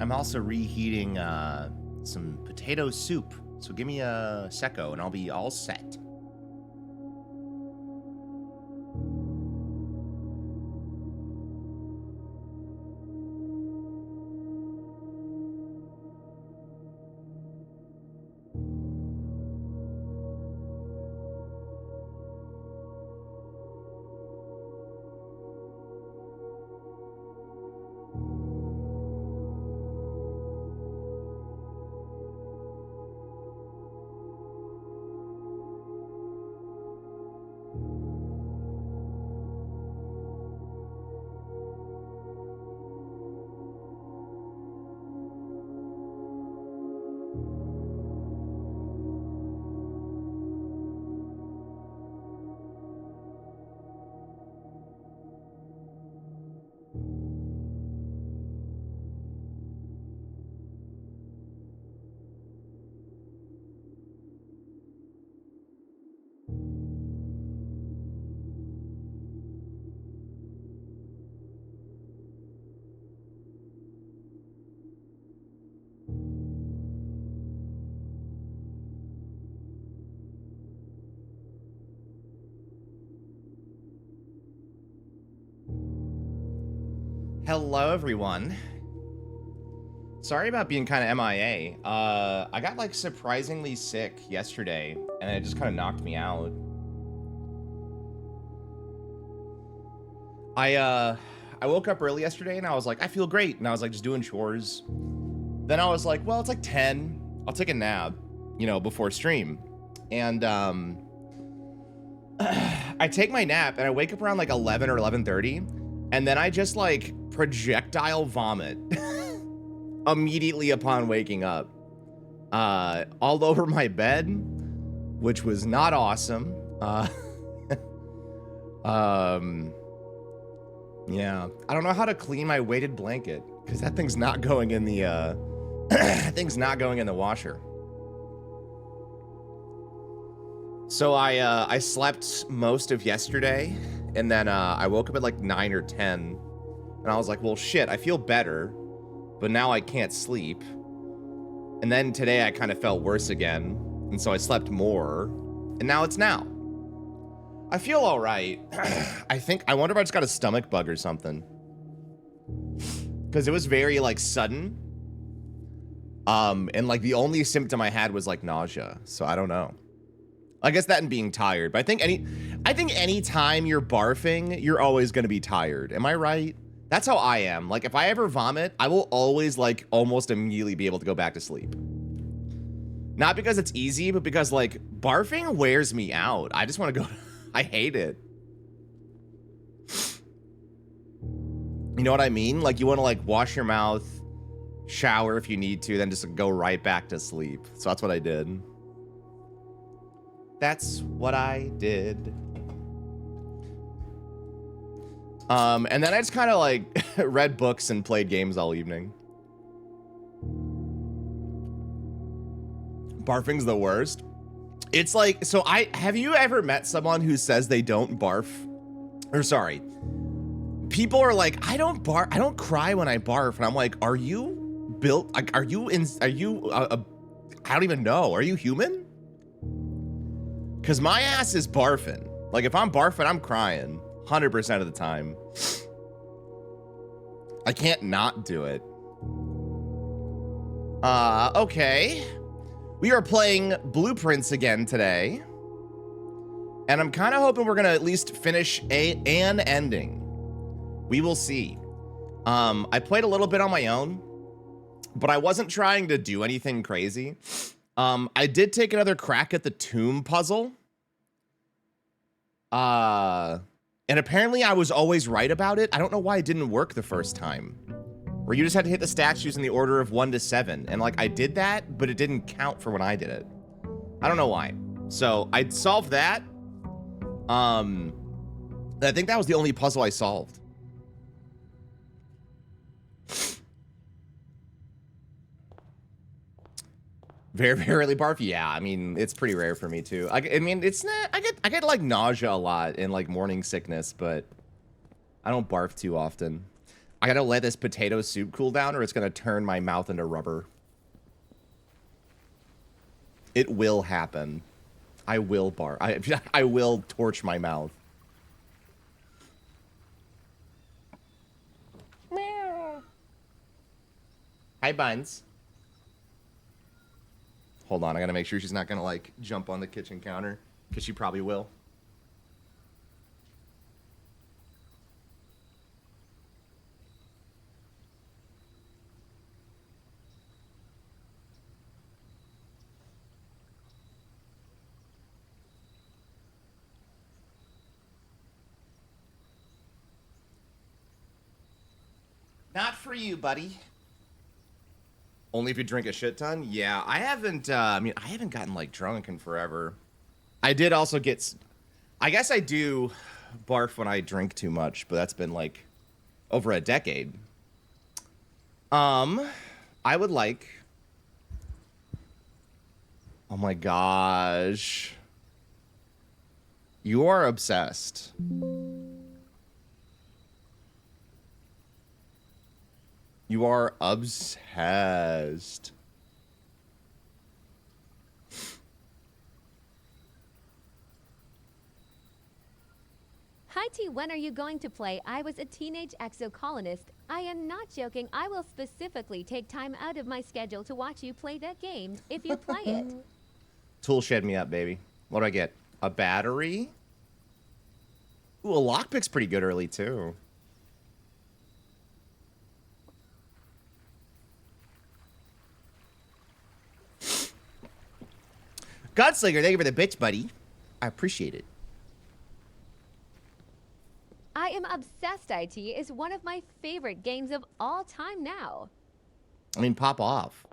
I'm also reheating some potato soup. So give me a secco and I'll be all set. Hello, everyone. Sorry about being kind of MIA. I got like surprisingly sick yesterday, and it just kind of knocked me out. I woke up early yesterday, and I was like, I feel great, and I was like just doing chores. Then I was like, well, it's like 10. I'll take a nap, you know, before stream. And I take my nap, and I wake up around like 11 or 11:30, and then I just like projectile vomit immediately upon waking up, all over my bed, which was not awesome. Yeah, I don't know how to clean my weighted blanket because that thing's not going in the that thing's not going in the washer. So I slept most of yesterday, and then I woke up at like 9 or 10, and I was like, well, shit, I feel better, but now I can't sleep. And then today I kind of felt worse again, and so I slept more, and now it's now. I feel all right. I wonder if I just got a stomach bug or something, because it was very like sudden. And like the only symptom I had was like nausea, so I don't know. I guess that and being tired, but I think any time you're barfing, you're always going to be tired. Am I right? That's how I am. Like if I ever vomit, I will always like almost immediately be able to go back to sleep. Not because it's easy, but because like barfing wears me out. I just want to go. I hate it. You know what I mean? Like you want to like wash your mouth, shower if you need to, then just go right back to sleep. So that's what I did. That's what I did. And then I just kind of like read books and played games all evening. Barfing's the worst. It's like, so have you ever met someone who says they don't barf? Or sorry, people are like, I don't cry when I barf. And I'm like, are you built? Like, I don't even know. Are you human? Cause my ass is barfing. Like if I'm barfing, I'm crying 100% of the time. I can't not do it. Okay. We are playing Blueprints again today. And I'm kind of hoping we're gonna at least finish an ending. We will see. I played a little bit on my own, but I wasn't trying to do anything crazy. I did take another crack at the tomb puzzle. And apparently I was always right about it. I don't know why it didn't work the first time. Where you just had to hit the statues in the order of 1 to 7. And like I did that, but it didn't count for when I did it. I don't know why. So I solved that. I think that was the only puzzle I solved. Very, very rarely barf. Yeah, I mean, it's pretty rare for me too. I mean, it's not. I get like nausea a lot and like morning sickness, but I don't barf too often. I gotta let this potato soup cool down or it's gonna turn my mouth into rubber. It will happen. I will barf. I will torch my mouth. Meow. Hi, Buns. Hold on, I gotta make sure she's not gonna, like, jump on the kitchen counter. Because she probably will. Not for you, buddy. Only if you drink a shit ton? Yeah, I haven't, I haven't gotten, like, drunk in forever. I did also get... I guess I do barf when I drink too much, but that's been, like, over a decade. I would like... Oh my gosh. You are obsessed. You are obsessed. Hi T, when are you going to play? I was a teenage exocolonist. I am not joking. I will specifically take time out of my schedule to watch you play that game if you play it. Tool shed me up, baby. What do I get? A battery? Ooh, a lockpick's pretty good early, too. Godslinger, thank you for the bits, buddy. I appreciate it. I am obsessed. IT is one of my favorite games of all time now. I mean, pop off.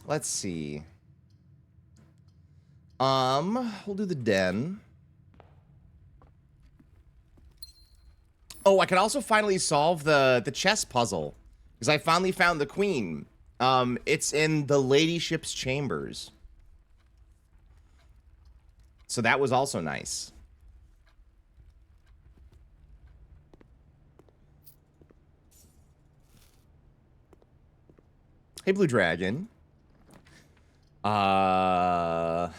Let's see. We'll do the den. Oh, I can also finally solve the chess puzzle. Because I finally found the queen. It's in the ladyship's chambers. So that was also nice. Hey, Blue Dragon. I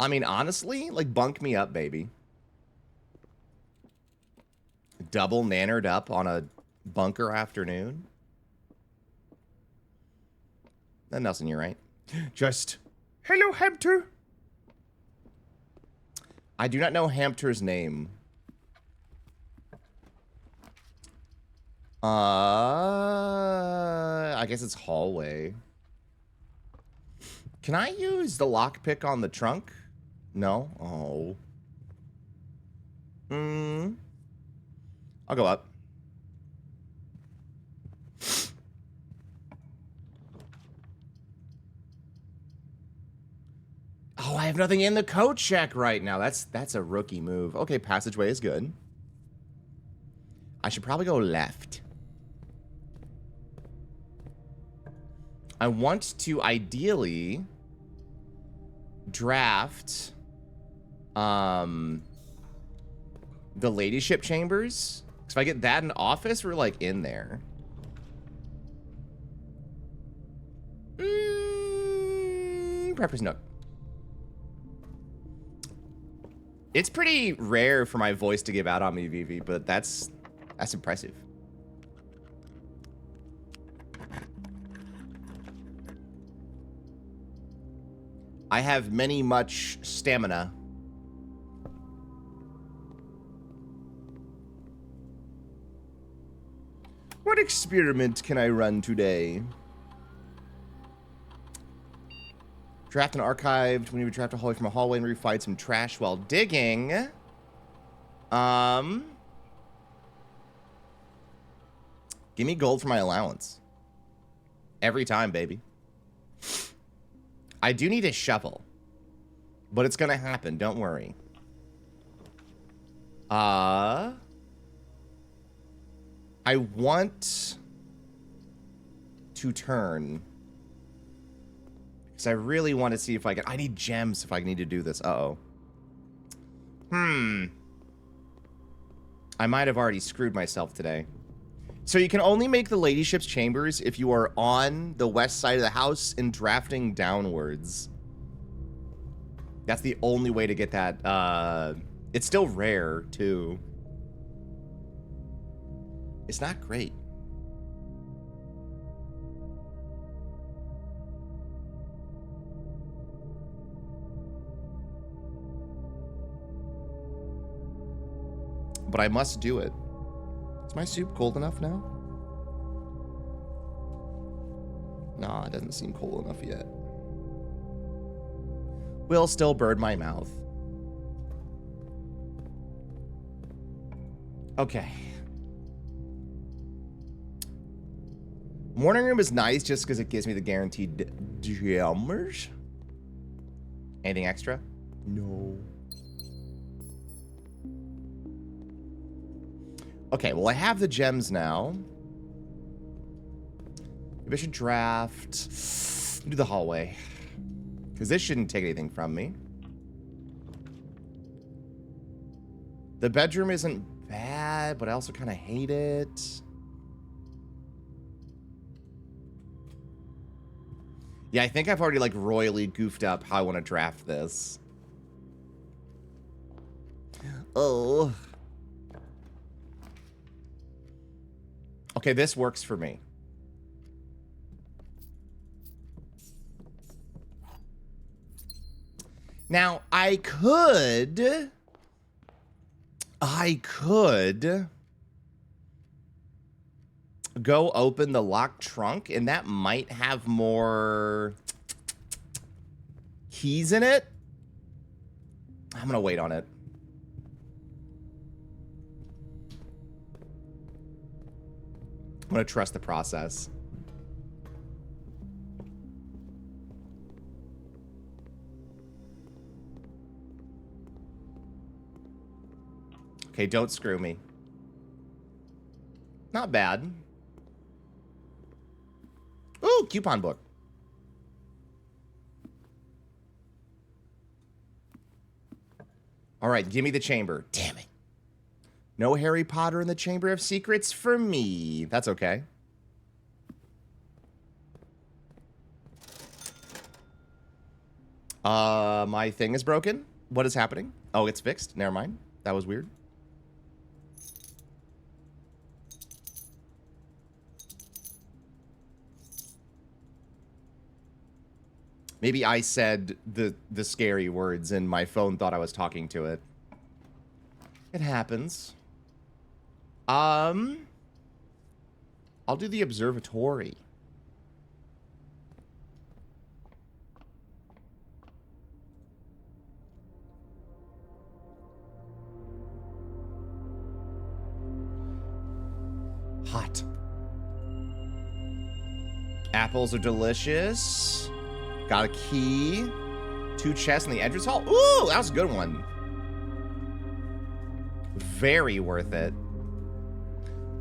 mean, honestly, like, bunk me up, baby. Double nannered up on a bunker afternoon. Nelson, you're right. Just, hello, Hampter. I do not know Hampter's name. I guess it's hallway. Can I use the lockpick on the trunk? No? Oh. I'll go up. Oh, I have nothing in the code check right now. That's a rookie move. Okay, passageway is good. I should probably go left. I want to ideally draft the ladyship chambers. Because if I get that in office, we're like in there. Prepper's Nook. It's pretty rare for my voice to give out on me, Vivi, but that's impressive. I have much stamina. What experiment can I run today? Draft and archived. When you would draft a hallway from a hallway and refind some trash while digging. Give me gold for my allowance. Every time, baby. I do need a shovel. But it's gonna happen, don't worry. I want to turn. Because I really want to see if I can... I need gems if I need to do this. Uh-oh. I might have already screwed myself today. So you can only make the ladyship's chambers if you are on the west side of the house and drafting downwards. That's the only way to get that. It's still rare, too. It's not great. But I must do it. Is my soup cold enough now? Nah, it doesn't seem cold enough yet. Will still burn my mouth. Okay. Morning room is nice just because it gives me the guaranteed jammers. Anything extra? No. Okay, well, I have the gems now. Maybe I should draft. Do the hallway. Because this shouldn't take anything from me. The bedroom isn't bad, but I also kind of hate it. Yeah, I think I've already, like, royally goofed up how I want to draft this. Oh. Okay, this works for me. Now, I could go open the locked trunk, and that might have more keys in it. I'm gonna wait on it. I'm gonna trust the process. Okay, don't screw me. Not bad. Ooh, coupon book. All right, give me the chamber. Damn it. No Harry Potter in the Chamber of Secrets for me. That's okay. My thing is broken. What is happening? Oh, it's fixed. Never mind. That was weird. Maybe I said the scary words and my phone thought I was talking to it. It happens. I'll do the observatory. Hot. Apples are delicious. Got a key. 2 chests in the entrance hall. Ooh, that was a good one. Very worth it.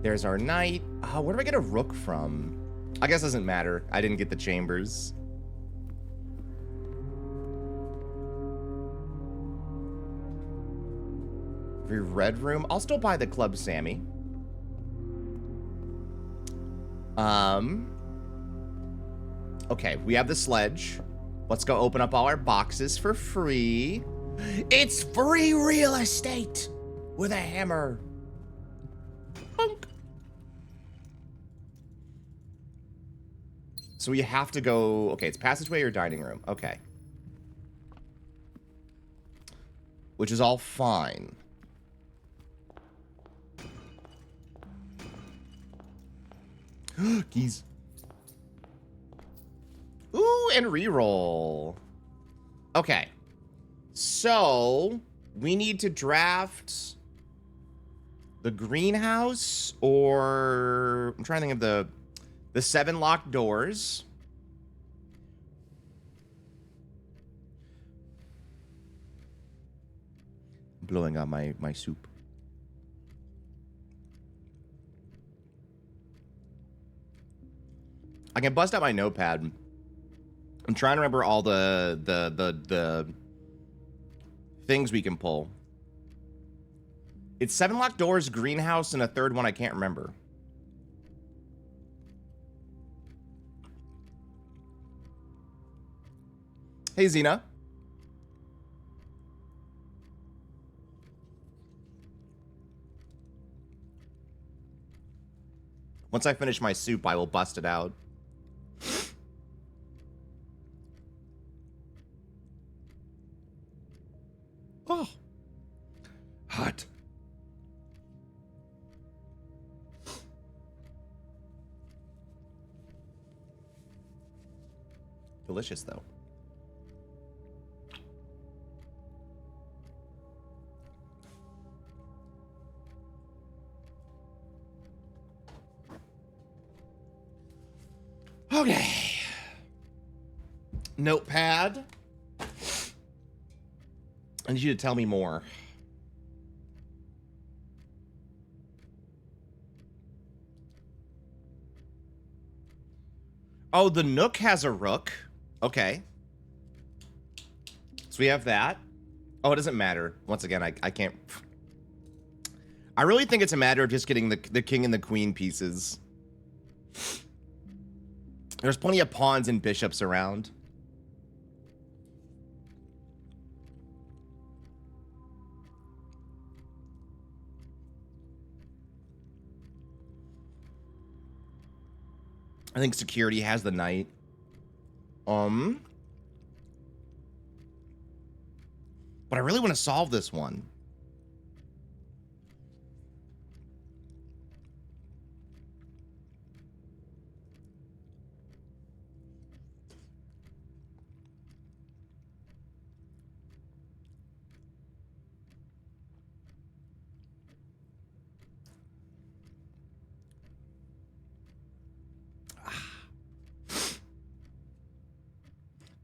There's our knight. Where do I get a rook from? I guess it doesn't matter. I didn't get the chambers. Every red room. I'll still buy the Club Sammy. Okay, we have the sledge. Let's go open up all our boxes for free. It's free real estate with a hammer. Bunk. So we have to go... Okay, it's passageway or dining room. Okay. Which is all fine. Keys. Ooh, and reroll. Okay. So, we need to draft the greenhouse, or... I'm trying to think of the 7 locked doors. I'm blowing on my soup. I can bust out my notepad. I'm trying to remember all the things we can pull. It's 7 locked doors, greenhouse, and a third one I can't remember. Hey, Xena. Once I finish my soup, I will bust it out. Oh. Hot. Delicious, though. Okay. Notepad. I need you to tell me more. Oh, the Nook has a rook. Okay. So we have that. Oh, it doesn't matter. Once again, I can't... I really think it's a matter of just getting the king and the queen pieces. There's plenty of pawns and bishops around. I think security has the knight. But I really want to solve this one.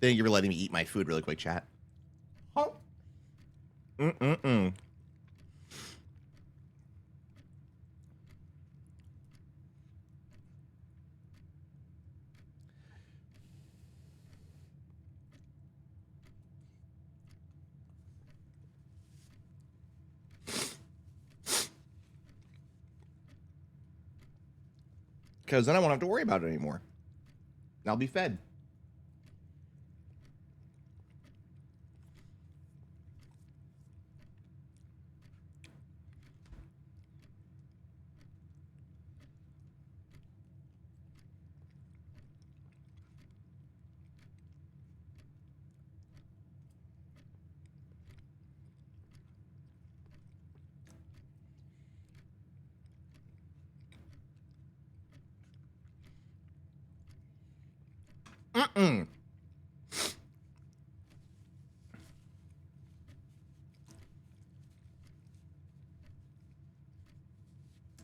Thank you for letting me eat my food really quick, chat. Oh. Because then I won't have to worry about it anymore. I'll be fed.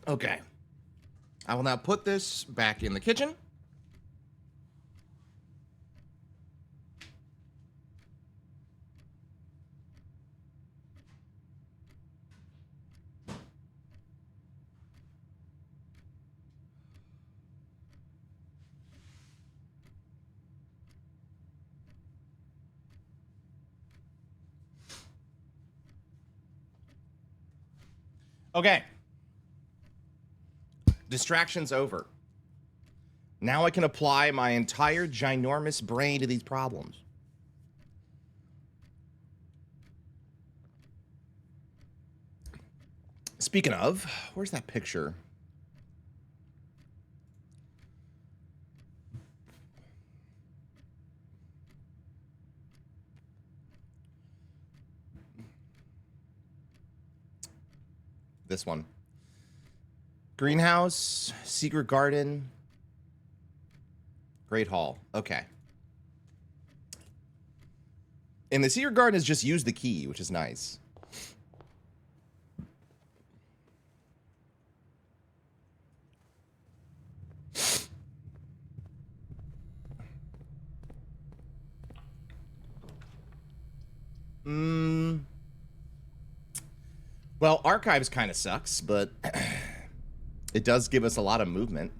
Okay. I will now put this back in the kitchen. Okay. Distraction's over. Now I can apply my entire ginormous brain to these problems. Speaking of, where's that picture? This one. Greenhouse, secret garden, great hall. Okay. And the secret garden is just use the key, which is nice. Well, archives kind of sucks, but it does give us a lot of movement.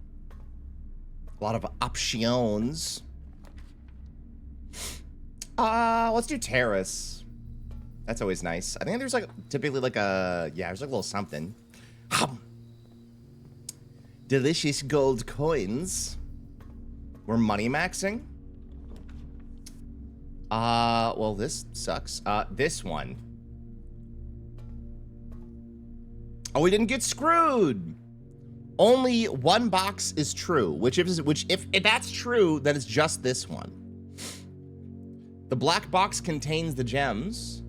A lot of options. Let's do terrace. That's always nice. I think there's like typically like a, yeah, there's like a little something. Delicious gold coins. We're money maxing. Well, this sucks. This one. Oh, we didn't get screwed. Only one box is true, which if that's true, then it's just this one. The black box contains the gems.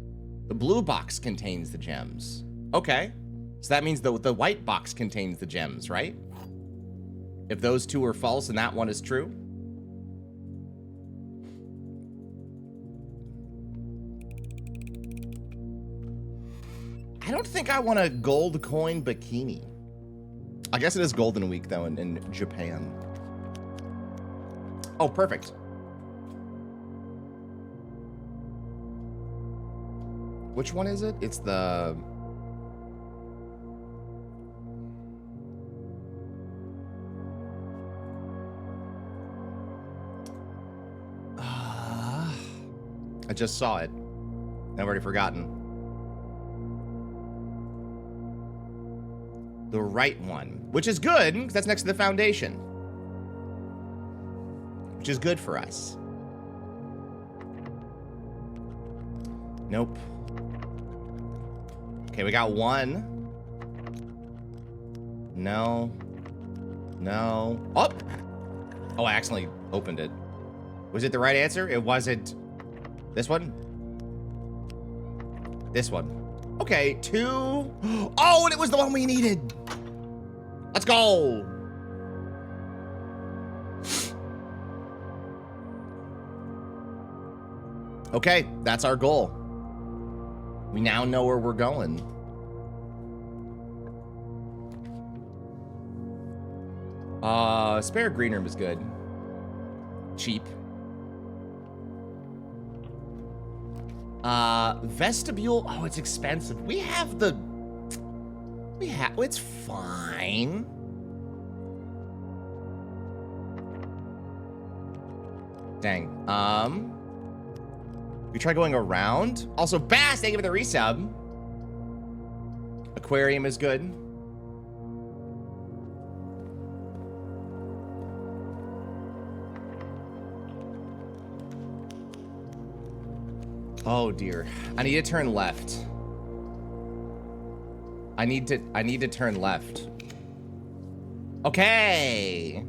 The blue box contains the gems. Okay. So that means the white box contains the gems, right? If those two are false and that one is true. I don't think I want a gold coin bikini. I guess it is Golden Week, though, in Japan. Oh, perfect. Which one is it? It's the... I just saw it. I've already forgotten. The right one, which is good, because that's next to the foundation. Which is good for us. Nope. Okay, we got one. No. No. Oh! Oh, I accidentally opened it. Was it the right answer? It wasn't. This one? This one. Okay, two. Oh, and it was the one we needed. Let's go. Okay, that's our goal. We now know where we're going. Spare green room is good. Cheap. Vestibule. Oh, it's expensive. It's fine. Dang. We try going around. Also, Bass, thank you for the resub. Aquarium is good. Oh dear. I need to turn left. I need to turn left. Okay.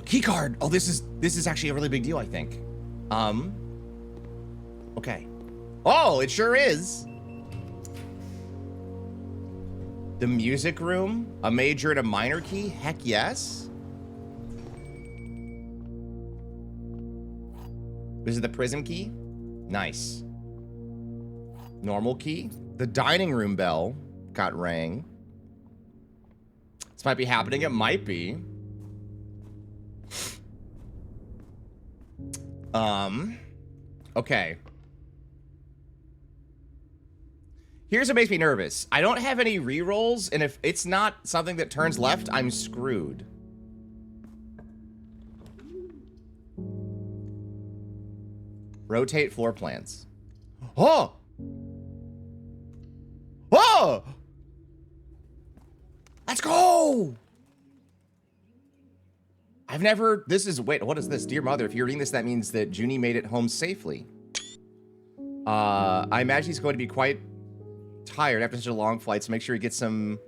Key card. Oh, this is actually a really big deal, I think. Okay. Oh, it sure is. The music room, a major and a minor key. Heck yes. This is the prism key. Nice. Normal key. The dining room bell got rang. This might be happening. It might be. Okay. Here's what makes me nervous. I don't have any rerolls, and if it's not something that turns left, I'm screwed. Rotate floor plans. Oh! Oh! Let's go! I've never, wait, what is this? Dear mother, if you're reading this, that means that Junie made it home safely. I imagine he's going to be quite tired after such a long flight, so make sure he gets some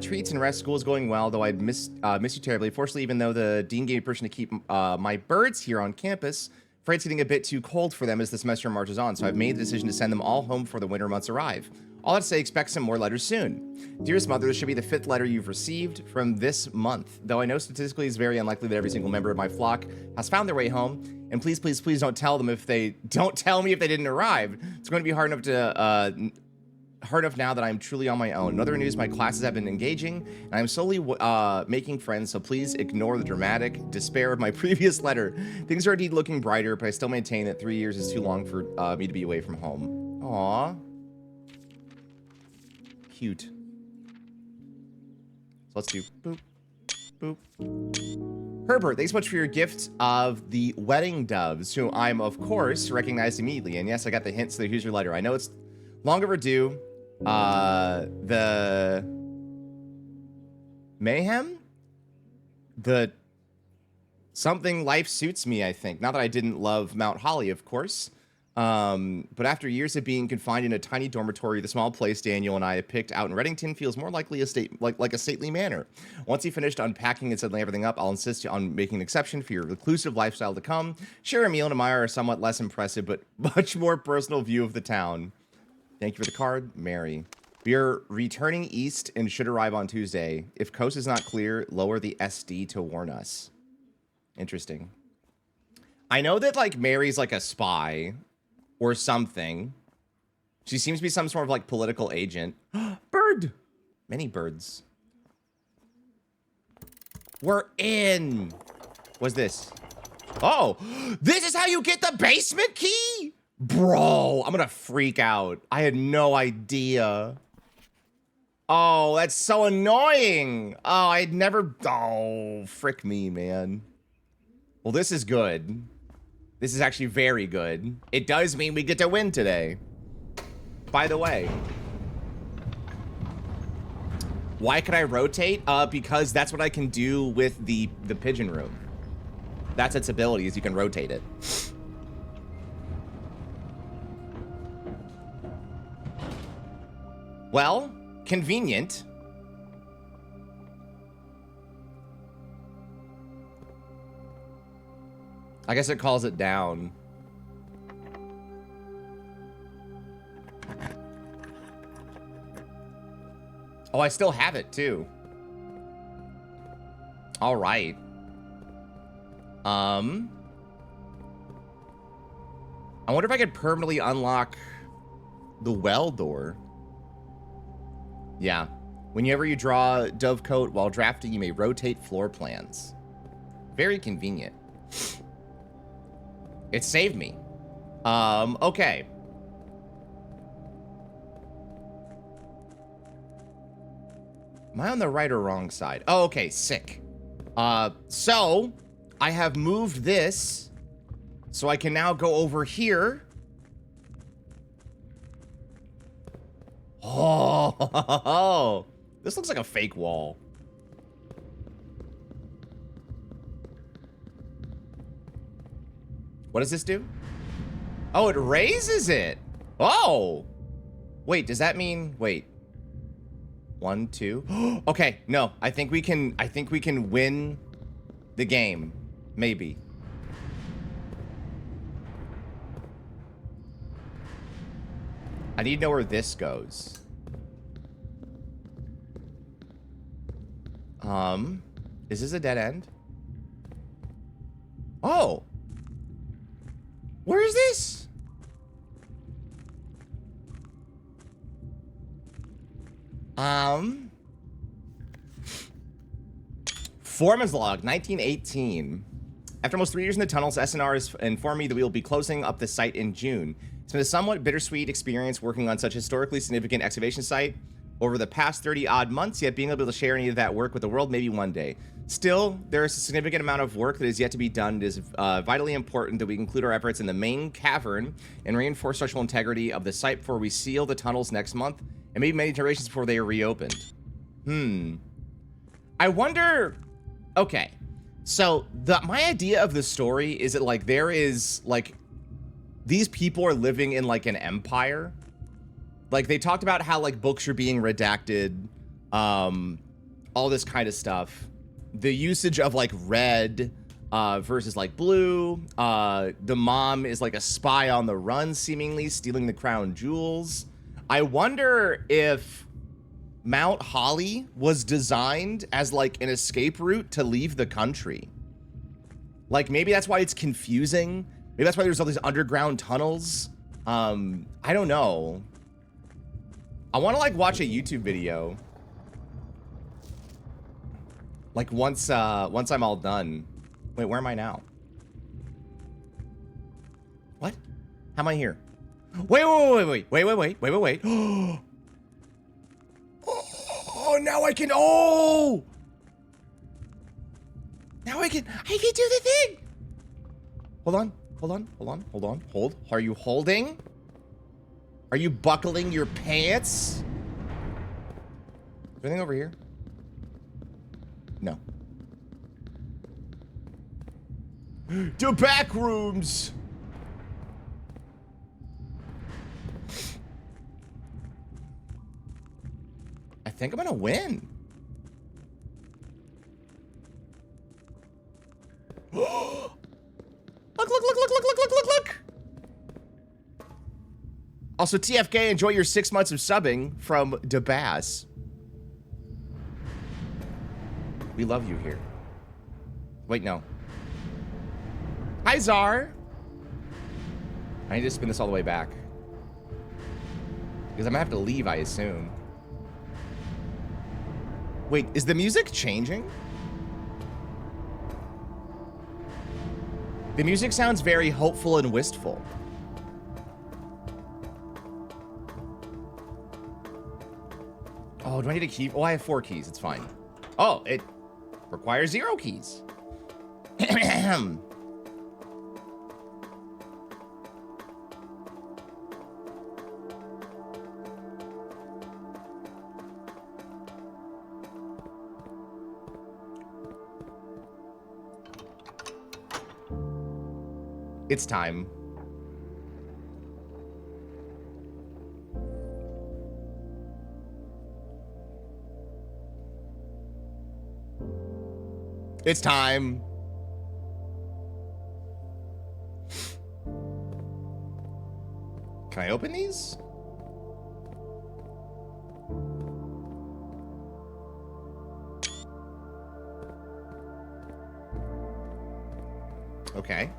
treats and rest. School is going well, though I'd miss you terribly. Fortunately, even though the dean gave me permission to keep my birds here on campus, afraid it's getting a bit too cold for them as the semester marches on, so I've made the decision to send them all home before the winter months arrive. All I'd say, expect some more letters soon. Dearest mother, this should be the 5th letter you've received from this month, though I know statistically it's very unlikely that every single member of my flock has found their way home, and please, please, please don't tell them don't tell me if they didn't arrive. It's going to be hard enough now that I'm truly on my own. In other news, my classes have been engaging, and I'm slowly making friends, so please ignore the dramatic despair of my previous letter. Things are indeed looking brighter, but I still maintain that 3 years is too long for me to be away from home. Aww. Cute. So let's do boop, boop. Herbert, thanks so much for your gift of the wedding doves, who I'm, of course, recognized immediately. And yes, I got the hint, so here's your letter. I know it's long overdue. The mayhem? The something life suits me, I think. Not that I didn't love Mount Holly, of course. But after years of being confined in a tiny dormitory, the small place Daniel and I have picked out in Reddington feels more likely like a stately manor. Once he finished unpacking and settling everything up, I'll insist on making an exception for your reclusive lifestyle to come. Sure, Emil and Amaya are somewhat less impressive, but much more personal view of the town. Thank you for the card, Mary. We are returning east and should arrive on Tuesday. If coast is not clear, lower the SD to warn us. Interesting. I know that, like, Mary's like a spy or something. She seems to be some sort of like political agent. Bird! Many birds. We're in. What's this? Oh, this is how you get the basement key? Bro, I'm gonna freak out. I had no idea. Oh, that's so annoying. Oh, I'd never, oh, frick me, man. Well, this is good. This is actually very good. It does mean we get to win today. By the way. Why could I rotate? Because that's what I can do with the pigeon room. That's its ability, is you can rotate it. Well, convenient. I guess it calls it down. Oh, I still have it too. All right. I wonder if I could permanently unlock the well door. Yeah. Whenever you draw Dovecote while drafting, you may rotate floor plans. Very convenient. It saved me. Okay. Am I on the right or wrong side? Oh, okay, sick. So I have moved this so I can now go over here. Oh, this looks like a fake wall. What does this do? Oh, it raises it. Oh, wait, does that mean, wait. 1, 2. Okay, no, I think we can win the game. Maybe. I need to know where this goes. Is this a dead end? Oh. Where is this? Foreman's log, 1918. After almost 3 years in the tunnels, SNR has informed me that we will be closing up the site in June. It's been a somewhat bittersweet experience working on such a historically significant excavation site over the past 30-odd months, yet being able to share any of that work with the world maybe one day. Still, there is a significant amount of work that is yet to be done. It is vitally important that we include our efforts in the main cavern and reinforce structural integrity of the site before we seal the tunnels next month, and maybe many iterations before they are reopened. I wonder... Okay, so my idea of the story is that, like, there is, like, these people are living in, like, an empire. Like, they talked about how, like, books are being redacted, all this kind of stuff. The usage of, like, red versus, like, blue. The mom is, like, a spy on the run, seemingly, stealing the crown jewels. I wonder if Mount Holly was designed as, like, an escape route to leave the country. Like, maybe that's why it's confusing. Maybe that's why there's all these underground tunnels. I don't know. I want to, like, watch a YouTube video. Like, once I'm all done. Wait, where am I now? What? How am I here? Wait. Oh, now I can, oh! Now I can do the thing. Hold on. Hold. Are you holding? Are you buckling your pants? Is there anything over here? No. To back rooms. I think I'm gonna win. Look. Also, TFK, enjoy your 6 months of subbing from DeBass. We love you here. Wait, no. Hi, Czar. I need to spin this all the way back. Because I'm gonna have to leave, I assume. Wait, is the music changing? The music sounds very hopeful and wistful. Oh, do I need a key? Oh, I have 4 keys. It's fine. Oh, it requires 0 keys. It's time. It's time. Can I open these? Okay.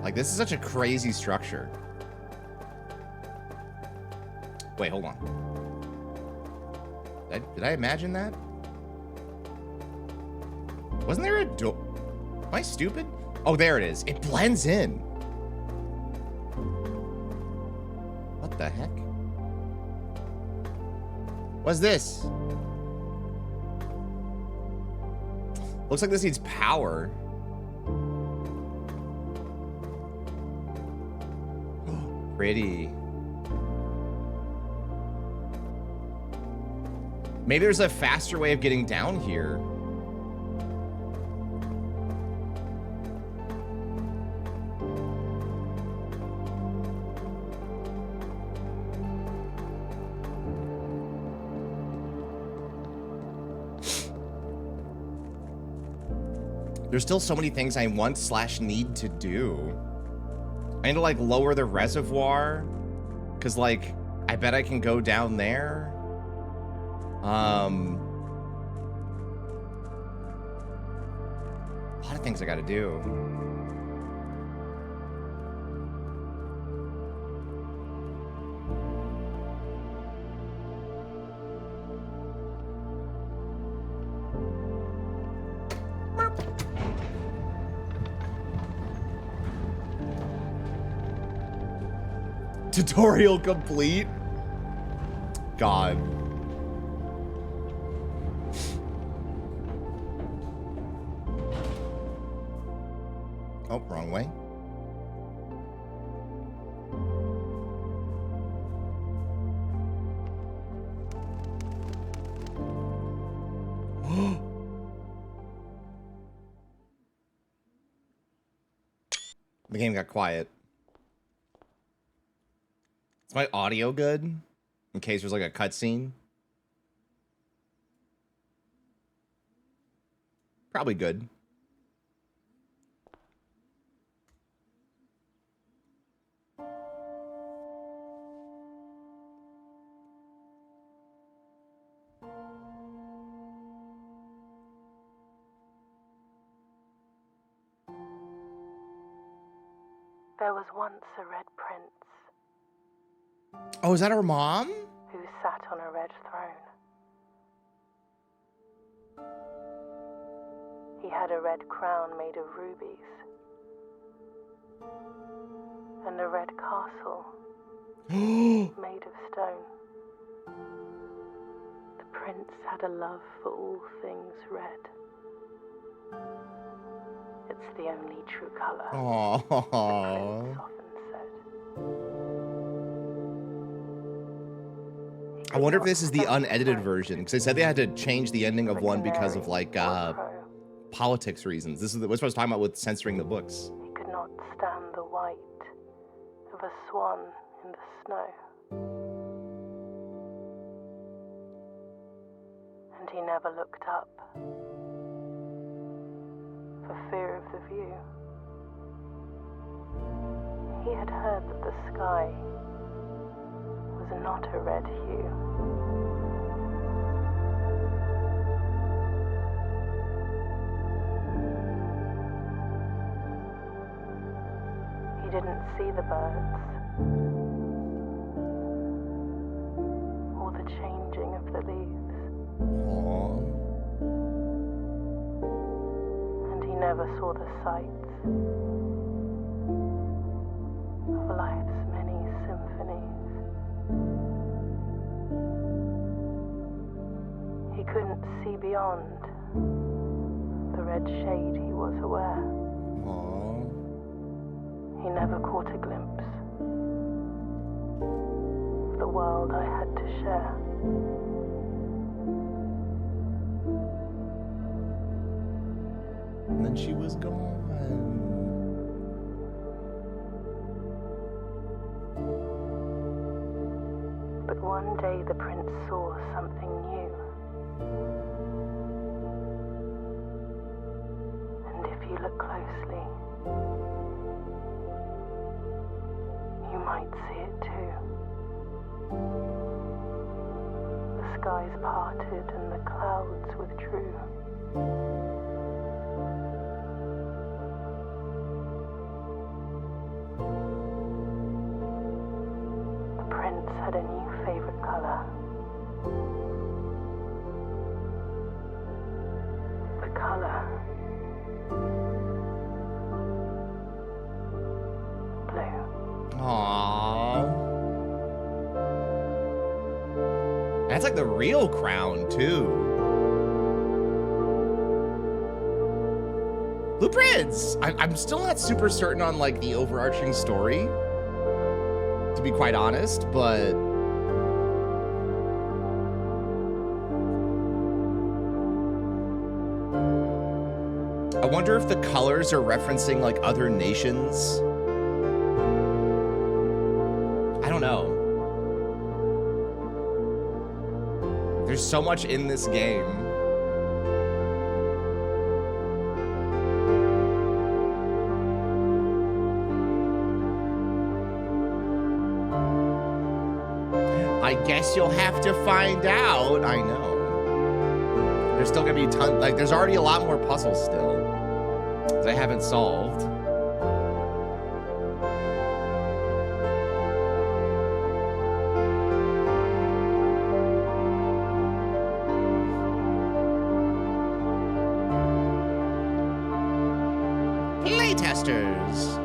Like, this is such a crazy structure. Wait, hold on. Did I imagine that? Wasn't there a door? Am I stupid? Oh, there it is. It blends in. What the heck? What's this? Looks like this needs power. Pretty. Maybe there's a faster way of getting down here. There's still so many things I want/need to do. I need to, like, lower the reservoir. Because, like, I bet I can go down there. A lot of things I gotta do. Tutorial complete. God. Oh, wrong way. The game got quiet. Is my audio good? In case there's like a cutscene? Probably good. There was once a red prince Oh, is that her mom? who sat on a red throne. He had a red crown made of rubies and a red castle made of stone. The prince had a love for all things red. It's the only true color, the prince Aww. often said. He I could wonder if not this is the stand unedited sight version, because they said they had to change the ending of of a one because of canary like or a crow. politics reasons. This is what I was talking about with censoring the books. He could not stand the white of a swan in the snow. And he never looked up for fear of the view. He had heard that the sky was not a red hue. He didn't see the birds or the changing of the leaves, Aww. and he never saw the sights of life's many symphonies. He couldn't see beyond the red shade he was aware. Aww. He never caught a glimpse of the world I had to share. And then she was gone. But one day the prince saw something new. And if you look closely, you might see it too. The skies parted and the clouds withdrew. The prince had a new favorite color. The color blue. Aww. That's like the real crown, too. Blue Prince! I'm still not super certain on, like, the overarching story, to be quite honest, but... I wonder if the colors are referencing, like, other nations. I don't know. There's so much in this game. I guess you'll have to find out. I know. There's still gonna be tons, like, there's already a lot more puzzles still that I haven't solved. Playtesters.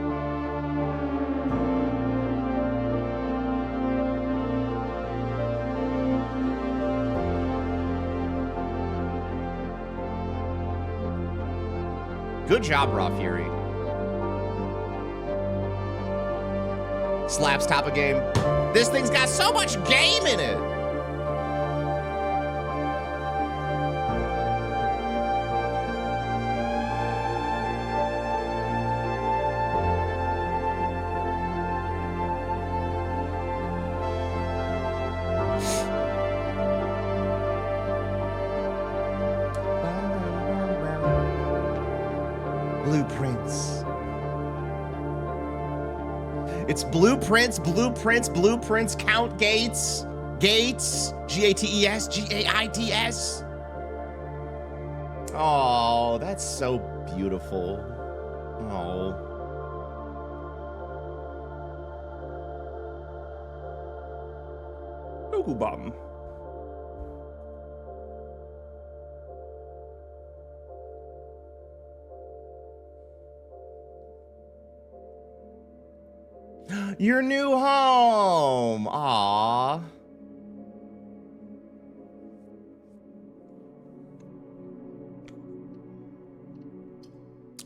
Good job, Raw Fury. Slaps top of game. This thing's got so much game in it. Blueprints. It's blueprints, blueprints, blueprints, Count Gates. Gates. G-A-T-E-S, G-A-I-D-S. Oh, that's so beautiful. Oh. Goku Bum. Your new home. Aww.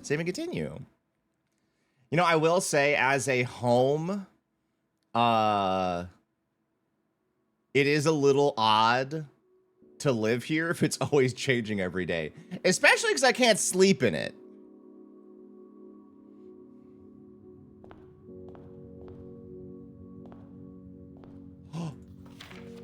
Save and continue. You know, I will say, as a home, it is a little odd to live here if it's always changing every day, especially because I can't sleep in it.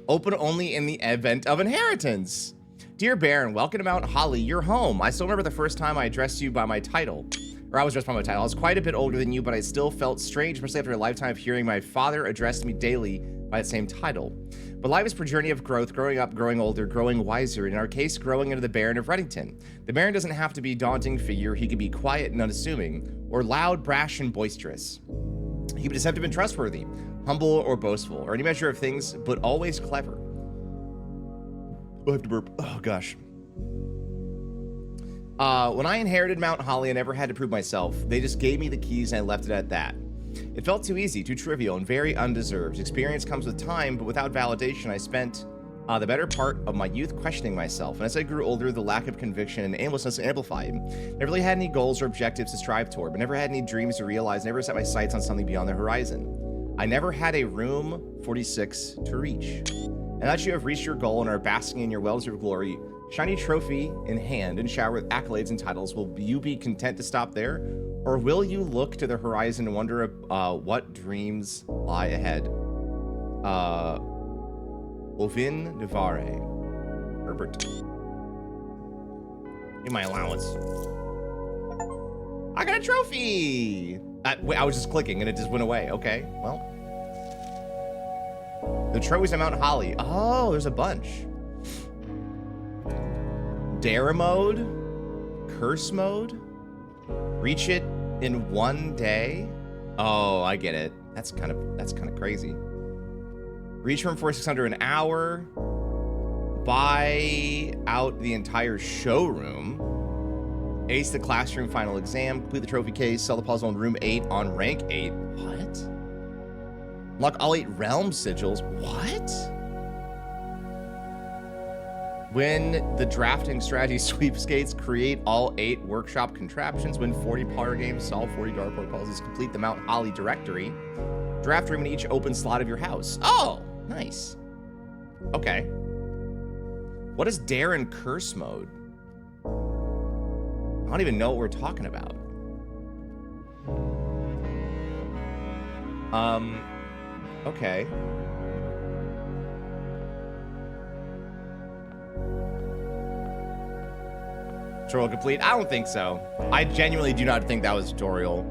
Open only in the event of inheritance. Dear Baron, welcome to Mount Holly, your home. I still remember the first time I addressed you by my title. Or I was addressed by my title. I was quite a bit older than you, but I still felt strange, especially after a lifetime of hearing my father address me daily by the same title. But life is a journey of growth, growing up, growing older, growing wiser. In our case, growing into the Baron of Reddington. The Baron doesn't have to be a daunting figure. He can be quiet and unassuming, or loud, brash, and boisterous. He can be deceptive and trustworthy, humble or boastful, or any measure of things, but always clever. I have to burp. Oh, gosh. When I inherited Mount Holly, I never had to prove myself. They just gave me the keys and I left it at that. It felt too easy, too trivial, and very undeserved. Experience comes with time, but without validation, I spent the better part of my youth questioning myself. And as I grew older, the lack of conviction and aimlessness amplified. Never really had any goals or objectives to strive toward, but never had any dreams to realize, never set my sights on something beyond the horizon. I never had a room 46 to reach. And that you have reached your goal and are basking in your well-deserved glory, shiny trophy in hand and shower with accolades and titles, will you be content to stop there? Or will you look to the horizon and wonder what dreams lie ahead? Ovin Navare. Herbert. Give my allowance. I got a trophy! Wait, I was just clicking and it just went away. Okay, well. The trophies at Mount Holly. Oh, there's a bunch. Dare mode. Curse mode. Reach it in one day. Oh, I get it. That's kind of crazy. Reach room 4600 an hour. Buy out the entire showroom. Ace the classroom final exam. Complete the trophy case. Sell the puzzle in room 8 on rank 8. What? Unlock all 8 realm sigils. What? Win the drafting strategy sweepstakes. Create all 8 workshop contraptions. Win 40 parlor games. Solve 40 dark board puzzles. Complete the Mount Holly directory. Draft room in each open slot of your house. Oh, nice. Okay. What is Dare and Curse mode? I don't even know what we're talking about. Okay. Tutorial complete? I don't think so. I genuinely do not think that was a tutorial.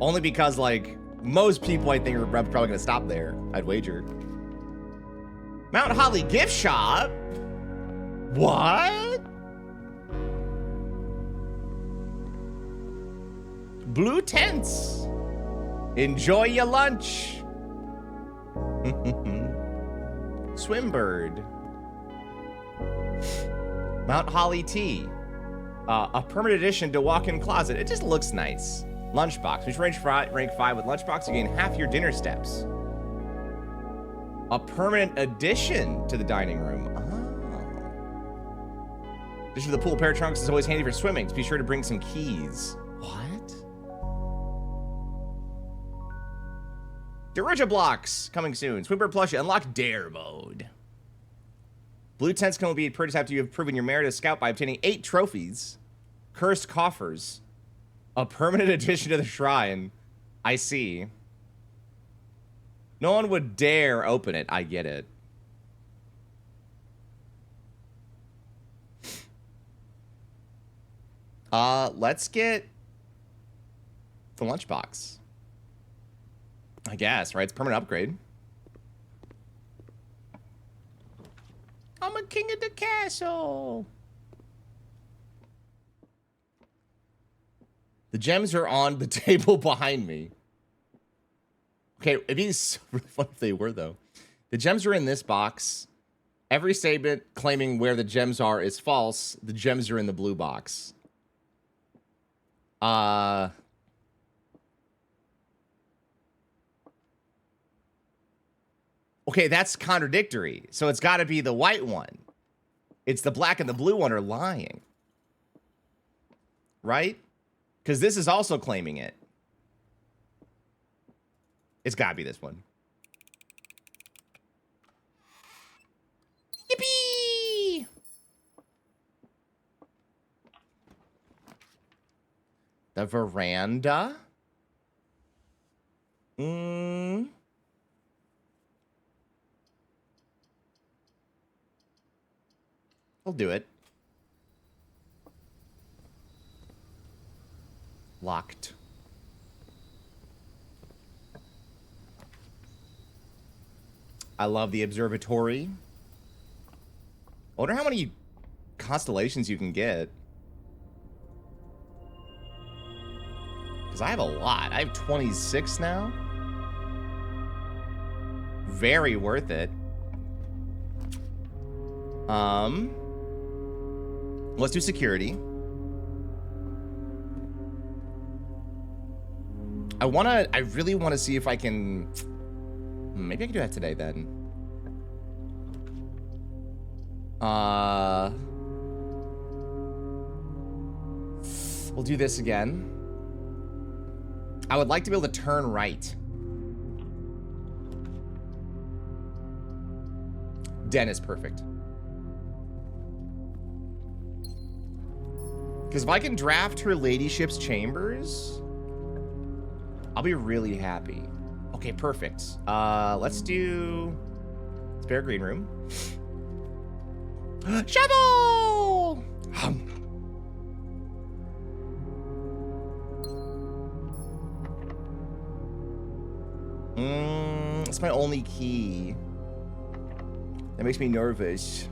Only because, like, most people I think are probably going to stop there, I'd wager. Mount Holly gift shop? What? Blue tents. Enjoy your lunch. Swimbird. Mount Holly tea. A permanent addition to walk-in closet. It just looks nice. Lunchbox. Which rank 5 with lunchbox, you gain half your dinner steps. A permanent addition to the dining room. Oh. Addition to the pool, pair of trunks is always handy for swimming. So be sure to bring some keys. What? Dirigia blocks coming soon. Swimmer plushie. Unlock Dare mode. Blue tents can only be purchased after you have proven your merit as scout by obtaining 8 trophies. Cursed coffers. A permanent addition to the shrine. I see. No one would dare open it. I get it. Let's get the lunchbox. I guess, right? It's a permanent upgrade. I'm a king of the castle. The gems are on the table behind me. Okay, it'd be so really fun if they were, though. The gems are in this box. Every statement claiming where the gems are is false. The gems are in the blue box. Okay, that's contradictory. So it's got to be the white one. It's the black and the blue one are lying. Right? Because this is also claiming it. It's got to be this one. Yippee! The veranda? I'll do it. Locked. I love the observatory. I wonder how many constellations you can get. Because I have a lot. I have 26 now. Very worth it. Let's do security. I really want to see if I can... Maybe I can do that today then. We'll do this again. I would like to be able to turn right. Den is perfect. Because if I can draft her ladyship's chambers, I'll be really happy. Okay, perfect. Let's do spare green room. Shovel! It's my only key. That makes me nervous.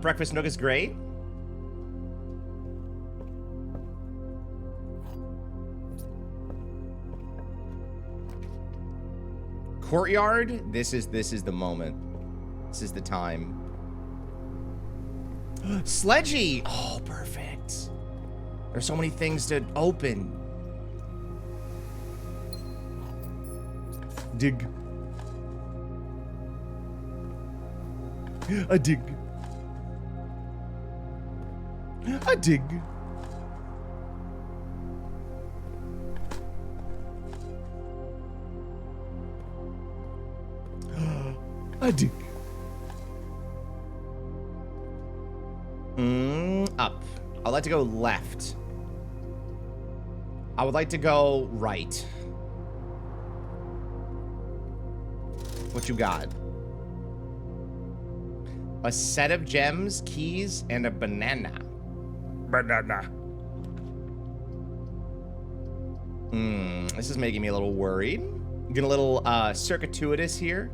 Breakfast nook is great. Courtyard, this is the moment. This is the time. Sledgy! Oh, perfect. There's so many things to open. Dig. A dig. A dig. A dig. Up. I'd like to go left. I would like to go right. What you got? A set of gems, keys, and a banana. Banana. This is making me a little worried. Getting a little circuitous here.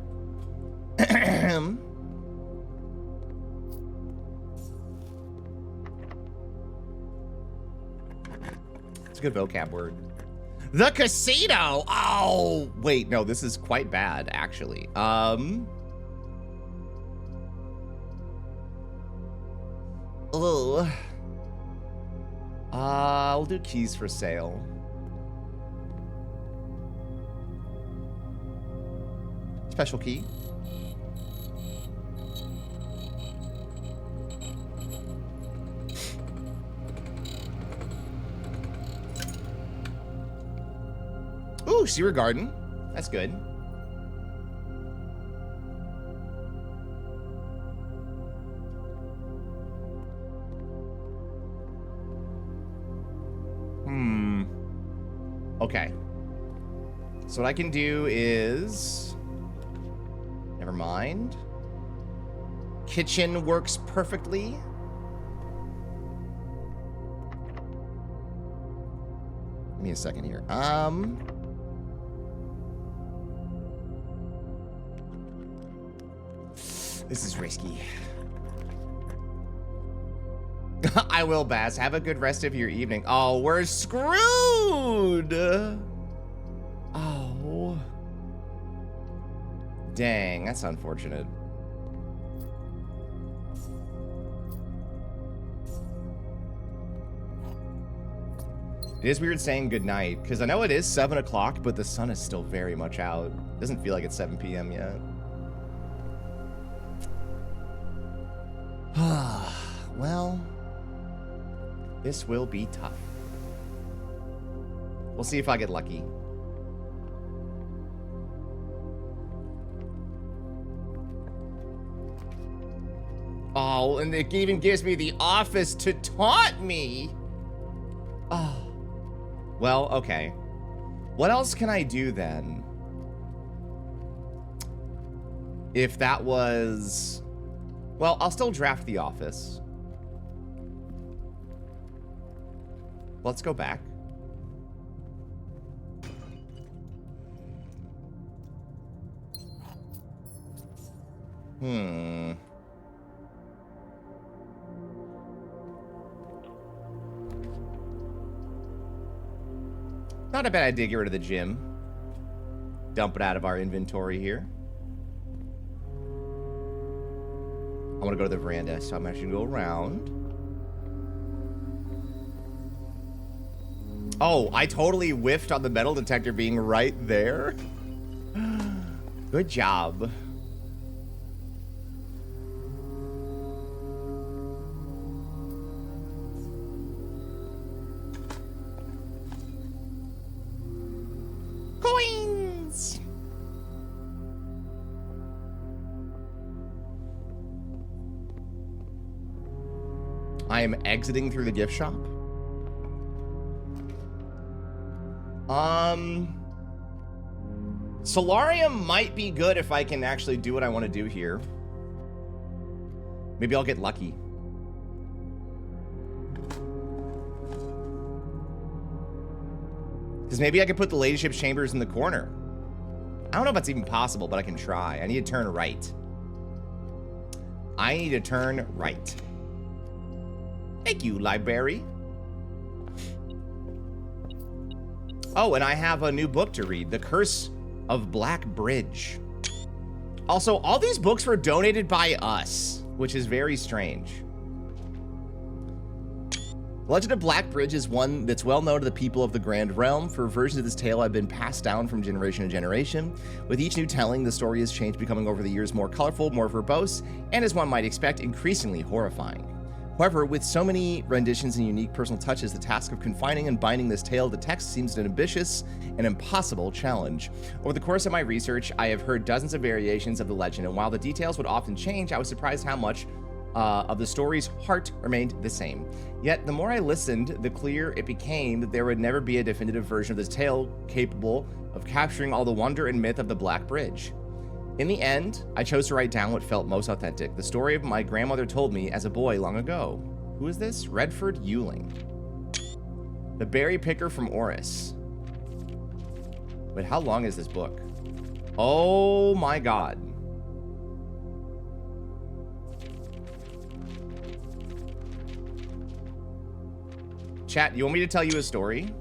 It's a good vocab word. The casino. Oh, wait, no, this is quite bad, actually. Oh. We'll do keys for sale. Special key. Ooh, Sewer Garden. That's good. Okay. So what I can do is... Never mind. Kitchen works perfectly. Give me a second here. This is risky. I will, Baz. Have a good rest of your evening. Oh, we're screwed! Oh. Dang, that's unfortunate. It is weird saying goodnight, because I know it is 7 o'clock, but the sun is still very much out. It doesn't feel like it's 7 p.m. yet. Well, this will be tough. We'll see if I get lucky. Oh, and it even gives me the office to taunt me. Oh. Well, okay. What else can I do then? If that was... Well, I'll still draft the office. Let's go back. Not a bad idea to get rid of the gym. Dump it out of our inventory here. I want to go to the veranda, so I'm actually going to go around. Oh, I totally whiffed on the metal detector being right there. Good job. Coins! I am exiting through the gift shop. Solarium might be good if I can actually do what I want to do here. Maybe I'll get lucky. Because maybe I could put the ladyship's chambers in the corner. I don't know if that's even possible, but I can try. I need to turn right. I need to turn right. Thank you, library. Oh, and I have a new book to read, The Curse of Black Bridge. Also, all these books were donated by us, which is very strange. Legend of Black Bridge is one that's well known to the people of the Grand Realm. For versions of this tale have been passed down from generation to generation. With each new telling, the story has changed, becoming over the years more colorful, more verbose, and as one might expect, increasingly horrifying. However, with so many renditions and unique personal touches, the task of confining and binding this tale to text seems an ambitious and impossible challenge. Over the course of my research, I have heard dozens of variations of the legend, and while the details would often change, I was surprised how much of the story's heart remained the same. Yet, the more I listened, the clearer it became that there would never be a definitive version of this tale capable of capturing all the wonder and myth of the Black Bridge. In the end, I chose to write down what felt most authentic, the story of my grandmother told me as a boy long ago. Who is this? Redford Ewing. The berry picker from Oris. Wait, how long is this book? Oh my god. Chat, you want me to tell you a story?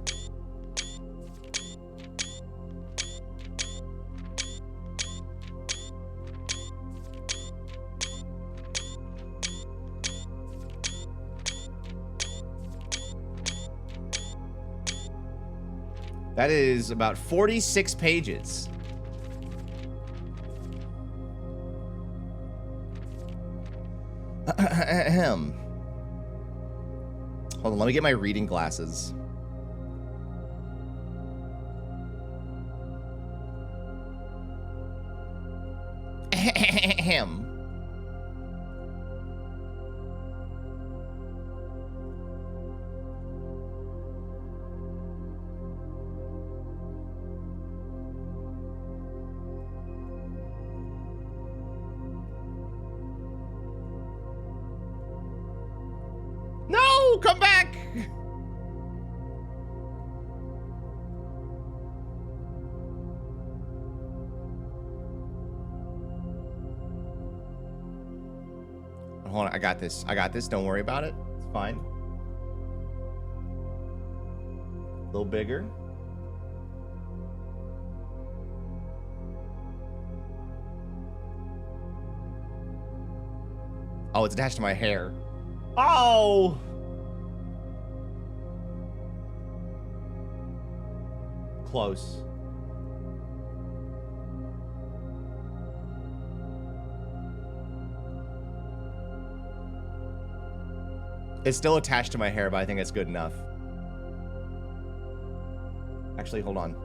That is about 46 pages. Ahem. Hold on, let me get my reading glasses. Ahem. No, come back. Hold on, I got this. I got this. Don't worry about it. It's fine. A little bigger. Oh, it's attached to my hair. Oh! close. It's still attached to my hair, but I think it's good enough. Actually, hold on.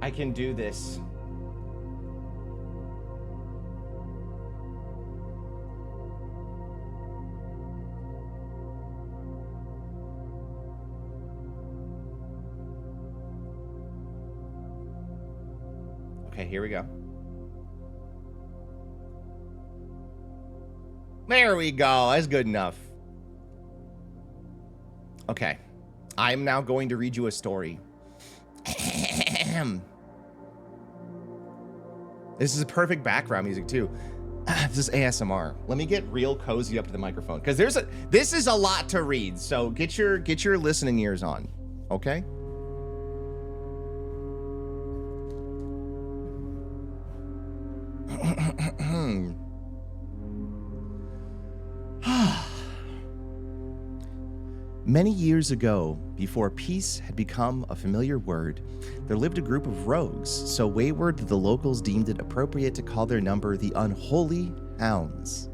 I can do this. Okay, here we go. There we go. That's good enough. Okay. I'm now going to read you a story. This is a perfect background music too. This is ASMR. Let me get real cozy up to the microphone because this is a lot to read. So get your listening ears on, okay? Many years ago, before peace had become a familiar word, there lived a group of rogues, so wayward that the locals deemed it appropriate to call their number the Unholy Hounds.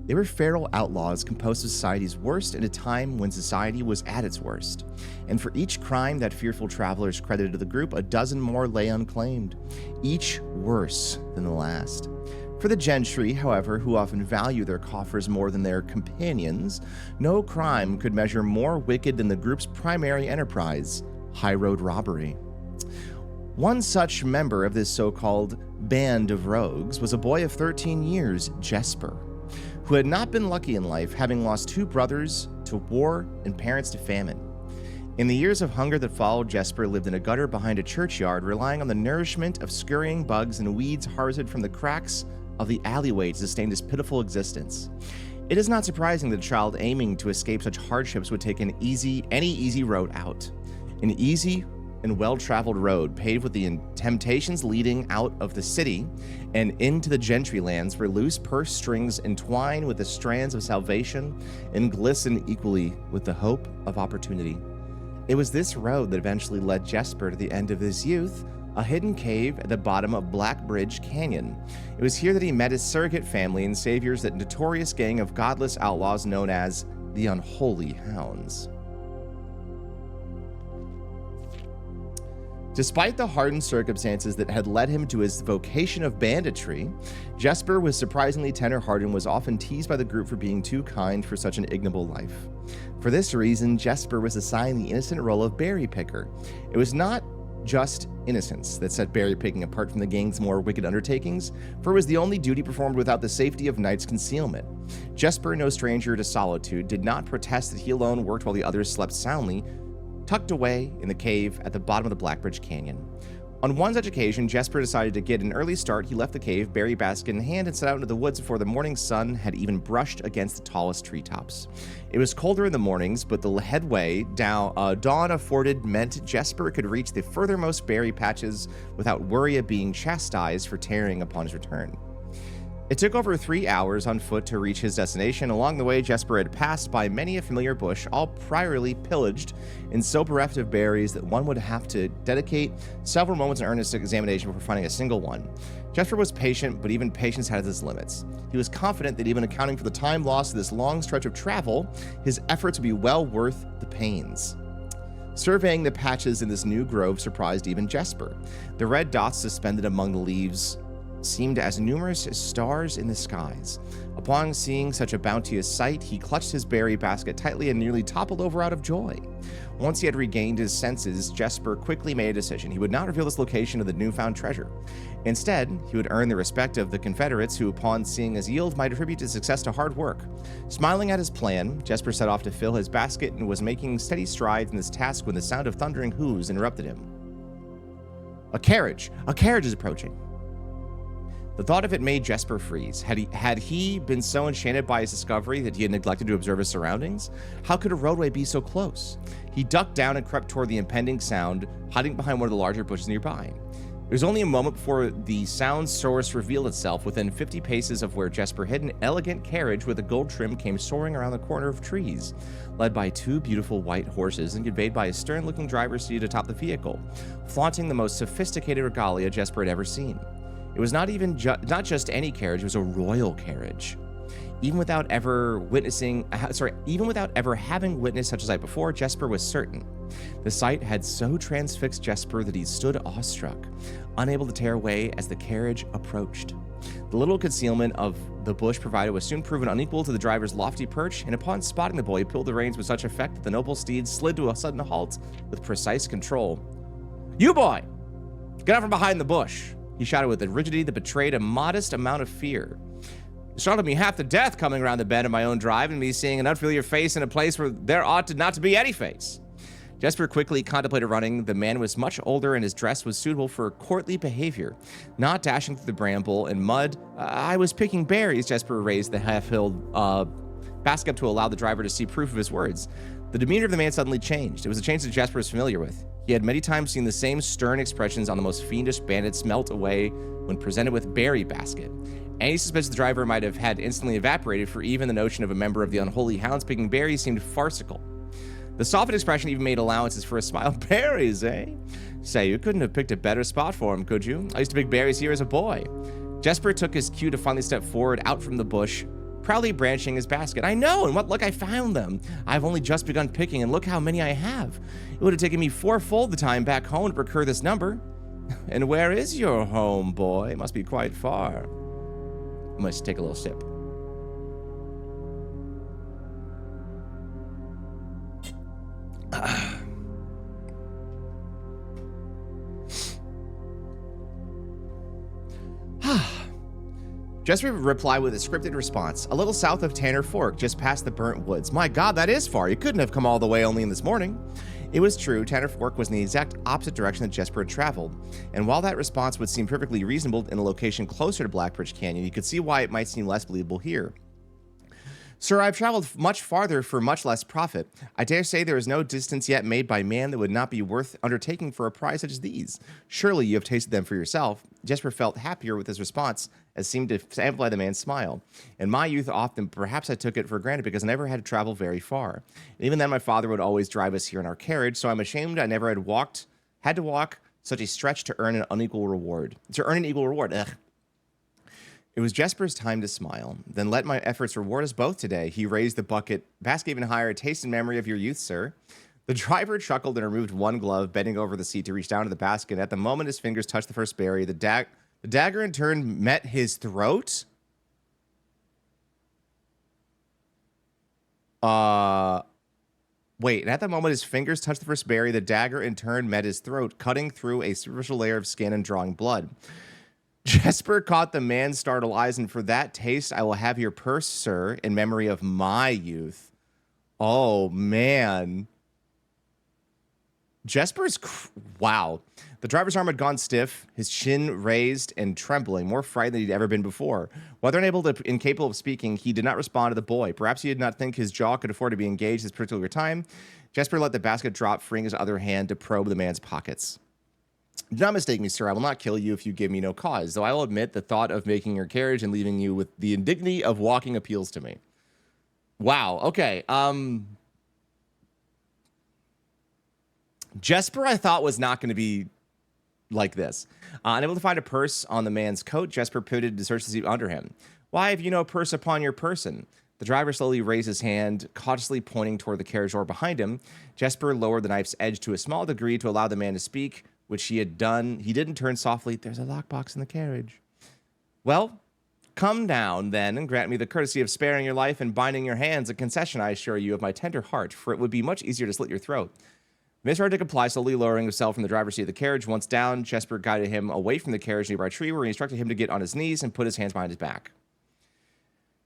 They were feral outlaws composed of society's worst in a time when society was at its worst. And for each crime that fearful travelers credited to the group, a dozen more lay unclaimed, each worse than the last. For the gentry, however, who often value their coffers more than their companions, no crime could measure more wicked than the group's primary enterprise, high road robbery. One such member of this so-called band of rogues was a boy of 13 years, Jesper, who had not been lucky in life, having lost 2 brothers to war and parents to famine. In the years of hunger that followed, Jesper lived in a gutter behind a churchyard, relying on the nourishment of scurrying bugs and weeds harvested from the cracks of the alleyway to sustain his pitiful existence. It is not surprising that a child aiming to escape such hardships would take any easy road out. An easy and well-traveled road paved with the temptations leading out of the city and into the gentry lands where loose purse strings entwine with the strands of salvation and glisten equally with the hope of opportunity. It was this road that eventually led Jesper to the end of his youth, a hidden cave at the bottom of Black Bridge Canyon. It was here that he met his surrogate family and saviors, that notorious gang of godless outlaws known as the Unholy Hounds. Despite the hardened circumstances that had led him to his vocation of banditry, Jesper was surprisingly tender-hearted and was often teased by the group for being too kind for such an ignoble life. For this reason, Jesper was assigned the innocent role of berry picker. It was not just innocence that set berry picking apart from the gang's more wicked undertakings, for it was the only duty performed without the safety of night's concealment. Jesper, no stranger to solitude, did not protest that he alone worked while the others slept soundly, tucked away in the cave at the bottom of the Black Bridge Canyon. On one such occasion, Jesper decided to get an early start. He left the cave, berry basket in hand, and set out into the woods before the morning sun had even brushed against the tallest treetops. It was colder in the mornings, but the headway dawn afforded meant Jesper could reach the furthermost berry patches without worry of being chastised for tarrying upon his return. It took over 3 hours on foot to reach his destination. Along the way, Jesper had passed by many a familiar bush, all priorly pillaged and so bereft of berries that one would have to dedicate several moments in earnest examination before finding a single one. Jesper was patient, but even patience had its limits. He was confident that even accounting for the time lost to this long stretch of travel, his efforts would be well worth the pains. Surveying the patches in this new grove surprised even Jesper. The red dots suspended among the leaves seemed as numerous as stars in the skies. Upon seeing such a bounteous sight, he clutched his berry basket tightly and nearly toppled over out of joy. Once he had regained his senses, Jesper quickly made a decision. He would not reveal this location of the newfound treasure. Instead, he would earn the respect of the Confederates, who, upon seeing his yield, might attribute his success to hard work. Smiling at his plan, Jesper set off to fill his basket and was making steady strides in this task when the sound of thundering hooves interrupted him. A carriage is approaching. The thought of it made Jesper freeze. Had he been so enchanted by his discovery that he had neglected to observe his surroundings? How could a roadway be so close? He ducked down and crept toward the impending sound, hiding behind one of the larger bushes nearby. It was only a moment before the sound source revealed itself. Within 50 paces of where Jesper hid, an elegant carriage with a gold trim came soaring around the corner of trees, led by 2 beautiful white horses and conveyed by a stern-looking driver seated atop the vehicle, flaunting the most sophisticated regalia Jesper had ever seen. It was not just any carriage, it was a royal carriage. Even without ever having witnessed such a sight before, Jesper was certain. The sight had so transfixed Jesper that he stood awestruck, unable to tear away as the carriage approached. The little concealment of the bush provided was soon proven unequal to the driver's lofty perch, and upon spotting the boy, he pulled the reins with such effect that the noble steed slid to a sudden halt with precise control. "You boy! Get out from behind the bush!" he shouted with a rigidity that betrayed a modest amount of fear. It startled me half to death coming around the bend of my own drive and me seeing an unfamiliar face in a place where there ought not to be any face. Jesper quickly contemplated running. The man was much older and his dress was suitable for courtly behavior. Not dashing through the bramble and mud, I was picking berries. Jesper raised the half-filled basket up to allow the driver to see proof of his words. The demeanor of the man suddenly changed. It was a change that Jesper was familiar with. He had many times seen the same stern expressions on the most fiendish bandits melt away when presented with berry basket. Any suspicion the driver might have had instantly evaporated, for even the notion of a member of the unholy hounds picking berries seemed farcical. The softened expression even made allowances for a smile. "Berries, eh? Say, you couldn't have picked a better spot for him, could you? I used to pick berries here as a boy." Jesper took his cue to finally step forward out from the bush, proudly branching his basket. "I know, and what luck I found them. I've only just begun picking, and look how many I have. It would have taken me 4-fold the time back home to procure this number." "And where is your home, boy? It must be quite far." I must take a little sip. Jesper replied with a scripted response. "A little south of Tanner Fork, just past the burnt woods." "My God, that is far. You couldn't have come all the way only in this morning." It was true. Tanner Fork was in the exact opposite direction that Jesper had traveled. And while that response would seem perfectly reasonable in a location closer to Blackbridge Canyon, you could see why it might seem less believable here. "Sir, I've traveled much farther for much less profit. I dare say there is no distance yet made by man that would not be worth undertaking for a prize such as these. Surely you have tasted them for yourself." Jesper felt happier with his response, as seemed to amplify the man's smile. "In my youth, often, perhaps I took it for granted because I never had to travel very far. And even then, my father would always drive us here in our carriage, so I'm ashamed I never had to walk such a stretch to earn an unequal reward. Ugh. It was Jesper's time to smile. "Then let my efforts reward us both today." He raised the basket even higher. "A taste and memory of your youth, sir." The driver chuckled and removed one glove, bending over the seat to reach down to the basket. At the moment his fingers touched the first berry, the dagger in turn met his throat. Wait, and at the moment his fingers touched the first berry, the dagger in turn met his throat, cutting through a superficial layer of skin and drawing blood. Jesper caught the man's startled eyes, "And for that taste, I will have your purse, sir, in memory of my youth." Oh, man. Wow. The driver's arm had gone stiff, his chin raised and trembling, more frightened than he'd ever been before. Whether incapable of speaking, he did not respond to the boy. Perhaps he did not think his jaw could afford to be engaged this particular time. Jesper let the basket drop, freeing his other hand to probe the man's pockets. "Do not mistake me, sir. I will not kill you if you give me no cause, though I will admit the thought of making your carriage and leaving you with the indignity of walking appeals to me." Wow. Okay. Jesper, I thought, was not going to be like this. Unable to find a purse on the man's coat, Jesper pivoted to search the seat under him. "Why have you no purse upon your person?" The driver slowly raised his hand, cautiously pointing toward the carriage door behind him. Jesper lowered the knife's edge to a small degree to allow the man to speak, which he had done. He didn't turn softly. "There's a lockbox in the carriage." "Well, come down, then, and grant me the courtesy of sparing your life and binding your hands, a concession, I assure you, of my tender heart, for it would be much easier to slit your throat." Mr. Hard to comply, slowly lowering himself from the driver's seat of the carriage. Once down, Jesper guided him away from the carriage nearby tree, where he instructed him to get on his knees and put his hands behind his back.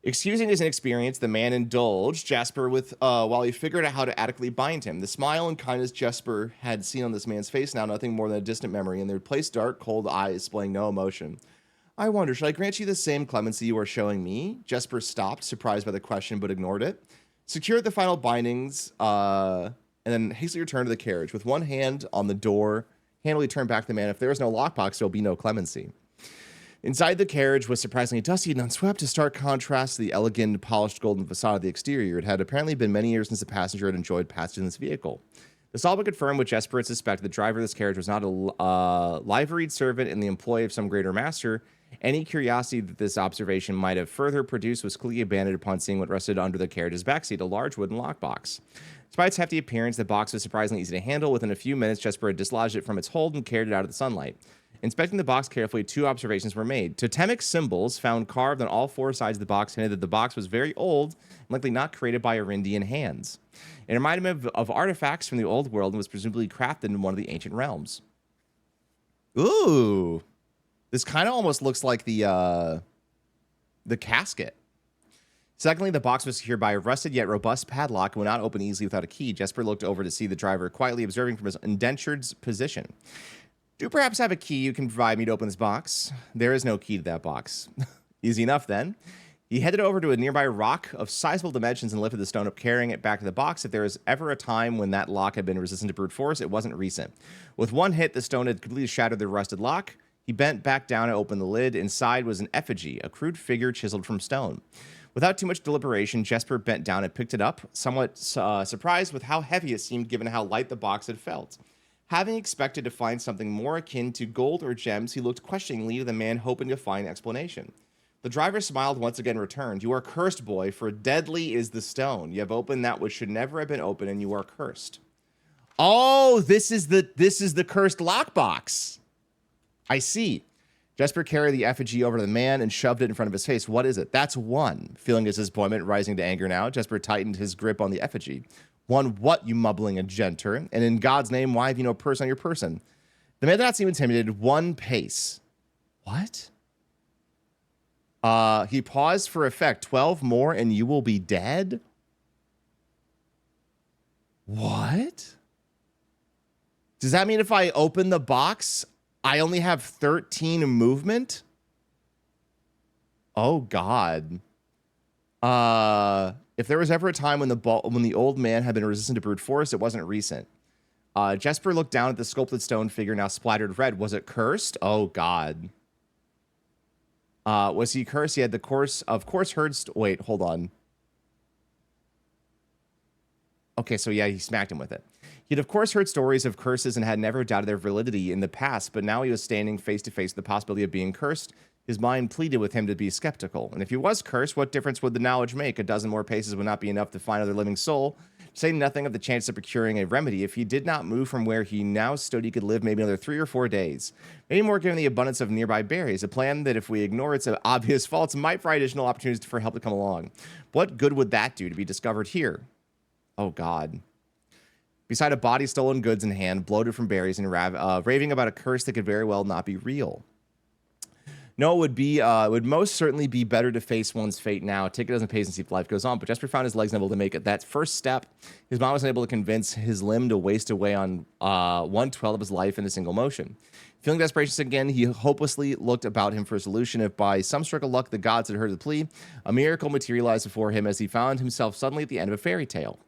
Excusing his inexperience, the man indulged Jesper with while he figured out how to adequately bind him. The smile and kindness Jesper had seen on this man's face, now nothing more than a distant memory, and they replaced dark, cold eyes displaying no emotion. "I wonder, should I grant you the same clemency you are showing me?" Jesper stopped, surprised by the question, but ignored it. Secured the final bindings, and then hastily returned to the carriage. With one hand on the door, handily turned back the man. If there is no lockbox, there will be no clemency. Inside the carriage was surprisingly dusty and unswept, a stark contrast to the elegant, polished golden facade of the exterior. It had apparently been many years since the passenger had enjoyed passage in this vehicle. This all but confirmed what Jesper had suspected. The driver of this carriage was not a liveried servant in the employ of some greater master. Any curiosity that this observation might have further produced was quickly abandoned upon seeing what rested under the carriage's backseat, a large wooden lockbox. Despite its hefty appearance, the box was surprisingly easy to handle. Within a few minutes, Jesper had dislodged it from its hold and carried it out of the sunlight. Inspecting the box carefully, 2 observations were made. Totemic symbols found carved on all 4 sides of the box hinted that the box was very old and likely not created by Arindian hands. It reminded me of artifacts from the old world and was presumably crafted in one of the ancient realms. Ooh. This kind of almost looks like the casket. Secondly, the box was secured by a rusted yet robust padlock and would not open easily without a key. Jesper looked over to see the driver quietly observing from his indentured's position. Do you perhaps have a key you can provide me to open this box? There is no key to that box. Easy enough, then. He headed over to a nearby rock of sizable dimensions and lifted the stone up, carrying it back to the box. If there was ever a time when that lock had been resistant to brute force, it wasn't recent. With one hit, the stone had completely shattered the rusted lock. He bent back down and opened the lid. Inside was an effigy, a crude figure chiseled from stone. Without too much deliberation, Jesper bent down and picked it up, somewhat surprised with how heavy it seemed given how light the box had felt. Having expected to find something more akin to gold or gems, he looked questioningly to the man, hoping to find an explanation. The driver smiled once again and returned. You are cursed, boy, for deadly is the stone. You have opened that which should never have been opened, and you are cursed. Oh, this is the cursed lockbox. I see. Jesper carried the effigy over to the man and shoved it in front of his face. What is it? That's 1. Feeling his disappointment rising to anger now, Jesper tightened his grip on the effigy. 1 what, you mumbling agenter? And in God's name, why have you no purse on your person? The man did not seem intimidated. 1 pace. What? He paused for effect. 12 more and you will be dead? What? Does that mean if I open the box, I only have 13 movement? Oh, God. If there was ever a time when the old man had been resistant to brute force, it wasn't recent. Jesper looked down at the sculpted stone figure now splattered red. Was it cursed? Oh, God. Was he cursed? He had of course heard... Wait, hold on. Okay, so yeah, he smacked him with it. He'd of course heard stories of curses and had never doubted their validity in the past, but now he was standing face to face with the possibility of being cursed. His mind pleaded with him to be skeptical. And if he was cursed, what difference would the knowledge make? A dozen more paces would not be enough to find another living soul. Say nothing of the chance of procuring a remedy. If he did not move from where he now stood, he could live maybe another 3 or 4 days. Maybe more given the abundance of nearby berries. A plan that if we ignore its obvious faults might provide additional opportunities for help to come along. What good would that do to be discovered here? Oh, God. Beside a body, stolen goods in hand, bloated from berries, and raving about a curse that could very well not be real. No, it would most certainly be better to face one's fate now. Take it as a pace and see if life goes on. But Jesper found his legs unable to make it. That first step, his mind was unable to convince his limb to waste away on 1/12 of his life in a single motion. Feeling desperation again, he hopelessly looked about him for a solution. If by some stroke of luck the gods had heard the plea, a miracle materialized before him as he found himself suddenly at the end of a fairy tale.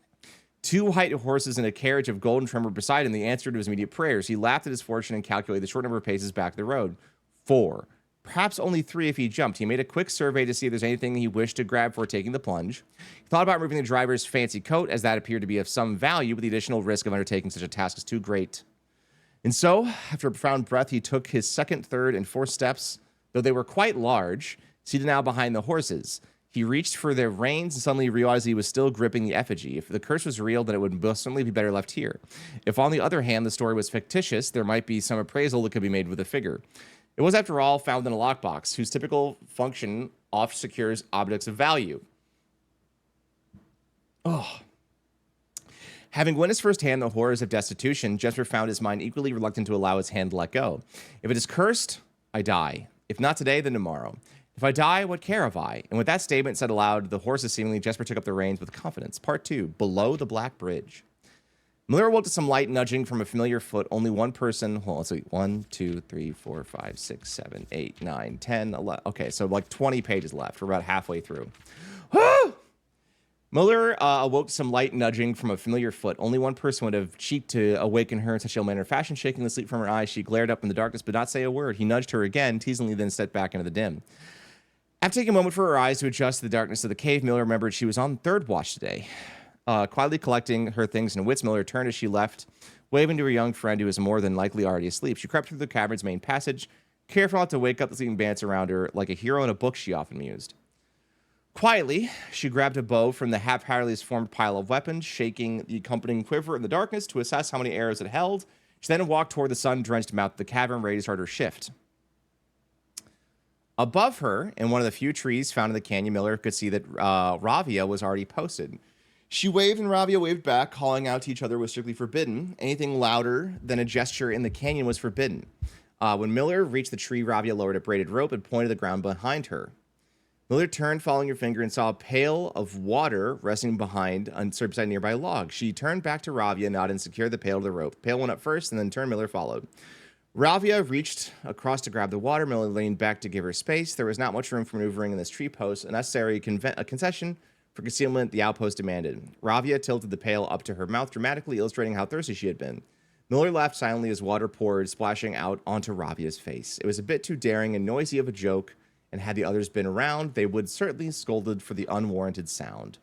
2 white horses and a carriage of golden trim were beside him, the answer to his immediate prayers. He laughed at his fortune and calculated the short number of paces back to the road. 4. Perhaps only 3 if he jumped. He made a quick survey to see if there's anything he wished to grab before taking the plunge. He thought about removing the driver's fancy coat, as that appeared to be of some value, but the additional risk of undertaking such a task is too great. And so, after a profound breath, he took his 2nd, 3rd, and 4th steps, though they were quite large, seated now behind the horses. He reached for their reins and suddenly realized he was still gripping the effigy. If the curse was real, then it would most certainly be better left here. If, on the other hand, the story was fictitious, there might be some appraisal that could be made with the figure. It was, after all, found in a lockbox, whose typical function oft secures objects of value. Oh. Having witnessed firsthand the horrors of destitution, Jesper found his mind equally reluctant to allow his hand to let go. If it is cursed, I die. If not today, then tomorrow. If I die, what care have I? And with that statement said aloud, the horses seemingly, Jesper took up the reins with confidence. Part 2, Below the Black Bridge. Miller woke to some light nudging from a familiar foot. Only one person. Hold on, let's see. 1, 2, 3, 4, 5, 6, 7, 8, 9, 10, 11. Okay, so like 20 pages left. We're about halfway through. Muller awoke to some light nudging from a familiar foot. Only one person would have cheeked to awaken her in such a manner of fashion. Shaking the sleep from her eyes, she glared up in the darkness, but not say a word. He nudged her again, teasingly, then stepped back into the dim. After taking a moment for her eyes to adjust to the darkness of the cave, Miller remembered she was on third watch today. Quietly collecting her things in wits, Miller turned as she left, waving to her young friend who was more than likely already asleep. She crept through the cavern's main passage, careful not to wake up the sleeping bandits around her like a hero in a book she often mused. Quietly, she grabbed a bow from the haphazardly formed pile of weapons, shaking the accompanying quiver in the darkness to assess how many arrows it held. She then walked toward the sun-drenched mouth of the cavern, ready to start her shift. Above her, in one of the few trees found in the canyon, Miller could see that Ravia was already posted. She waved and Ravia waved back, calling out to each other was strictly forbidden. Anything louder than a gesture in the canyon was forbidden. When Miller reached the tree, Ravia lowered a braided rope and pointed to the ground behind her. Miller turned, following her finger, and saw a pail of water resting beside a nearby log. She turned back to Ravia, nodded, and secured the pail to the rope. Pail went up first, and then turned. Miller followed. Ravia reached across to grab the water. Miller leaned back to give her space. There was not much room for maneuvering in this tree post, a necessary concession for concealment the outpost demanded. Ravia tilted the pail up to her mouth, dramatically illustrating how thirsty she had been. Miller laughed silently as water poured, splashing out onto Ravia's face. It was a bit too daring and noisy of a joke, and had the others been around, they would certainly scolded for the unwarranted sound.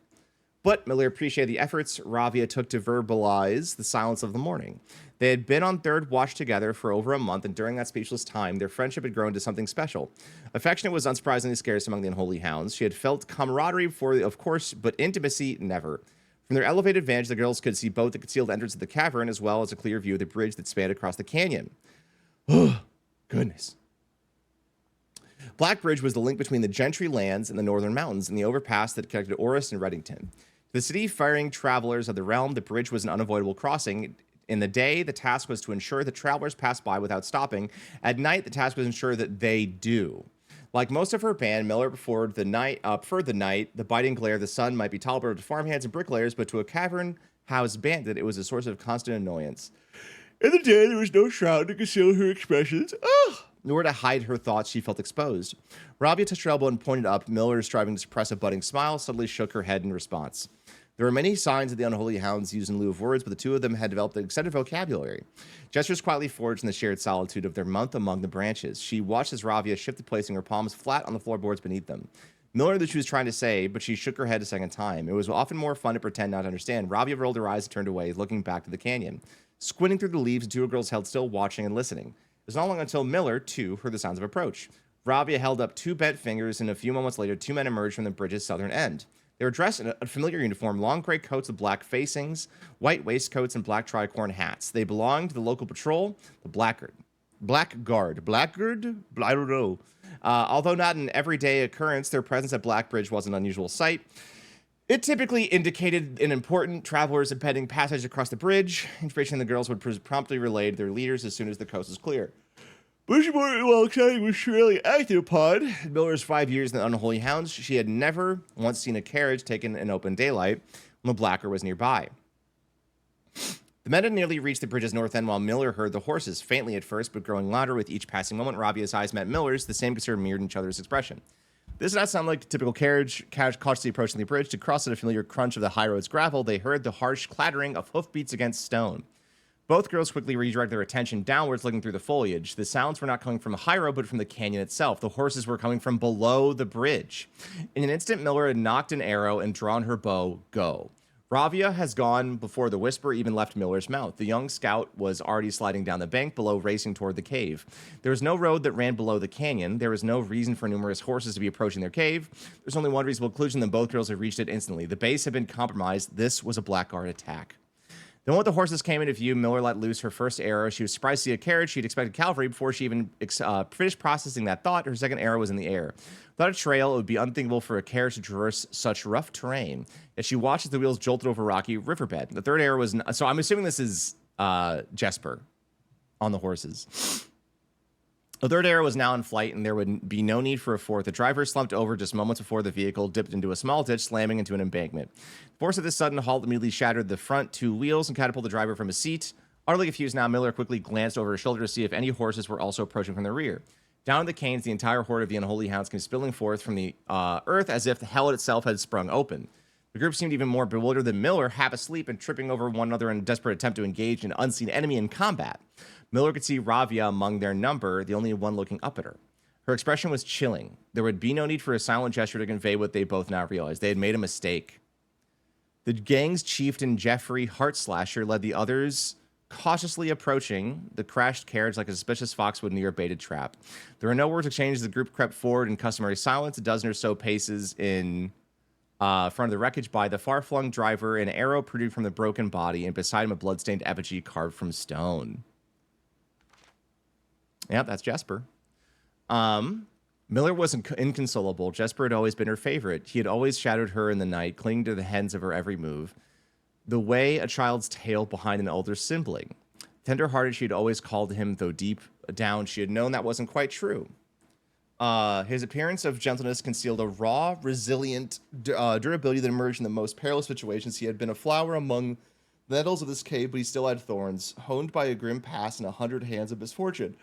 But Miller appreciated the efforts Ravia took to verbalize the silence of the morning. They had been on third watch together for over a month, and during that speechless time, their friendship had grown to something special. Affection was unsurprisingly scarce among the Unholy Hounds. She had felt camaraderie before, of course, but intimacy, never. From their elevated vantage, the girls could see both the concealed entrance of the cavern as well as a clear view of the bridge that spanned across the canyon. Oh, goodness. Black Bridge was the link between the Gentry lands and the northern mountains, and the overpass that connected Orris and Reddington. To the city-faring travelers of the realm, the bridge was an unavoidable crossing. In the day, the task was to ensure that travelers passed by without stopping. At night, the task was to ensure that they do. Like most of her band, Miller preferred the night. The biting glare of the sun might be tolerable to farmhands and bricklayers, but to a cavern-housed bandit, it was a source of constant annoyance. In the day, there was no shroud to conceal her expressions. Nor to hide her thoughts, she felt exposed. Ravia touched her elbow and pointed up. Miller, striving to suppress a budding smile, suddenly shook her head in response. There were many signs that the Unholy Hounds used in lieu of words, but the two of them had developed an extended vocabulary. Gestures quietly forged in the shared solitude of their month among the branches. She watched as Ravia shifted, placing her palms flat on the floorboards beneath them. Miller knew that she was trying to say, but she shook her head a second time. It was often more fun to pretend not to understand. Ravia rolled her eyes and turned away, looking back to the canyon. Squinting through the leaves, the two girls held still, watching and listening. It was not long until Miller, too, heard the sounds of approach. Ravia held up two bent fingers, and a few moments later, two men emerged from the bridge's southern end. They were dressed in a familiar uniform, long gray coats with black facings, white waistcoats, and black tricorn hats. They belonged to the local patrol, the Blackguard? I don't know. Although not an everyday occurrence, their presence at Blackbridge was an unusual sight. It typically indicated an important traveler's impending passage across the bridge. Information the girls would promptly relay to their leaders as soon as the coast was clear. Much more while exciting was surely acted upon. In Miller's 5 years in the Unholy Hounds, she had never once seen a carriage taken in open daylight when the Blacker was nearby. The men had nearly reached the bridge's north end while Miller heard the horses, faintly at first, but growing louder with each passing moment. Ravia's eyes met Miller's, the same concern mirrored each other's expression. This did not sound like a typical carriage cautiously approaching the bridge. To cross at a familiar crunch of the high road's gravel, they heard the harsh clattering of hoofbeats against stone. Both girls quickly redirected their attention downwards, looking through the foliage. The sounds were not coming from the high road, but from the canyon itself. The horses were coming from below the bridge. In an instant, Miller had knocked an arrow and drawn her bow. Go. Ravia has gone before the whisper even left Miller's mouth. The young scout was already sliding down the bank below, racing toward the cave. There was no road that ran below the canyon. There was no reason for numerous horses to be approaching their cave. There's only one reasonable conclusion, that both girls had reached it instantly. The base had been compromised. This was a Blackguard attack. The moment the horses came into view, Miller let loose her first arrow. She was surprised to see a carriage. She'd expected cavalry. Before she even finished processing that thought, her second arrow was in the air. Without a trail, it would be unthinkable for a carriage to traverse such rough terrain. As she watched as the wheels jolted over a rocky riverbed. The third arrow was... So I'm assuming this is Jesper on the horses. The third arrow was now in flight, and there would be no need for a fourth. The driver slumped over just moments before the vehicle dipped into a small ditch, slamming into an embankment. The force of this sudden halt immediately shattered the front two wheels and catapulted the driver from his seat. Utterly confused now, Miller quickly glanced over his shoulder to see if any horses were also approaching from the rear. Down the canes, the entire horde of the Unholy Hounds came spilling forth from the earth as if the hell itself had sprung open. The group seemed even more bewildered than Miller, half asleep and tripping over one another in a desperate attempt to engage an unseen enemy in combat. Miller could see Ravia among their number, the only one looking up at her. Her expression was chilling. There would be no need for a silent gesture to convey what they both now realized. They had made a mistake. The gang's chieftain, Jeffrey Heartslasher, led the others, cautiously approaching the crashed carriage like a suspicious fox would near a baited trap. There were no words exchanged as the group crept forward in customary silence, a dozen or so paces in front of the wreckage by the far-flung driver, an arrow protruded from the broken body, and beside him a blood-stained effigy carved from stone. Yep, that's Jesper. Miller wasn't inconsolable. Jesper had always been her favorite. He had always shadowed her in the night, clinging to the hands of her every move. The way a child's tail behind an older sibling. Tender-hearted, she had always called him, though deep down she had known that wasn't quite true. His appearance of gentleness concealed a raw, resilient durability that emerged in the most perilous situations. He had been a flower among the nettles of this cave, but he still had thorns, honed by a grim past and 100 hands of misfortune.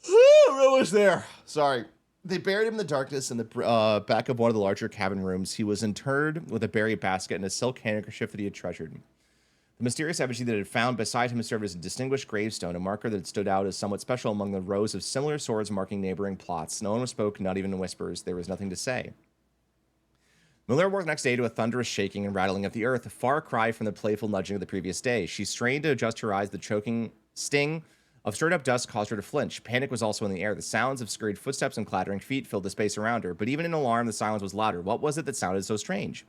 What was there? Sorry. They buried him in the darkness in the back of one of the larger cabin rooms. He was interred with a buried basket and a silk handkerchief that he had treasured. The mysterious effigy that had found beside him served as a distinguished gravestone, a marker that stood out as somewhat special among the rows of similar swords marking neighboring plots. No one spoke, not even in whispers. There was nothing to say. Miller woke the next day to a thunderous shaking and rattling of the earth, a far cry from the playful nudging of the previous day. She strained to adjust her eyes. The choking sting of stirred-up dust caused her to flinch. Panic was also in the air. The sounds of scurried footsteps and clattering feet filled the space around her. But even in alarm, the silence was louder. What was it that sounded so strange?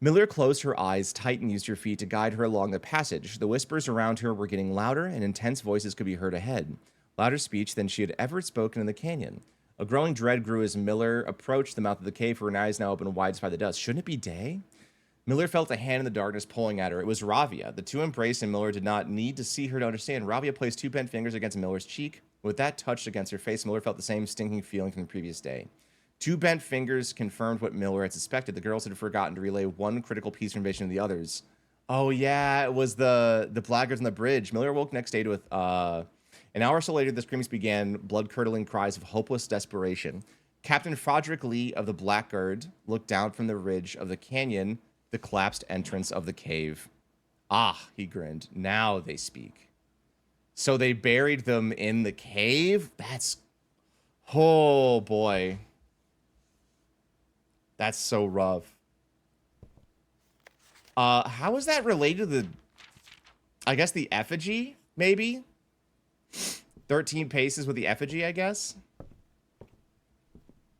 Miller closed her eyes tight and used her feet to guide her along the passage. The whispers around her were getting louder, and intense voices could be heard ahead. Louder speech than she had ever spoken in the canyon. A growing dread grew as Miller approached the mouth of the cave, her eyes now open wide by the dust. Shouldn't it be day? Miller felt a hand in the darkness pulling at her. It was Ravia. The two embraced, and Miller did not need to see her to understand. Ravia placed two bent fingers against Miller's cheek. With that touched against her face, Miller felt the same stinking feeling from the previous day. Two bent fingers confirmed what Miller had suspected. The girls had forgotten to relay one critical piece of information to the others. Oh, yeah, it was the blackguards on the bridge. Miller woke next day to an hour or so later, the screams began, blood-curdling cries of hopeless desperation. Captain Frederick Lee of the Blackguard looked down from the ridge of the canyon, the collapsed entrance of the cave. Ah, he grinned. Now they speak. So they buried them in the cave? That's... Oh, boy. That's so rough. How is that related to the... I guess the effigy, maybe? 13 paces with the effigy, I guess?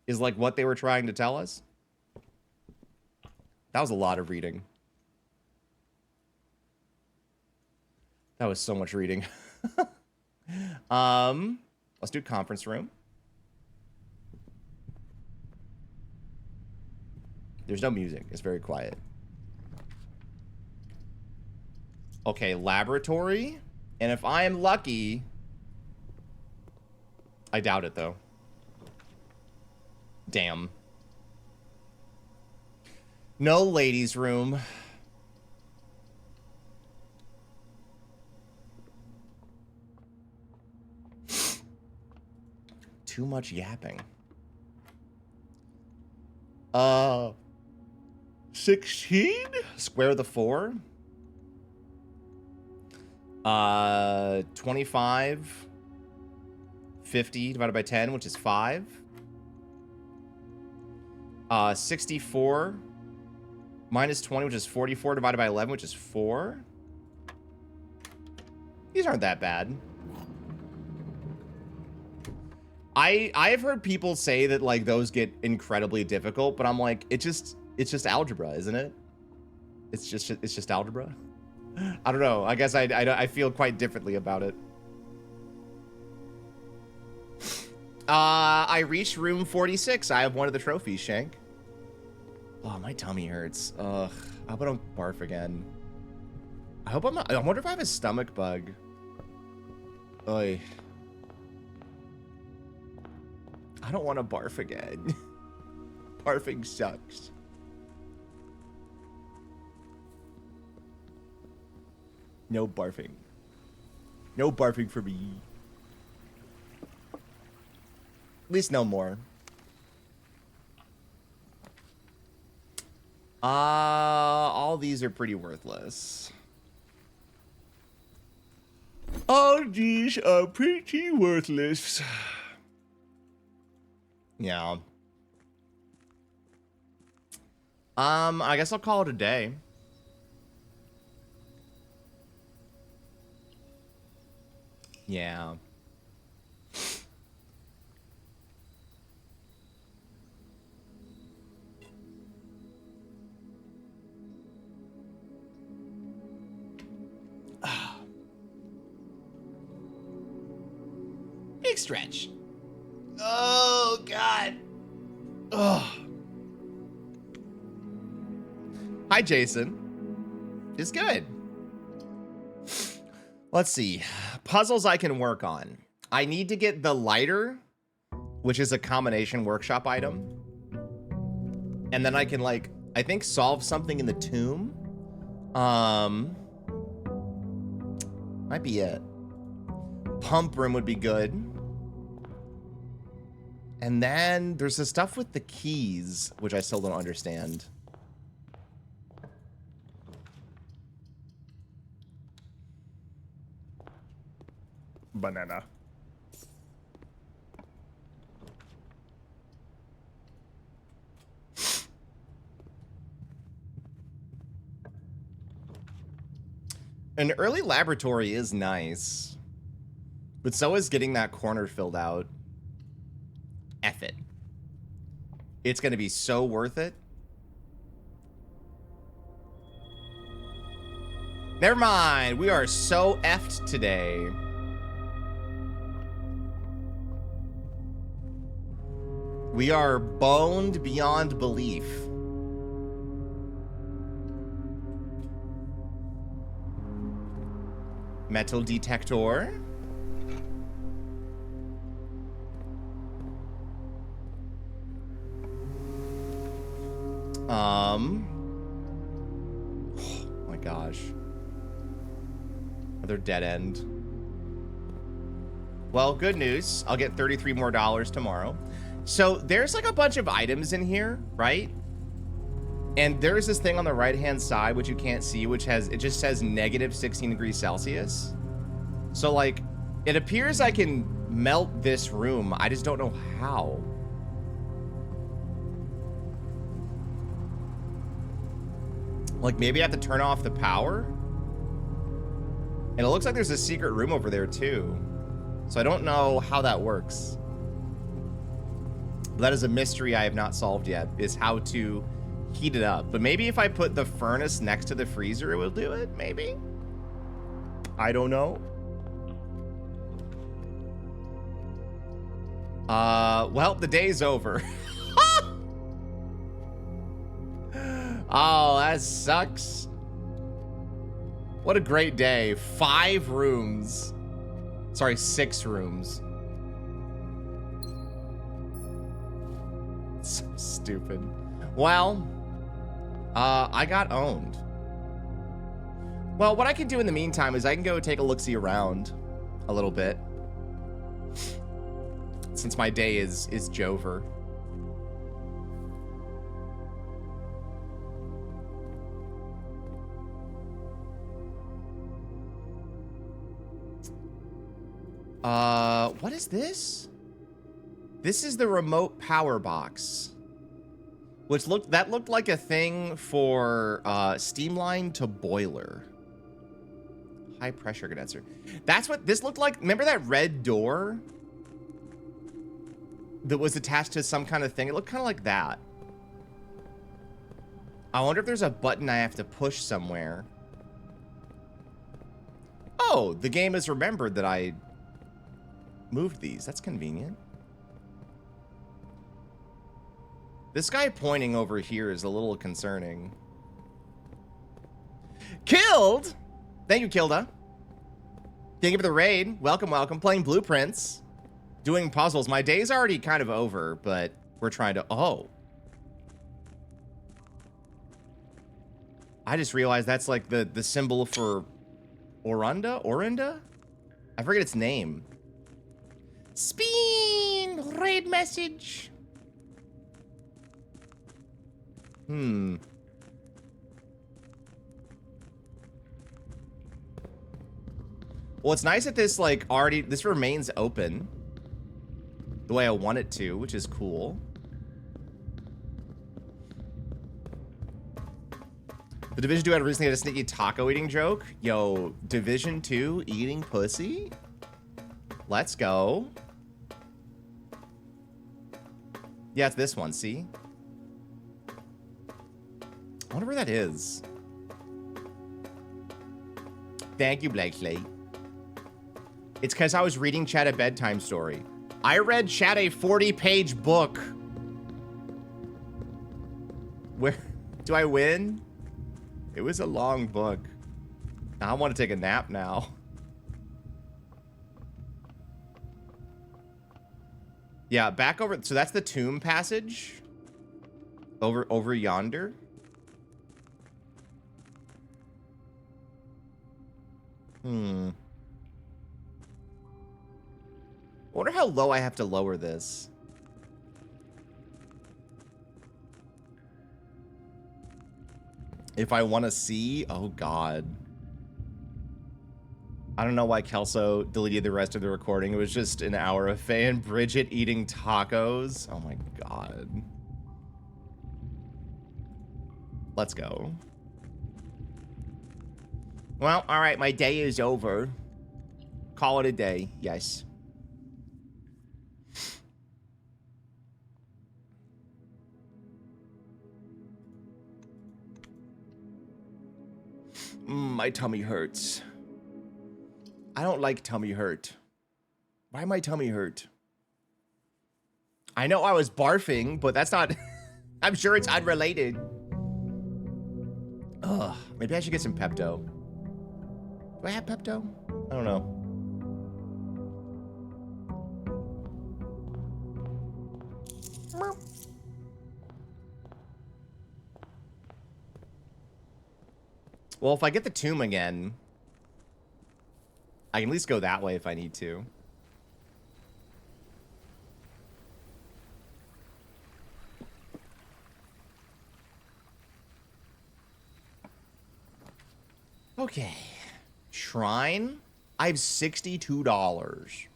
Is like what they were trying to tell us? That was a lot of reading. That was so much reading. Let's do conference room. There's no music. It's very quiet. Okay, laboratory. And if I am lucky... I doubt it, though. Damn. No ladies' room. Too much yapping. 16? Square the 4. 25. 50 divided by 10, which is 5. 64 minus 20, which is 44, divided by 11, which is 4. These aren't that bad. I've heard people say that like those get incredibly difficult, but I'm like, it's just algebra, isn't it? It's just algebra. I don't know. I guess I feel quite differently about it. I reached room 46. I have one of the trophies, Shank. Oh, my tummy hurts. Ugh. I hope I don't barf again. I hope I'm not. I wonder if I have a stomach bug. Oy. I don't want to barf again. Barfing sucks. No barfing. No barfing for me. At least no more. All these are pretty worthless. All these are pretty worthless. Yeah. I guess I'll call it a day. Yeah. Big stretch. Oh, God. Oh. Hi, Jason. It's good. Let's see. Puzzles I can work on. I need to get the lighter, which is a combination workshop item. And then I can, like, I think solve something in the tomb. Might be it. Pump room would be good. And then there's the stuff with the keys, which I still don't understand. Banana. An early laboratory is nice, but so is getting that corner filled out. F it. It's going to be so worth it. Never mind. We are so effed today. We are boned beyond belief. Metal detector. Oh my gosh. Another dead end. Well, good news. I'll get $33 more tomorrow. So there's like a bunch of items in here, right? And there's this thing on the right-hand side, which you can't see, which has, it just says negative 16 degrees Celsius. So like, it appears I can melt this room. I just don't know how. Like maybe I have to turn off the power. And it looks like there's a secret room over there too. So I don't know how that works. That is a mystery I have not solved yet, is how to heat it up. But maybe if I put the furnace next to the freezer, it will do it, maybe? I don't know. Well, the day's over. Oh, that sucks. What a great day. 5 rooms. Sorry, 6 rooms. So stupid. Well, I got owned. Well, what I can do in the meantime is I can go take a look-see around a little bit. Since my day is Jover. What is this? This is the remote power box. Which looked like a thing for steam line to boiler. High pressure condenser. That's what this looked like. Remember that red door that was attached to some kind of thing? It looked kind of like that. I wonder if there's a button I have to push somewhere. Oh, the game has remembered that I moved these. That's convenient. This guy pointing over here is a little concerning. Killed! Thank you, Kilda. Thank you for the raid. Welcome, welcome. Playing Blueprints. Doing puzzles. My day's already kind of over, but we're trying to... Oh. I just realized that's like the symbol for Orunda? Orinda? I forget its name. Spin! Raid message. Well, it's nice that this, like, this remains open the way I want it to, which is cool. The Division 2 had recently had a sneaky taco eating joke. Yo, Division 2 eating pussy? Let's go. Yeah, it's this one, see? I wonder where that is. Thank you, Blakely. It's because I was reading Chad a bedtime story. I read Chad a 40-page book. Where do I win? It was a long book. I want to take a nap now. Yeah, back over. So that's the tomb passage. Over yonder. I wonder how low I have to lower this. If I want to see, oh god. I don't know why Kelso deleted the rest of the recording. It was just an hour of Faye and Bridget eating tacos. Oh my god. Let's go. Well, all right, my day is over. Call it a day, yes. My tummy hurts. I don't like tummy hurt. Why my tummy hurt? I know I was barfing, but that's not... I'm sure it's unrelated. Ugh, maybe I should get some Pepto. Do I have Pepto? I don't know. Well, if I get the tomb again, I can at least go that way if I need to. Okay. Shrine? I have $62.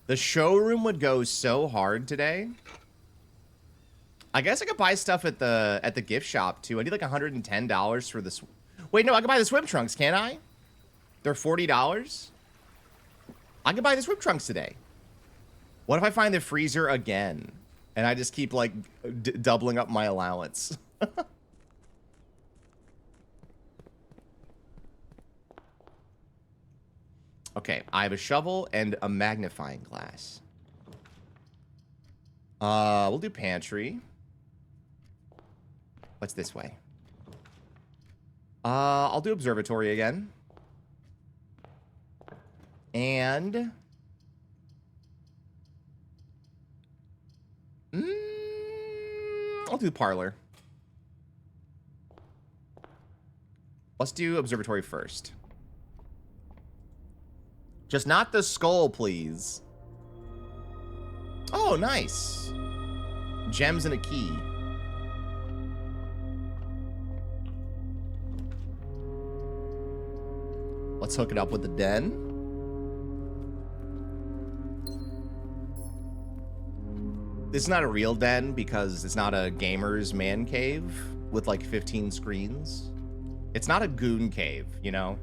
The showroom would go so hard today. I guess I could buy stuff at the gift shop too. I need like $110 for this. Wait, no, I can buy the swim trunks, can't I? They're $40. I can buy the swim trunks today. What if I find the freezer again? And I just keep like doubling up my allowance. Okay, I have a shovel and a magnifying glass. We'll do pantry. What's this way? I'll do observatory again. And... I'll do parlor. Let's do observatory first. Just not the skull, please. Oh, nice. Gems and a key. Let's hook it up with the den. This is not a real den because it's not a gamer's man cave with like 15 screens. It's not a goon cave, you know?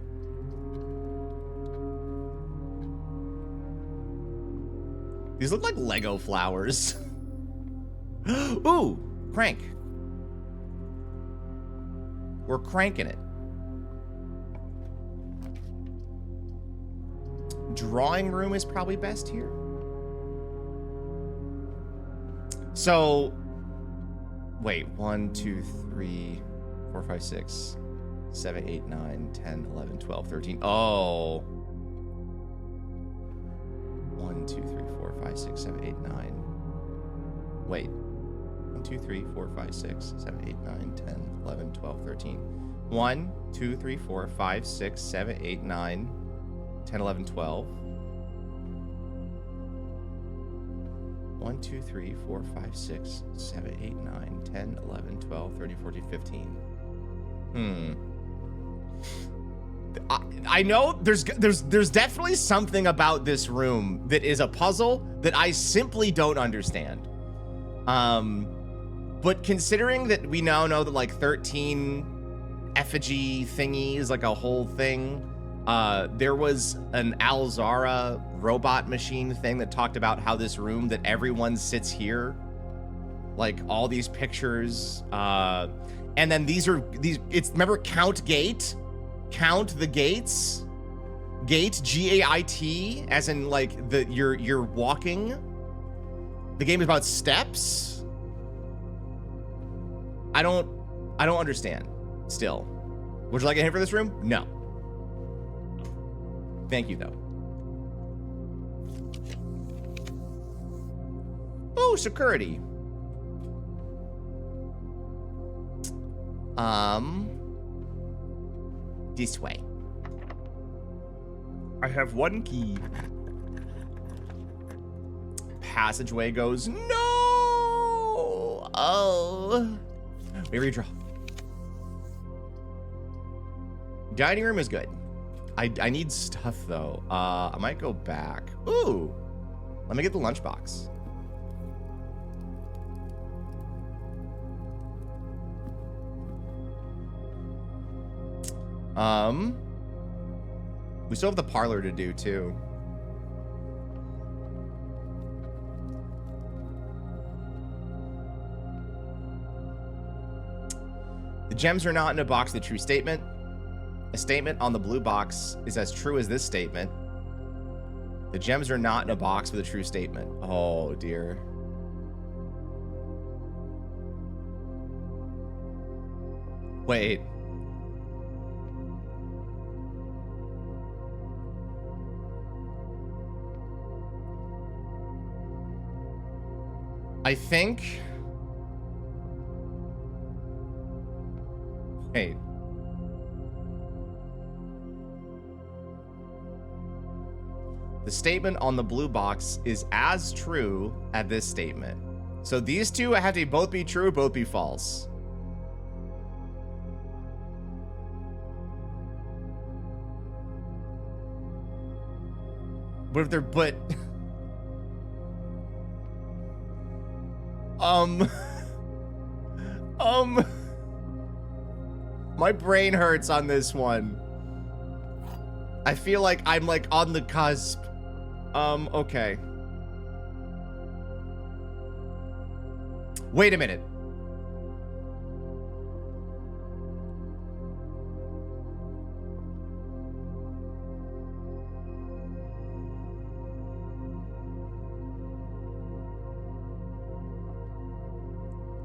These look like Lego flowers. Ooh, crank. We're cranking it. Drawing room is probably best here. So, wait, 1, 2, 3, 4, 5, 6, 7, 8, 9, 10, 11, 12, 13. Oh. 1, 2, 3, 4, 5, 6, 7, 8, 9. Wait. 1, 2, 3, 4, 5, 6, 7, 8, 9, 10, 11, 12, 13. 1, 2, 3, 4, 5, 6, 7, 8, 9, 10, 11, 12. 1, 2, 3, 4, 5, 6, 7, 8, 9, 10, 11, 12, 13, 14, 15. I know there's definitely something about this room that is a puzzle that I simply don't understand. But considering that we now know that like 13 effigy thingy is like a whole thing, there was an Alzara robot machine thing that talked about how this room that everyone sits here, like all these pictures, and then remember Count Gate? Count the gates? Gate, G-A-I-T, as in like you're walking. The game is about steps. I don't understand still. Would you like a hint for this room? No. Thank you though. Oh, security. This way. I have one key. Passageway goes no. Oh. We redraw. Dining room is good. I need stuff though. I might go back. Ooh. Let me get the lunchbox. We still have the parlor to do too. The gems are not in a box. The true statement. A statement on the blue box is as true as this statement. The gems are not in a box with a true statement. Oh dear. Wait. I think... Wait. The statement on the blue box is as true as this statement. So these two have to both be true, both be false. But if they're, my brain hurts on this one. I feel like I'm like on the cusp. Okay. Wait a minute.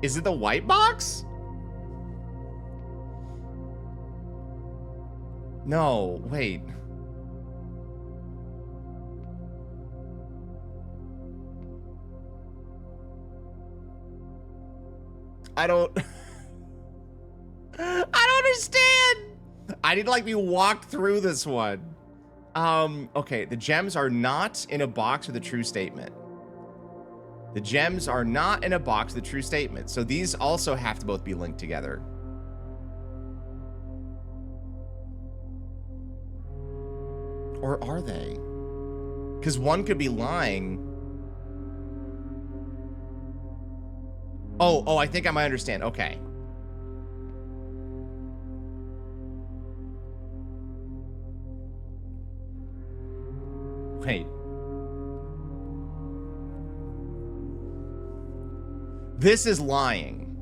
Is it the white box? No, wait. I don't understand. I need to like be walked through this one. Okay, the gems are not in a box with a true statement. The gems are not in a box with a true statement. So these also have to both be linked together. Or are they? Because one could be lying. Oh, I think I might understand. Okay. Wait. This is lying.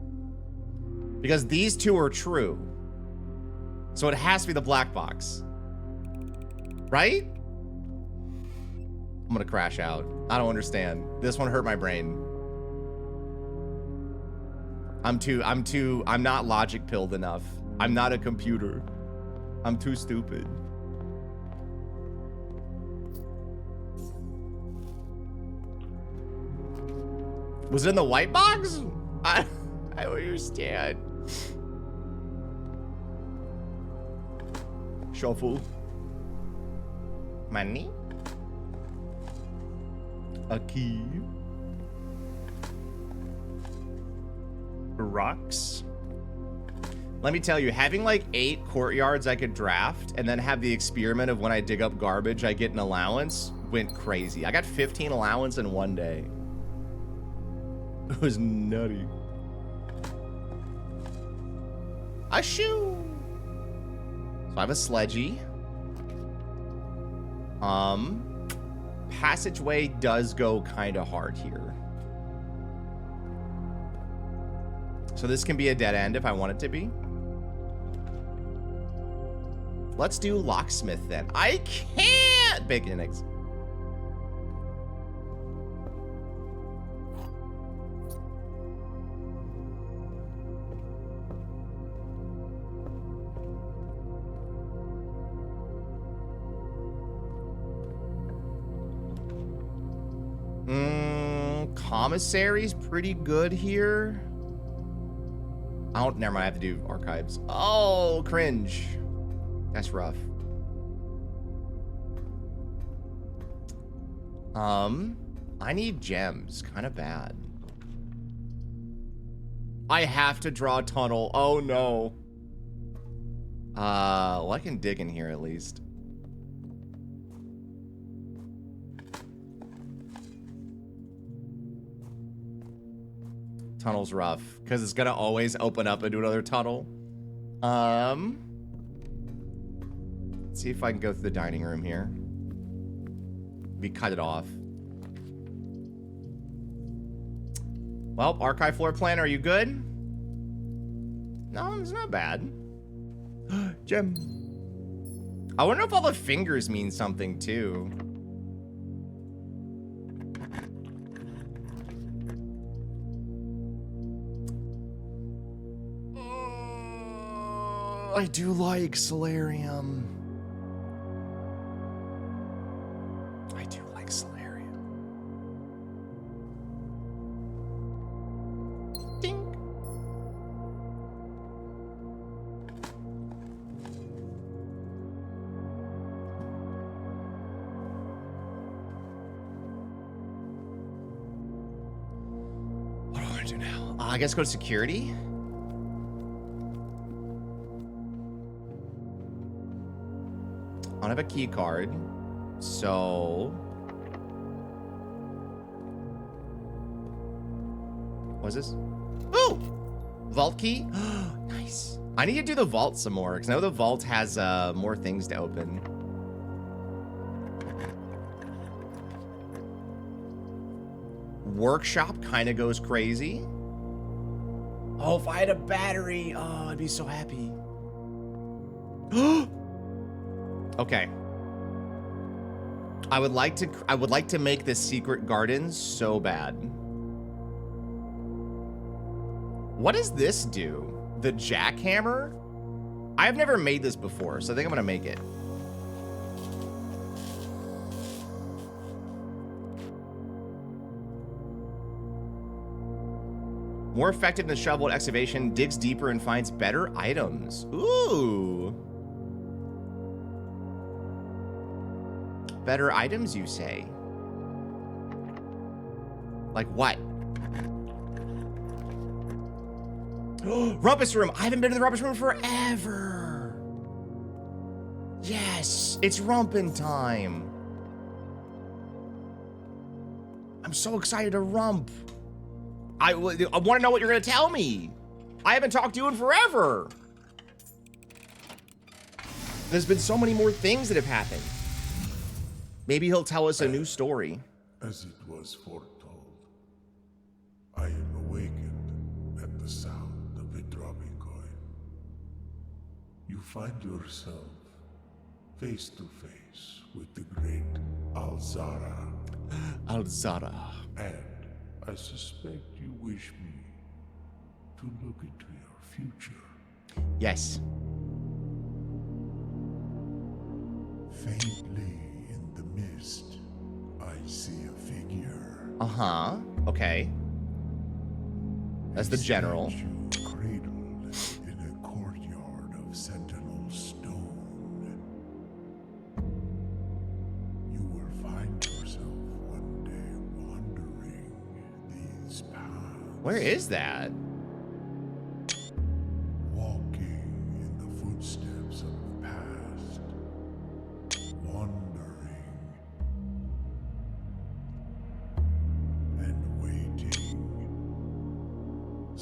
Because these two are true. So it has to be the black box. Right? I'm gonna crash out. I don't understand. This one hurt my brain. I'm not logic pilled enough. I'm not a computer. I'm too stupid. Was it in the white box? I don't understand. Shuffle. Money. A key. Rocks. Let me tell you, having like 8 courtyards I could draft and then have the experiment of when I dig up garbage, I get an allowance went crazy. I got 15 allowance in one day. It was nutty. A shoe. So I have a sledgy. Passageway does go kind of hard here. So this can be a dead end if I want it to be. Let's do locksmith then. I can't! Bacon and eggs. Commissary's pretty good here. Never mind, I have to do archives. Oh, cringe. That's rough. I need gems, kind of bad. I have to draw a tunnel. Oh no. Well, I can dig in here at least. Tunnel's rough because it's gonna always open up into another tunnel. Let's see if I can go through the dining room here. We cut it off. Well, archive floor plan, are you good? No, it's not bad. Gem. I wonder if all the fingers mean something too. I do like Solarium. I do like Solarium. Ding. What do I want to do now? I guess go to security. I don't have a key card, so what's this? Oh, vault key. Nice. I need to do the vault some more because I know the vault has more things to open. Workshop kind of goes crazy. Oh, if I had a battery, oh, I'd be so happy. Okay. I would like to make this secret garden so bad. What does this do? The jackhammer? I've never made this before, so I think I'm gonna make it. More effective than shovel excavation, digs deeper and finds better items. Ooh. Better items, you say? Like what? Rumpus room. I haven't been to the rumpus room forever. Yes, it's rumpin' time. I'm so excited to rump. I want to know what you're going to tell me. I haven't talked to you in forever. There's been so many more things that have happened. Maybe he'll tell us a new story. As it was foretold, I am awakened at the sound of a dropping coin. You find yourself face to face with the great Alzara. Alzara. And I suspect you wish me to look into your future. Yes. Faintly in the mist, I see a figure. Uh-huh. Okay. That's the general. Statue cradled in a courtyard of sentinel stone. You will find yourself one day wandering these paths. Where is that? Walking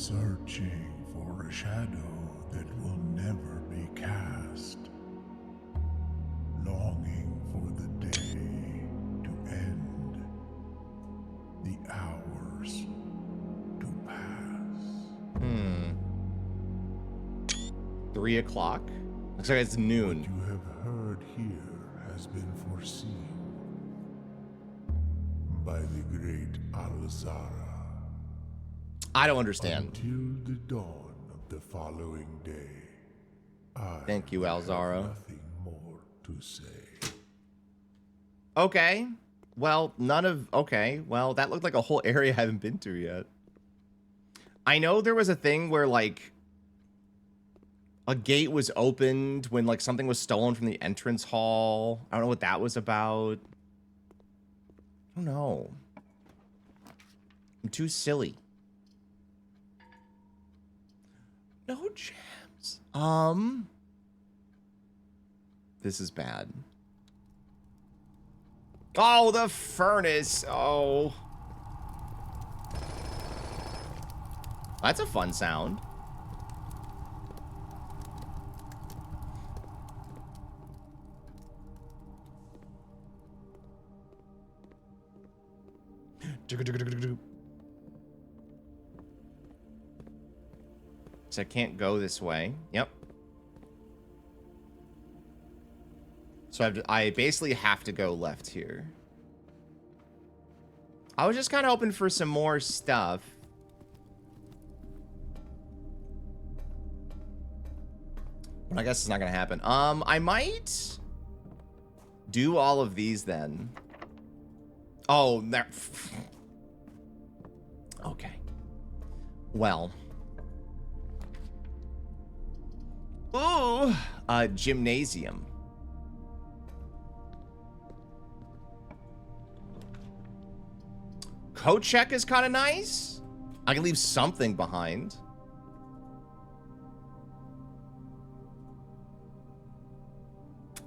searching for a shadow that will never be cast, longing for the day to end, the hours to pass. 3 o'clock? Looks like it's noon. What you have heard here has been foreseen by the great Alzara. I don't understand. Until the dawn of the following day, Thank you, have Alzara. nothing more to say. Okay. Well, okay. Well, that looked like a whole area I haven't been to yet. I know there was a thing where, like, a gate was opened when, like, something was stolen from the entrance hall. I don't know what that was about. I don't know. I'm too silly. No gems. This is bad. Oh, the furnace. Oh. That's a fun sound. So I can't go this way. Yep. So I basically have to go left here. I was just kind of hoping for some more stuff. But I guess it's not going to happen. I might do all of these then. Oh, there. Okay. Well. Ooh, gymnasium. Coat check is kind of nice. I can leave something behind.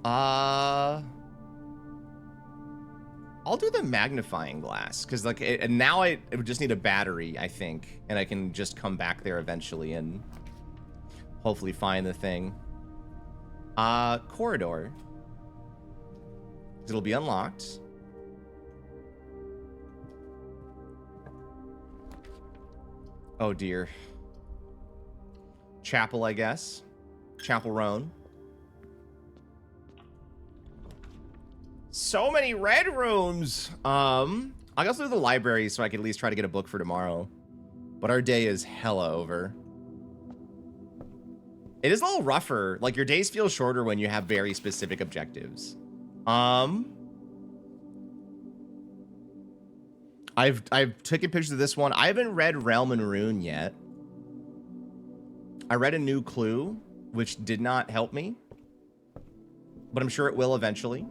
I'll do the magnifying glass because, like, and now it would just need a battery, I think, and I can just come back there eventually and hopefully find the thing. Corridor. It'll be unlocked. Oh dear. Chapel, I guess. Chapel Roan. So many red rooms. I'll go through the library so I can at least try to get a book for tomorrow. But our day is hella over. It is a little rougher. Like, your days feel shorter when you have very specific objectives. I've taken pictures of this one. I haven't read Realm and Rune yet. I read A New Clue, which did not help me. But I'm sure it will eventually.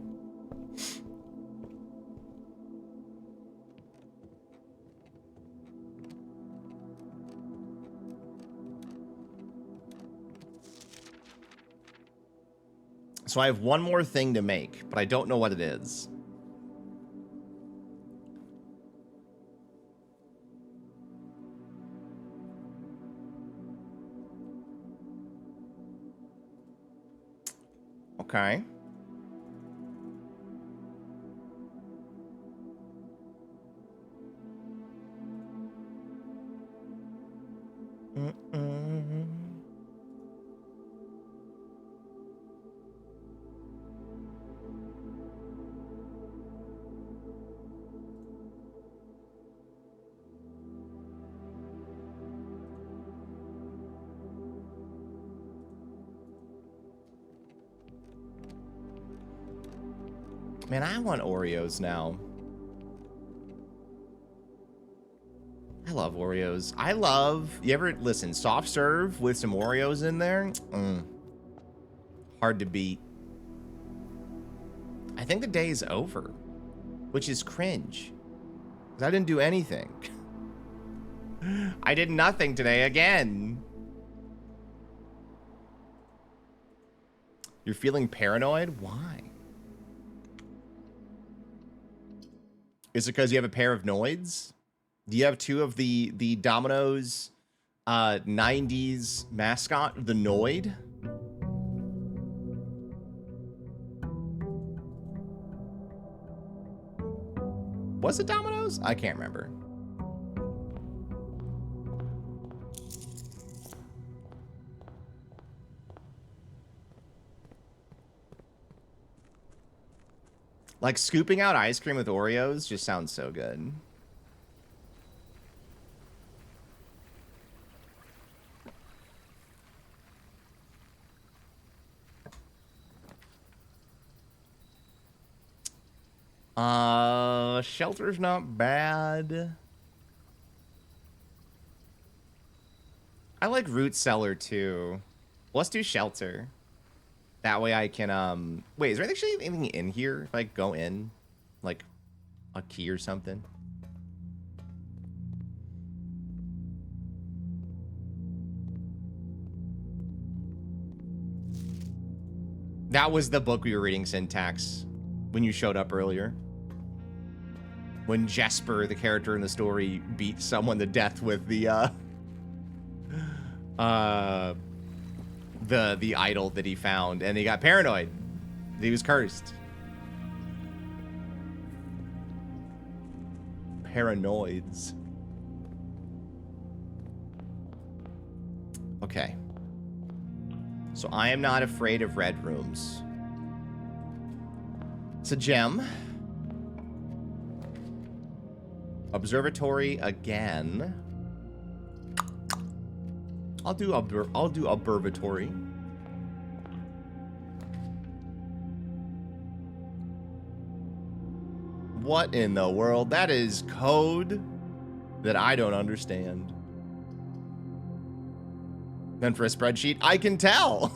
So I have one more thing to make, but I don't know what it is. Okay. Man, I want Oreos now. I love Oreos. You ever, listen, soft serve with some Oreos in there? Hard to beat. I think the day is over, which is cringe. 'Cause I didn't do anything. I did nothing today again. You're feeling paranoid? Why? Is it because you have a pair of Noids? Do you have two of the Domino's 90s mascot, the Noid. Was it Domino's? I can't remember. Like, scooping out ice cream with Oreos just sounds so good. Shelter's not bad. I like Root Cellar too. Let's do Shelter. That way I can, wait, is there actually anything in here if I go in? Like, a key or something? That was the book we were reading, Syntax, when you showed up earlier. When Jesper, the character in the story, beat someone to death with the idol that he found, and he got paranoid. He was cursed. Paranoids. Okay. So I am not afraid of red rooms. It's a gem. Observatory again. I'll do observatory. What in the world? That is code that I don't understand. Meant for a spreadsheet? I can tell.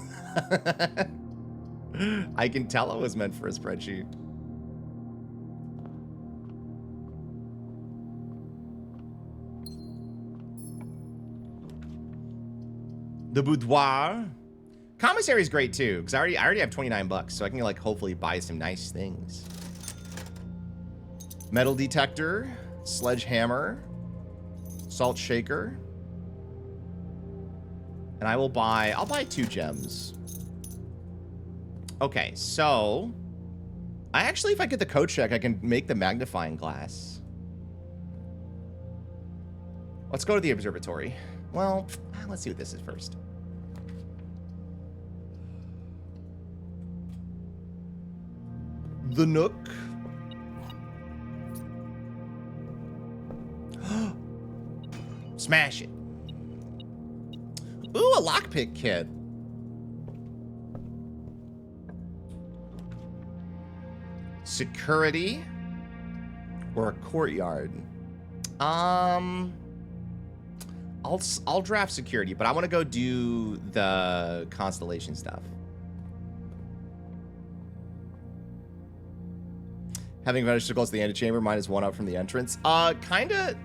I can tell it was meant for a spreadsheet. The boudoir. Commissary is great too, because I already have 29 bucks, so I can like hopefully buy some nice things. Metal detector, sledgehammer, salt shaker. And I'll buy 2 gems. Okay, so I actually, if I get the code check, I can make the magnifying glass. Let's go to the observatory. Well, let's see what this is first. The Nook. Smash it. Ooh, a lockpick kit. Security or a courtyard? I'll draft security, but I want to go do the constellation stuff. Having vegetables to the antechamber, mine is 1 up from the entrance. Kinda.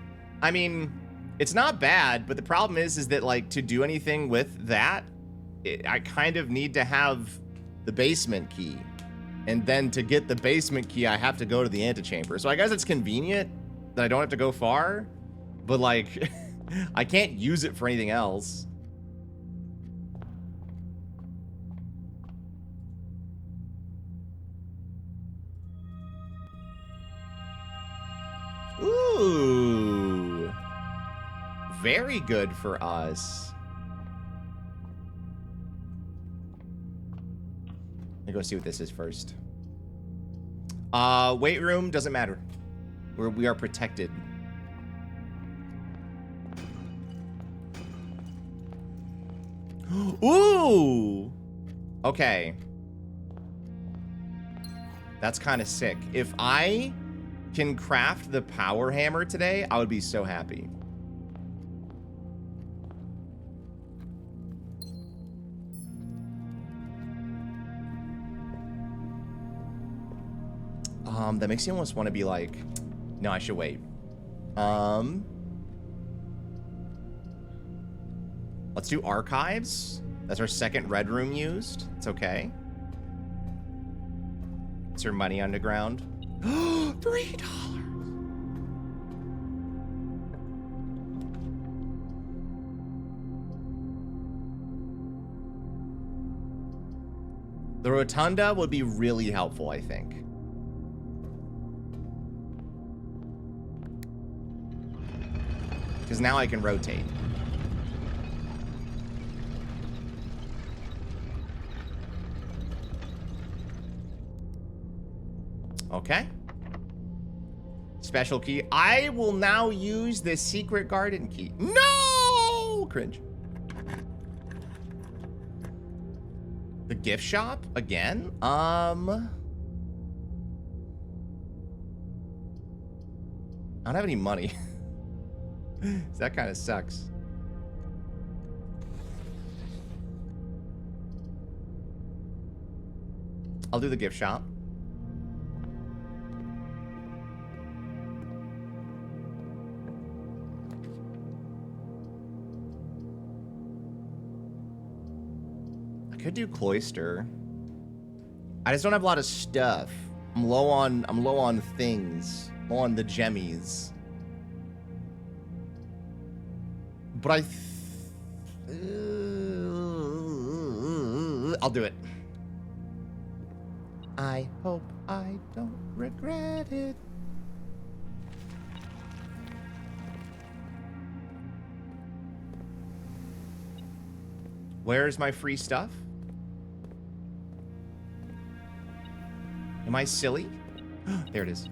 I mean, it's not bad, but the problem is that like to do anything with that, I kind of need to have the basement key, and then to get the basement key, I have to go to the antechamber. So I guess it's convenient that I don't have to go far, but like. I can't use it for anything else. Ooh. Very good for us. Let me go see what this is first. Weight room, doesn't matter. We are protected. Ooh! Okay. That's kind of sick. If I can craft the power hammer today, I would be so happy. That makes me almost want to be like, no, I should wait. Let's do archives. That's our second red room used. It's okay. It's your money underground. $3. The rotunda would be really helpful, I think. Because now I can rotate. Okay. Special key. I will now use this secret garden key. No! Cringe. The gift shop again? I don't have any money. That kind of sucks. I'll do the gift shop. I could do cloister. I just don't have a lot of stuff. I'm low on things. Low on the gemmies. But I'll do it. I hope I don't regret it. Where's my free stuff? Am I silly? There it is.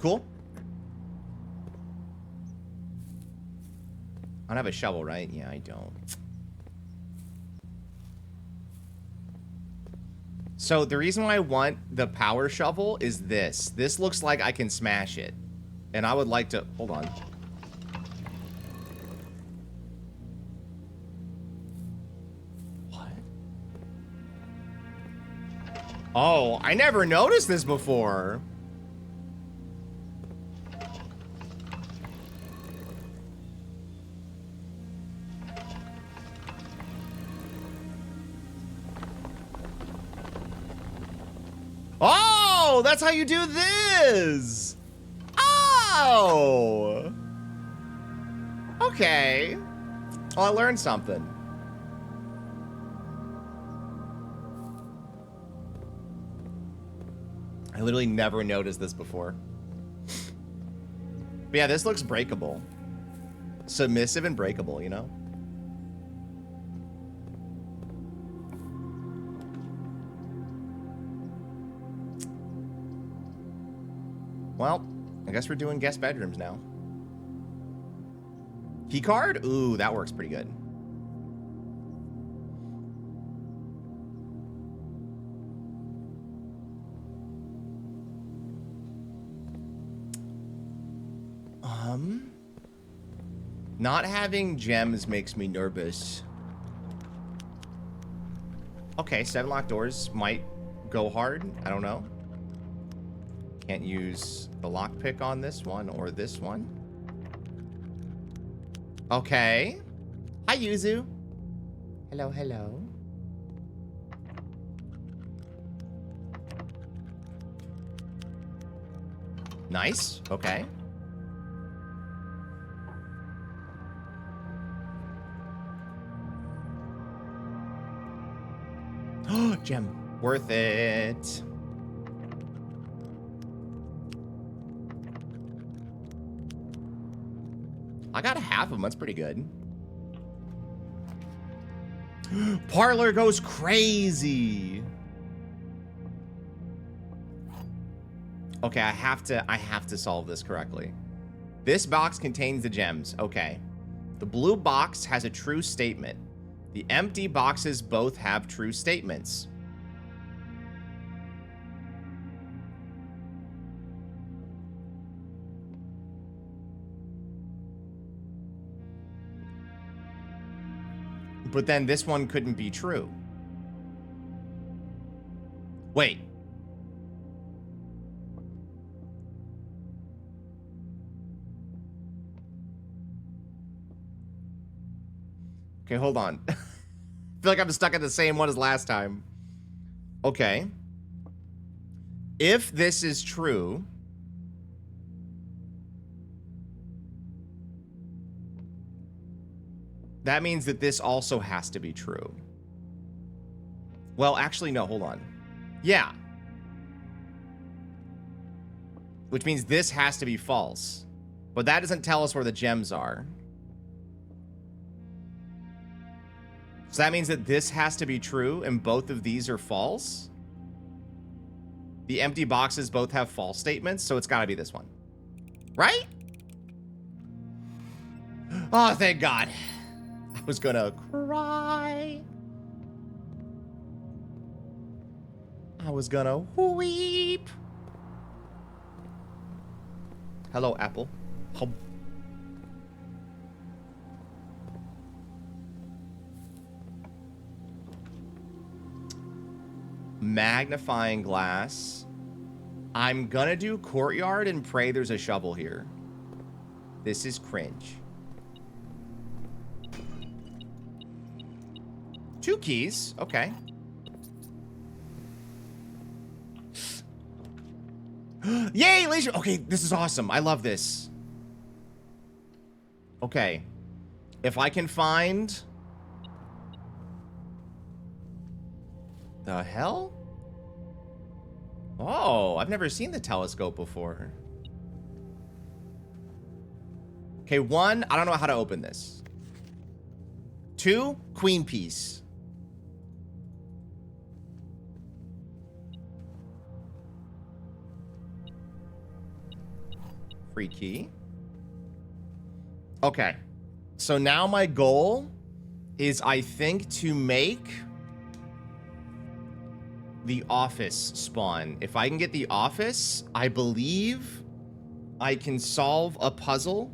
Cool. I don't have a shovel, right? Yeah, I don't. So the reason why I want the power shovel is this. This looks like I can smash it. And I would like to... Hold on. What? Oh, I never noticed this before. Oh, that's how you do this. Oh. Okay. Well, I learned something. I literally never noticed this before. But yeah, this looks breakable. Submissive and breakable, you know? Well, I guess we're doing guest bedrooms now. Key card? Ooh, that works pretty good. Not having gems makes me nervous. Okay, 7 locked doors might go hard. I don't know. Can't use the lockpick on this one or this one. Okay. Hi, Yuzu. Hello, hello. Nice. Okay. Oh, gem. Worth it. I got half of them. That's pretty good. Parlor goes crazy. Okay, I have to solve this correctly. This box contains the gems. Okay. The blue box has a true statement. The empty boxes both have true statements. But then this one couldn't be true. Wait. Okay, hold on. I feel like I'm stuck at the same one as last time. Okay. If this is true... that means that this also has to be true. Well, actually, no, hold on. Yeah. Which means this has to be false. But that doesn't tell us where the gems are. So that means that this has to be true and both of these are false? The empty boxes both have false statements, so it's got to be this one. Right? Oh, thank God. I was gonna cry. I was gonna weep. Hello, Apple. Hum. Magnifying glass. I'm gonna do courtyard and pray there's a shovel here. This is cringe. 2 keys. Okay. Yay, laser. Okay, this is awesome. I love this. Okay. If I can find... The hell? Oh, I've never seen the telescope before. Okay, 1, I don't know how to open this. 2, queen piece. Free key. Okay. So now my goal is, I think, to make the office spawn. If I can get the office, I believe I can solve a puzzle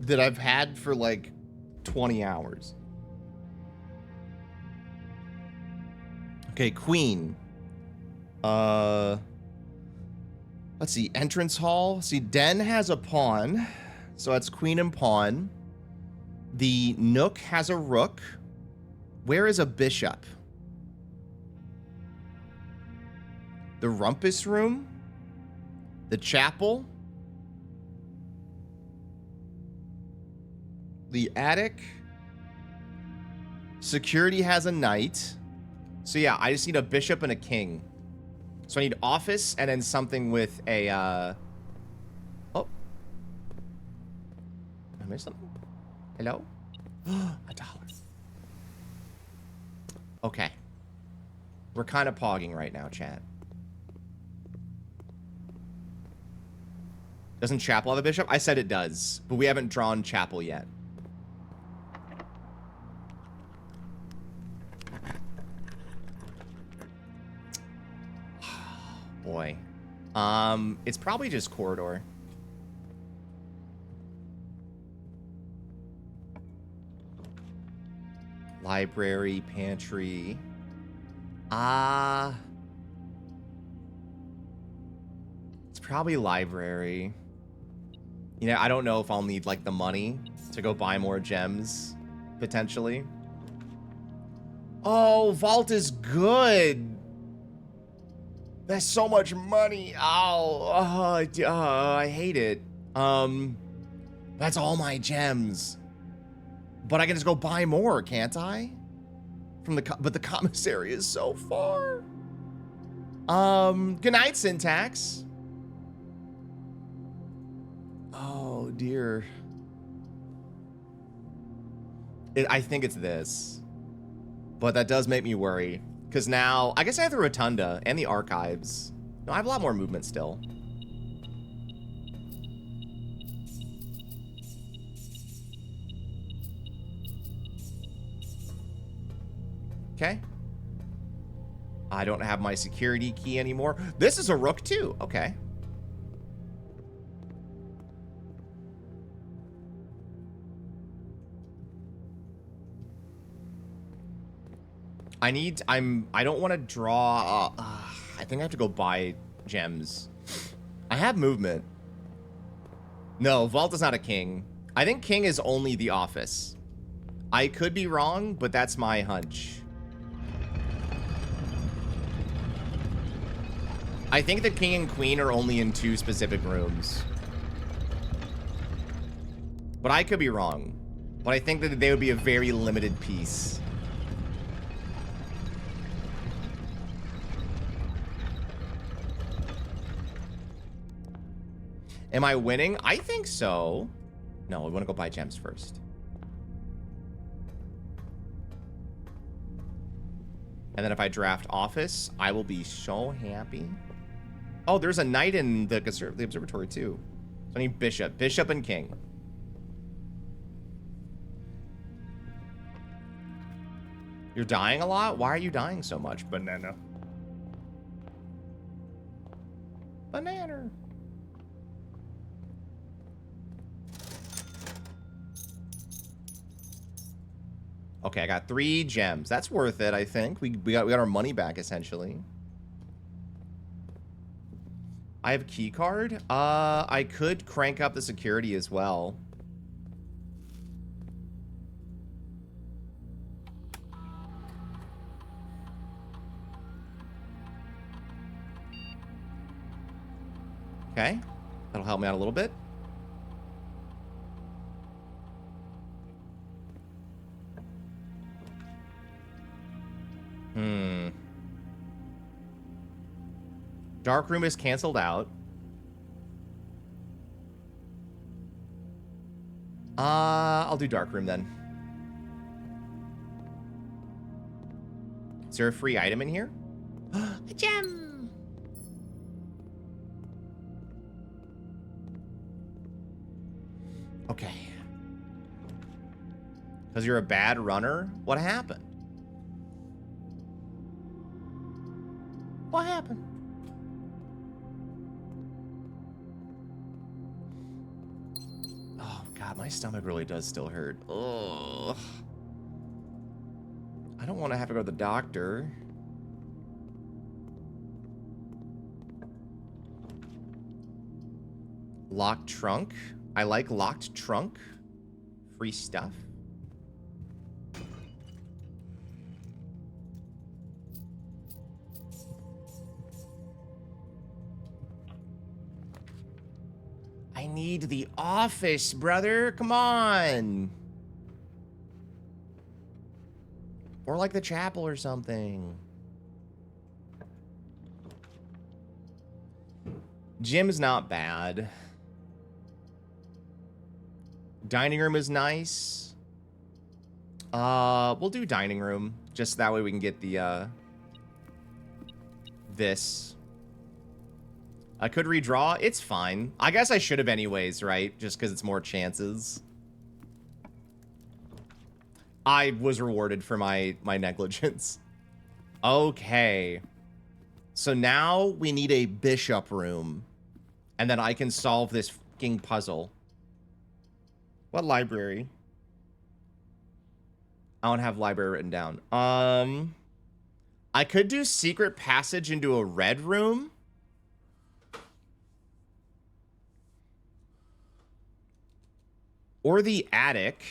that I've had for like 20 hours. Okay, queen. Let's see, entrance hall. See, den has a pawn, so that's queen and pawn. The nook has a rook. Where is a bishop? The rumpus room. The chapel. The attic. Security has a knight. So yeah, I just need a bishop and a king. So I need office and then something with a, oh. I missed something? Hello? $1. Okay. We're kind of pogging right now, chat. Doesn't chapel have a bishop? I said it does, but we haven't drawn chapel yet. Boy. It's probably just corridor. Library, pantry. It's probably library. You know, I don't know if I'll need, like, the money to go buy more gems, potentially. Oh, vault is good. That's so much money. Oh, I hate it. That's all my gems. But I can just go buy more, can't I? But the commissary is so far. Good night, Syntax. Oh, dear. I think it's this. But that does make me worry. Because now, I guess I have the rotunda and the archives. No, I have a lot more movement still. Okay. I don't have my security key anymore. This is a rook too. Okay. I don't want to draw. I think I have to go buy gems. I have movement. No, vault is not a king. I think king is only the office. I could be wrong, but that's my hunch. I think the king and queen are only in 2 specific rooms. But I could be wrong. But I think that they would be a very limited piece. Am I winning? I think so. No, we want to go buy gems first. And then if I draft office, I will be so happy. Oh, there's a knight in the observatory too. So I need bishop. Bishop and king. You're dying a lot? Why are you dying so much? Banana. Banana. Okay, I got 3 gems. That's worth it, I think. We got our money back, essentially. I have a key card. I could crank up the security as well. Okay. That'll help me out a little bit. Dark room is canceled out. I'll do dark room then. Is there a free item in here? A gem! Okay. Because you're a bad runner? What happened? What happened? Oh, God, my stomach really does still hurt. Ugh. I don't want to have to go to the doctor. Locked trunk. I like locked trunk. Free stuff. I need the office, brother. Come on. Or like the chapel or something. Gym's not bad. Dining room is nice. We'll do dining room. Just that way we can get the, this. I could redraw. It's fine. I guess I should have anyways, right? Just because it's more chances. I was rewarded for my negligence. Okay. So now we need a bishop room. And then I can solve this fucking puzzle. What library? I don't have library written down. I could do secret passage into a red room. Or the attic.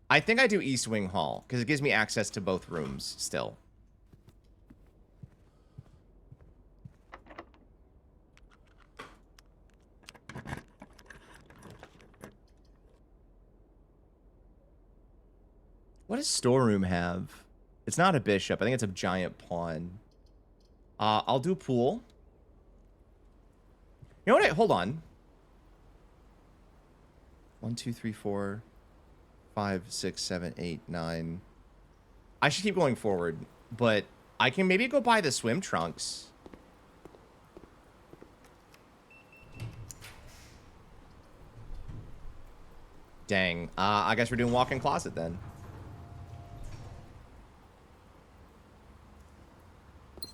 I think I do East Wing Hall, because it gives me access to both rooms still. What does storeroom have? It's not a bishop. I think it's a giant pawn. I'll do pool. You know what? Hold on. 1, 2, 3, 4, 5, 6, 7, 8, 9. I should keep going forward, but I can maybe go buy the swim trunks. Dang. I guess we're doing walk-in closet then.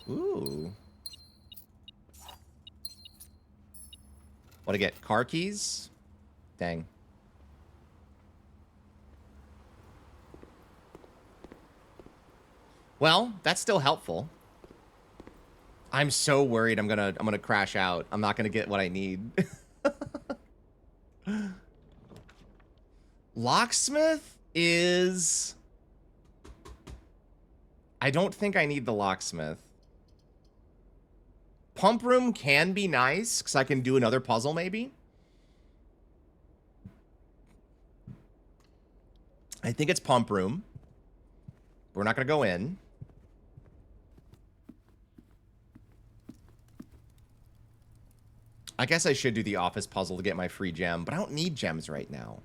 Ooh. What to get? Car keys? Dang. Well, that's still helpful. I'm so worried I'm gonna crash out. I'm not gonna get what I need. Locksmith is... I don't think I need the locksmith. Pump room can be nice, because I can do another puzzle, maybe. I think it's pump room. We're not gonna go in. I guess I should do the office puzzle to get my free gem, but I don't need gems right now.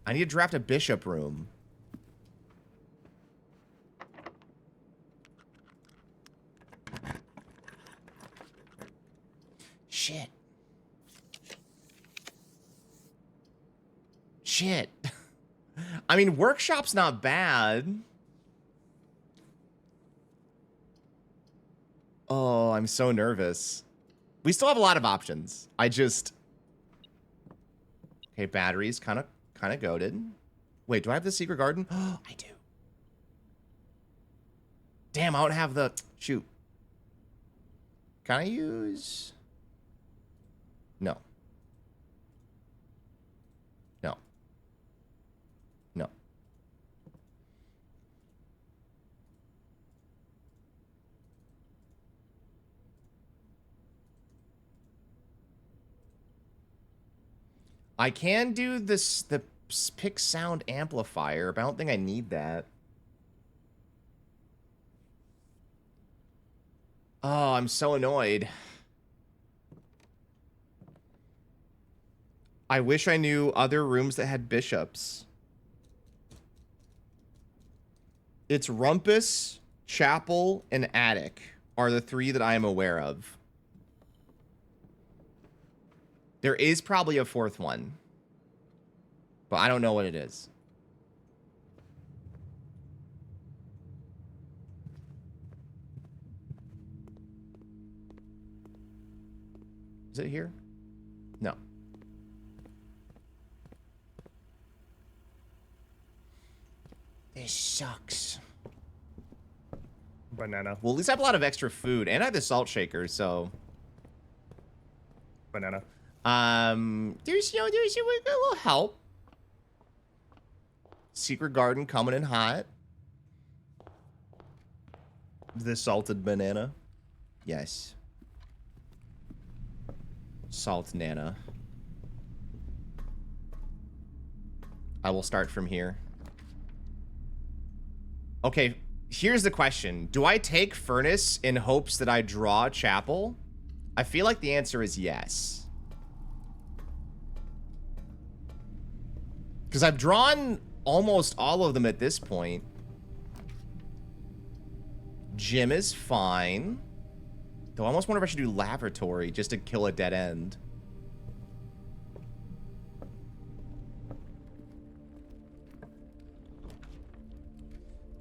I need to draft a bishop room. Shit. Shit. I mean, workshop's not bad. Oh, I'm so nervous. We still have a lot of options. I just... Okay, batteries kind of goated. Wait, do I have the secret garden? Oh, I do. Damn, I don't have the... Shoot. Can I use... No. No. No. I can do this, the pick sound amplifier, but I don't think I need that. Oh, I'm so annoyed. I wish I knew other rooms that had bishops. It's Rumpus, Chapel, and Attic are the three that I am aware of. There is probably a fourth one, but I don't know what it is. Is it here? No. This sucks. Banana. Well, at least I have a lot of extra food, and I have the salt shaker, so... Banana. There's a little help. Secret garden coming in hot. The salted banana. Yes. Salt nana. I will start from here. Okay, here's the question. Do I take Furnace in hopes that I draw Chapel? I feel like the answer is yes. Because I've drawn almost all of them at this point. Gym is fine. Though I almost wonder if I should do Laboratory just to kill a dead end.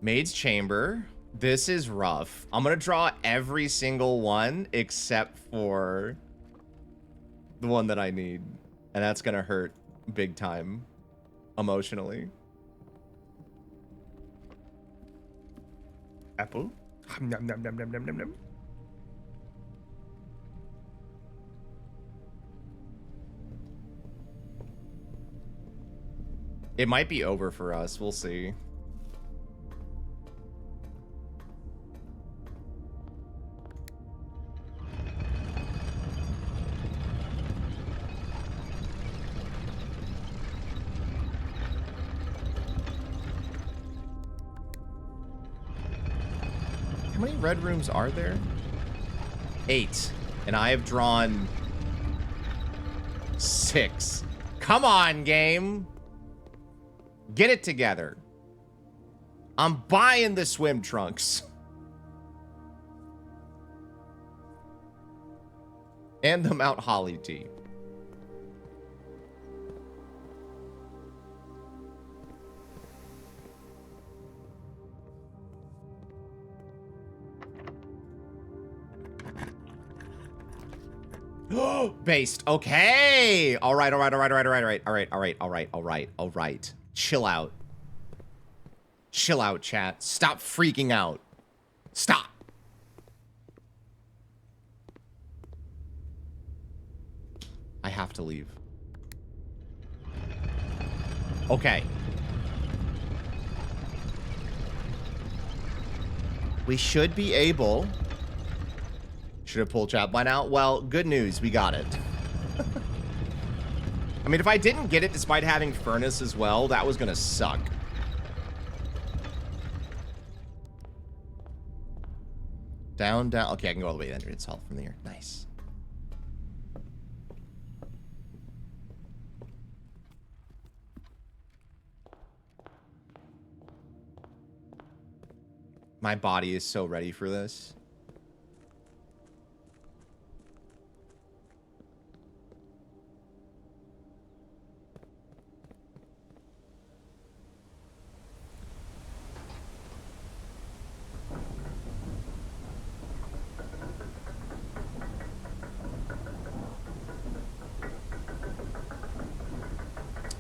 Maid's Chamber. This is rough. I'm going to draw every single one except for the one that I need. And that's going to hurt big time emotionally. Apple. Nom, nom, nom, nom, nom, nom, nom. It might be over for us. We'll see. How many red rooms are there? 8. And I have drawn 6. Come on, game. Get it together. I'm buying the swim trunks. And the Mount Holly tea. Based. Okay. All right. Chill out. Chill out, chat. Stop freaking out. Stop. I have to leave. Okay. We should be able... Should have pulled chat by now. Well, good news. We got it. I mean, if I didn't get it despite having Furnace as well, that was going to suck. Down, down. Okay, I can go all the way to the entrance hall from there. Nice. My body is so ready for this.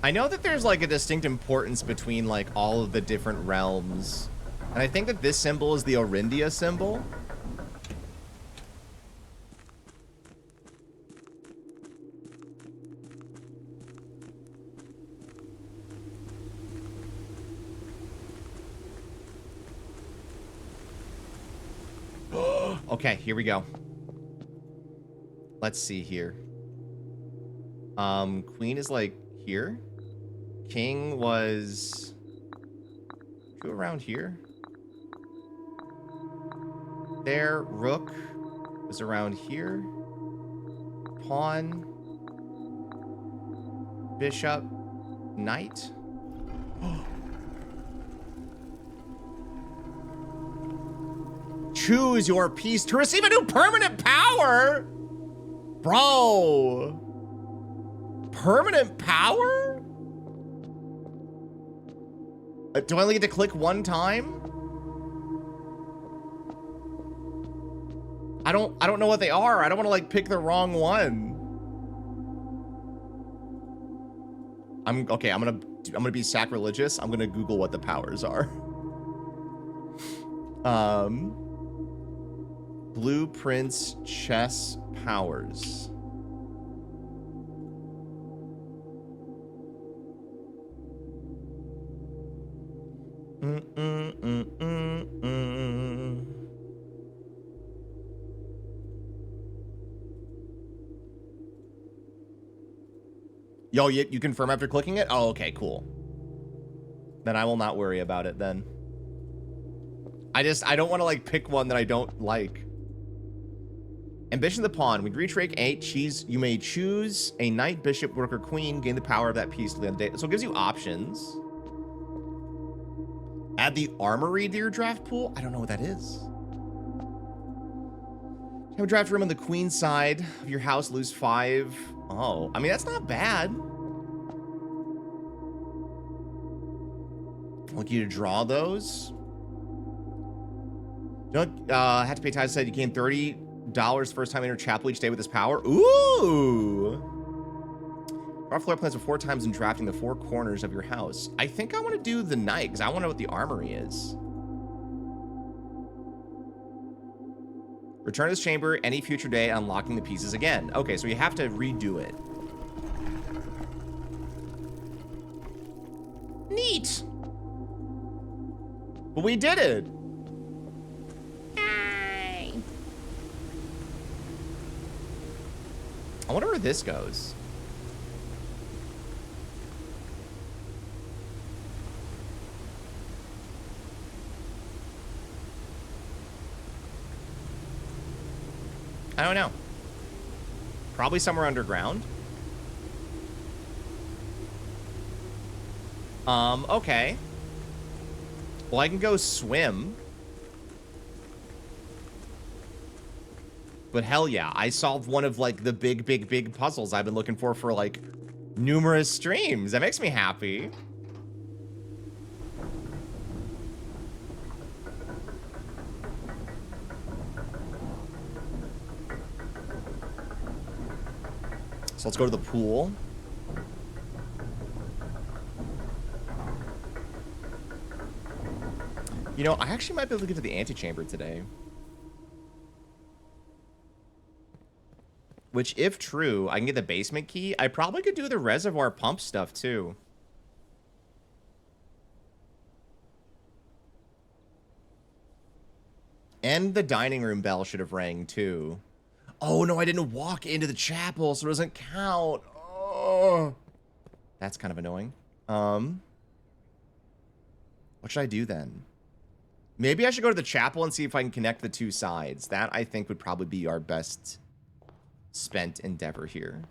I know that there's like a distinct importance between like all of the different realms. And I think that this symbol is the Orindia symbol. Okay, here we go. Let's see here. Queen is like here. King was around here. There, rook was around here. Pawn, bishop, knight. Choose your piece to receive a new permanent power. Bro. Permanent power? Do I only get to click one time? I don't know what they are. I don't want to like pick the wrong one. I'm gonna be sacrilegious. I'm gonna Google what the powers are. Blueprints, chess, powers. Yo, you confirm after clicking it? Oh, okay, cool. Then I will not worry about it then. I don't want to like pick one that I don't like. Ambition of the pawn. When you reach rank 8, you may choose a knight, bishop, rook, or queen. Gain the power of that piece to the end of the day. So it gives you options. Add the armory to your draft pool. I don't know what that is. Have a draft room on the queen side of your house. Lose 5. Oh, I mean, that's not bad. I'd like you to draw those. You don't have to pay tithes. Said you gain $30 first time in your chapel each day with this power. Ooh. Draw floor plans of 4 times in drafting the 4 corners of your house. I think I want to do the knight because I want to know what the armory is. Return to this chamber any future day, unlocking the pieces again. Okay, so you have to redo it. Neat. But we did it. Yay! I wonder where this goes. I don't know. Probably somewhere underground. Okay. Well, I can go swim. But hell yeah, I solved one of like the big puzzles I've been looking for like numerous streams. That makes me happy. So let's go to the pool. You know, I actually might be able to get to the antechamber today. Which, if true, I can get the basement key. I probably could do the reservoir pump stuff, too. And the dining room bell should have rang, too. Oh, no, I didn't walk into the chapel, so it doesn't count. Oh. That's kind of annoying. What should I do, then? Maybe I should go to the chapel and see if I can connect the two sides. That, I think, would probably be our best spent endeavor here.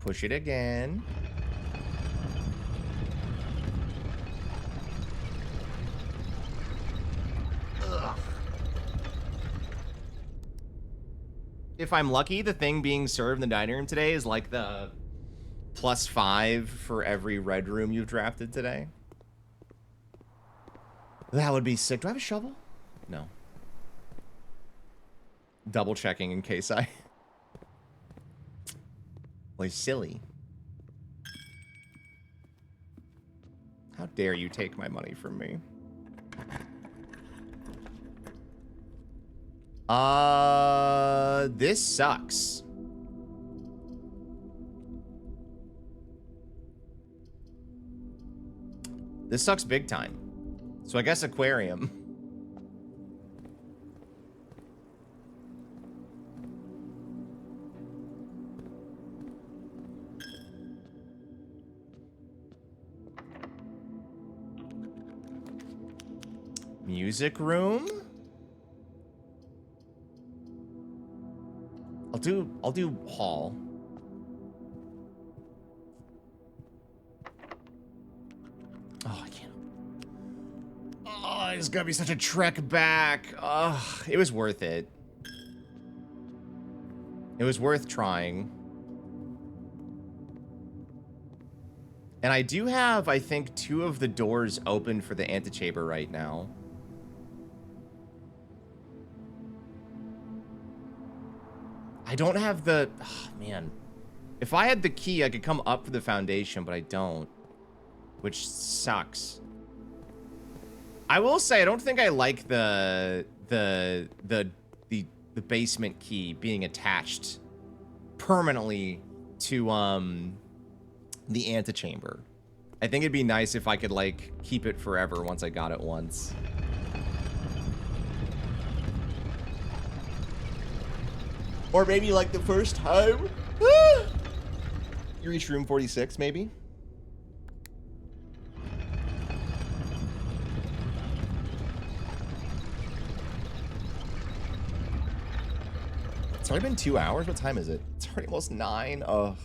Push it again. Ugh. If I'm lucky, the thing being served in the dining room today is like the +5 for every red room you've drafted today. That would be sick. Do I have a shovel? No. Double checking in case I... was silly. How dare you take my money from me? This sucks. This sucks big time. So I guess aquarium. Music room? I'll do hall. Oh, I can't. Oh, it's gonna be such a trek back. Oh, it was worth it. It was worth trying. And I do have, I think, 2 of the doors open for the antechamber right now. I don't have the... Oh, man. If I had the key, I could come up for the foundation, but I don't. Which sucks. I will say, I don't think I like the basement key being attached permanently to, the antechamber. I think it'd be nice if I could, like, keep it forever once I got it once. Or maybe, like, the first time. You reach room 46, maybe? It's already been 2 hours? What time is it? It's already almost 9. Ugh.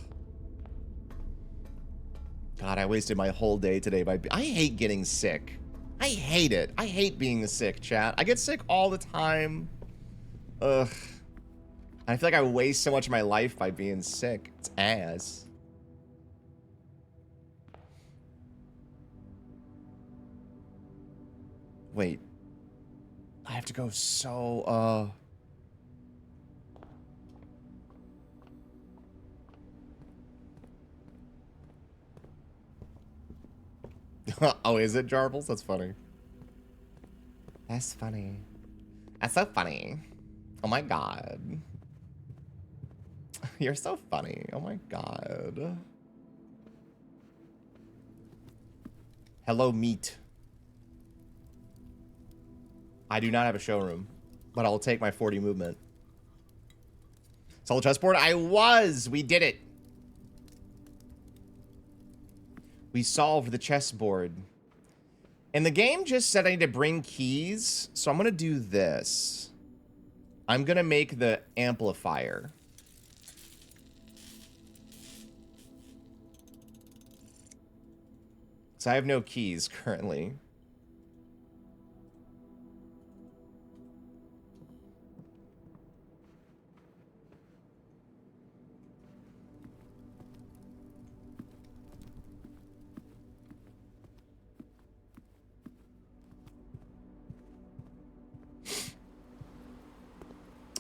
God, I wasted my whole day today by... I hate getting sick. I hate it. I hate being sick, chat. I get sick all the time. Ugh. I feel like I waste so much of my life by being sick. It's ass. Wait. I have to go so, Oh, is it Jarbles? That's funny. That's funny. That's so funny. Oh my god. You're so funny. Oh my god. Hello, meat. I do not have a showroom, but I'll take my 40 movement. Solid chessboard? I was! We did it! We solved the chessboard. And the game just said I need to bring keys, so I'm gonna do this. I'm gonna make the amplifier. So I have no keys currently.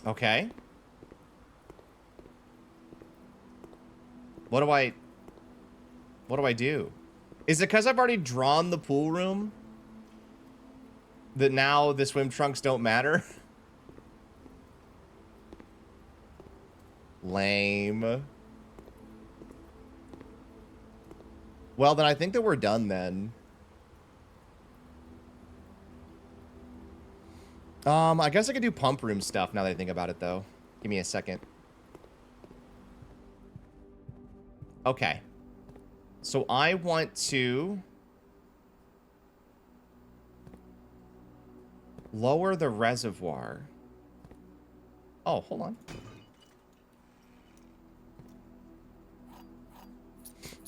Okay. What do I do? Is it because I've already drawn the pool room that now the swim trunks don't matter? Lame. Well, then I think that we're done then. I guess I could do pump room stuff now that I think about it, though. Give me a second. Okay. So I want to lower the reservoir. Oh, hold on.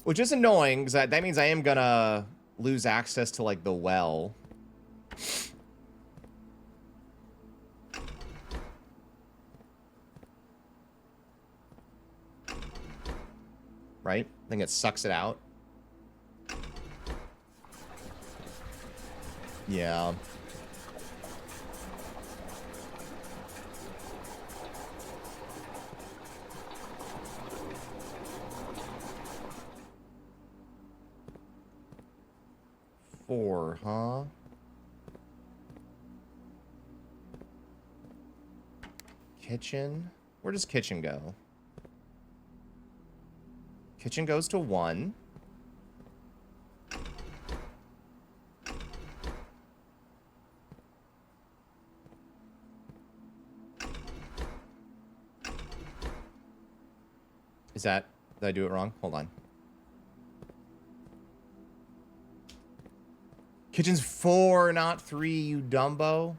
Which is annoying, because that means I am gonna lose access to, like, the well. Right? I think it sucks it out. Yeah. Four, huh? Kitchen? Where does kitchen go? Kitchen goes to 1. Is that... Did I do it wrong? Hold on. Kitchen's 4, not 3, you dumbo.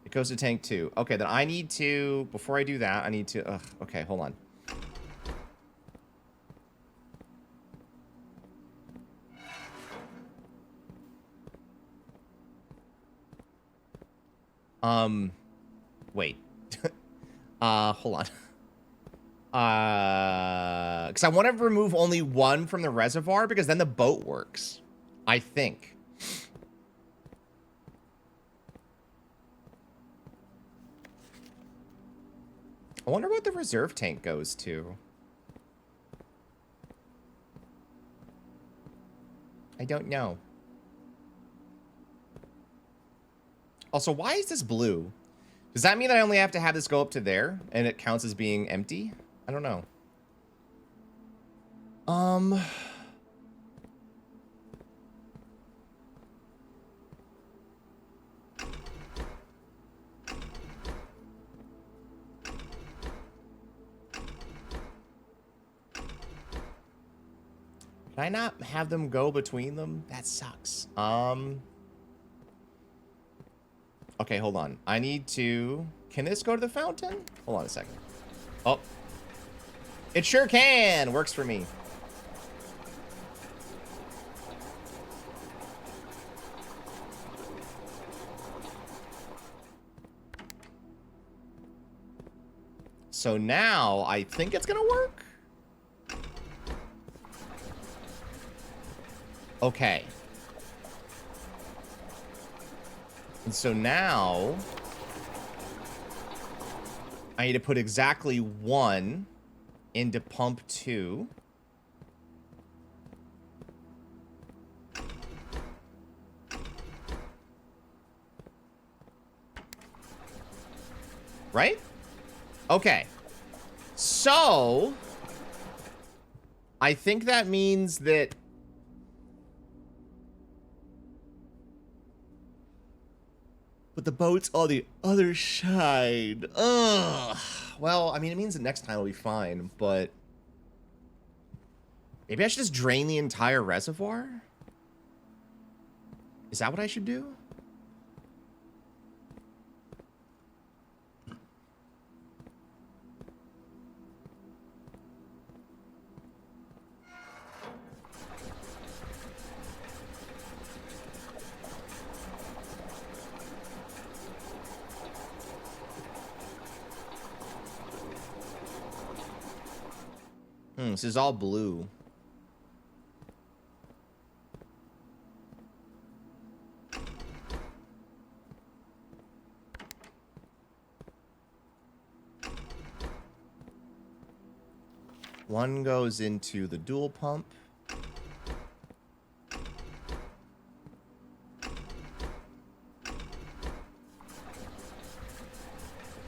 It goes to tank 2. Okay, then I need to... Before I do that, I need to... Ugh, okay, hold on. Wait. Hold on. Because I want to remove only 1 from the reservoir, because then the boat works. I think. I wonder what the reserve tank goes to. I don't know. Also, why is this blue? Does that mean that I only have to have this go up to there and it counts as being empty? I don't know. Can I not have them go between them? That sucks. Okay, hold on. I need to... Can this go to the fountain? Hold on a second. Oh. It sure can! Works for me. So now, I think it's gonna work? Okay. And so now, I need to put exactly 1 into pump 2. Right? Okay. So, I think that means that... But the boat's on the other side. Ugh. Well, I mean, it means that next time will be fine, but... Maybe I should just drain the entire reservoir? Is that what I should do? This is all blue. One goes into the dual pump.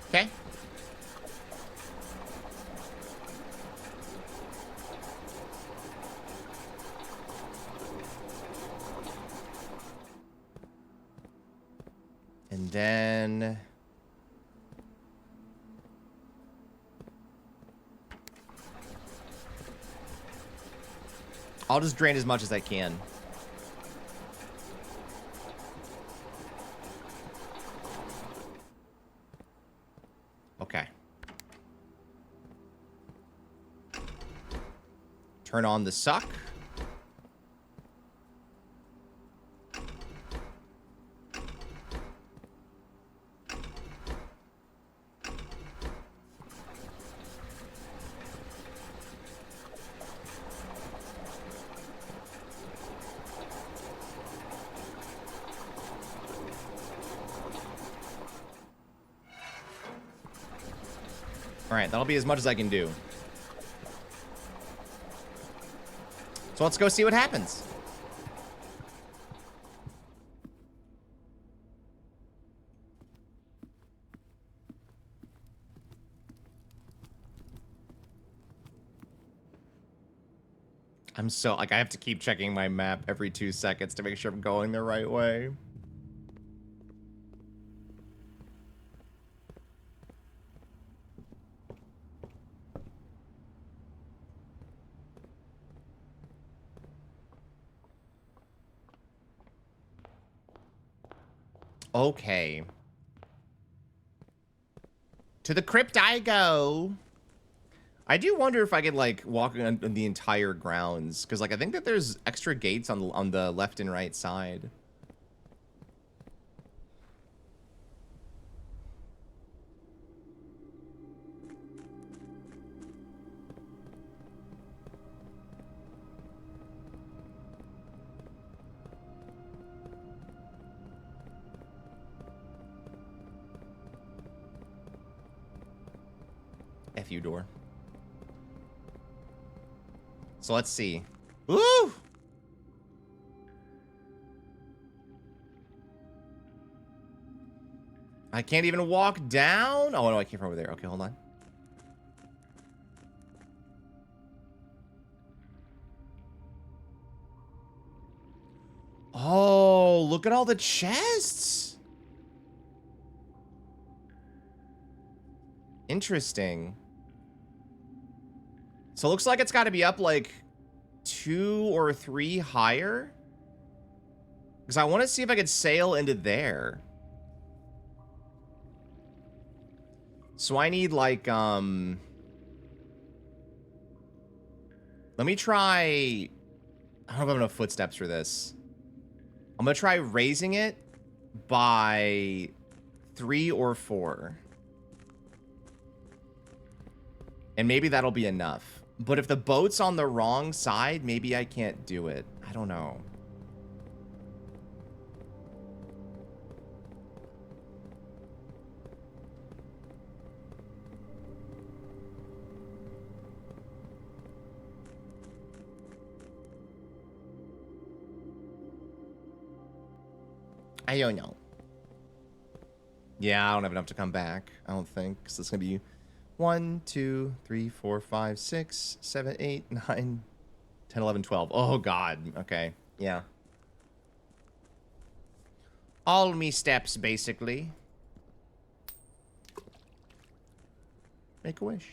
Okay. And then... I'll just drain as much as I can. Okay. Turn on the suck. Alright, that'll be as much as I can do. So let's go see what happens. I'm so, like, I have to keep checking my map every 2 seconds to make sure I'm going the right way. Okay. To the crypt I go. I do wonder if I could, like, walk on the entire grounds. Because, like, I think that there's extra gates on the left and right side. F you, door. So let's see. Woo! I can't even walk down. Oh, no, I came from over there. Okay, hold on. Oh, look at all the chests. Interesting. So it looks like it's got to be up like 2 or 3 higher. Because I want to see if I could sail into there. So I need like, let me try, I don't have enough footsteps for this. I'm going to try raising it by 3 or 4. And maybe that'll be enough. But if the boat's on the wrong side, maybe I can't do it. I don't know. I don't know. Yeah, I don't have enough to come back. I don't think. Because it's going to be 1, 2, 3, 4, 5, 6, 7, 8, 9, 10, 11, 12. Oh, God. Okay. Yeah. All me steps, basically. Make a wish.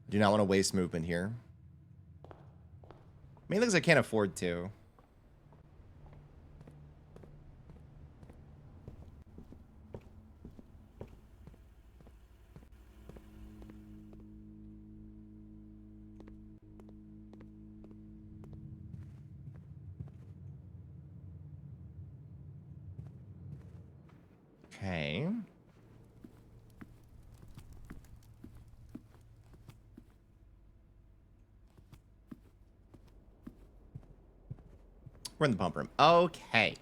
Do not want to waste movement here. Mainly because I can't afford to. Okay. We're in the pump room. Okay.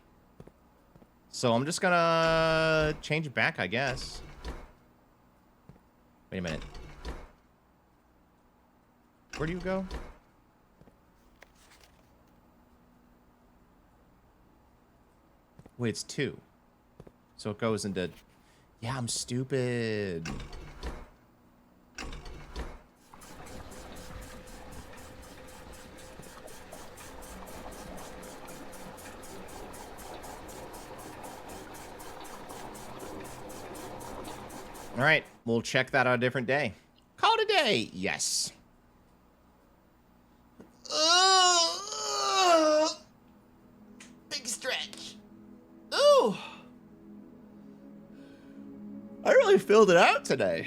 So I'm just gonna change it back, I guess. Wait a minute. Where do you go? Wait, it's 2. So it goes into... Yeah, I'm stupid. All right, we'll check that out a different day. Call it a day. Yes. Big stretch. Ooh. I really filled it out today.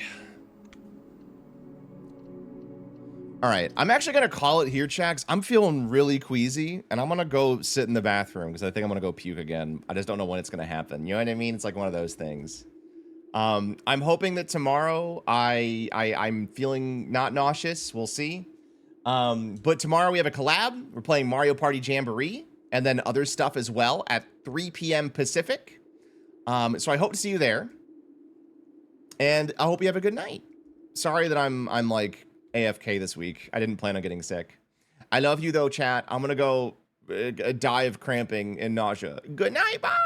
All right, I'm actually going to call it here, Chax. I'm feeling really queasy, and I'm going to go sit in the bathroom because I think I'm going to go puke again. I just don't know when it's going to happen. You know what I mean? It's like one of those things. I'm hoping that tomorrow I'm feeling not nauseous. We'll see. But tomorrow we have a collab. We're playing Mario Party Jamboree and then other stuff as well at 3 p.m. Pacific. So I hope to see you there. And I hope you have a good night. Sorry that I'm like AFK this week. I didn't plan on getting sick. I love you though, chat. I'm gonna go die of cramping and nausea. Good night, bye.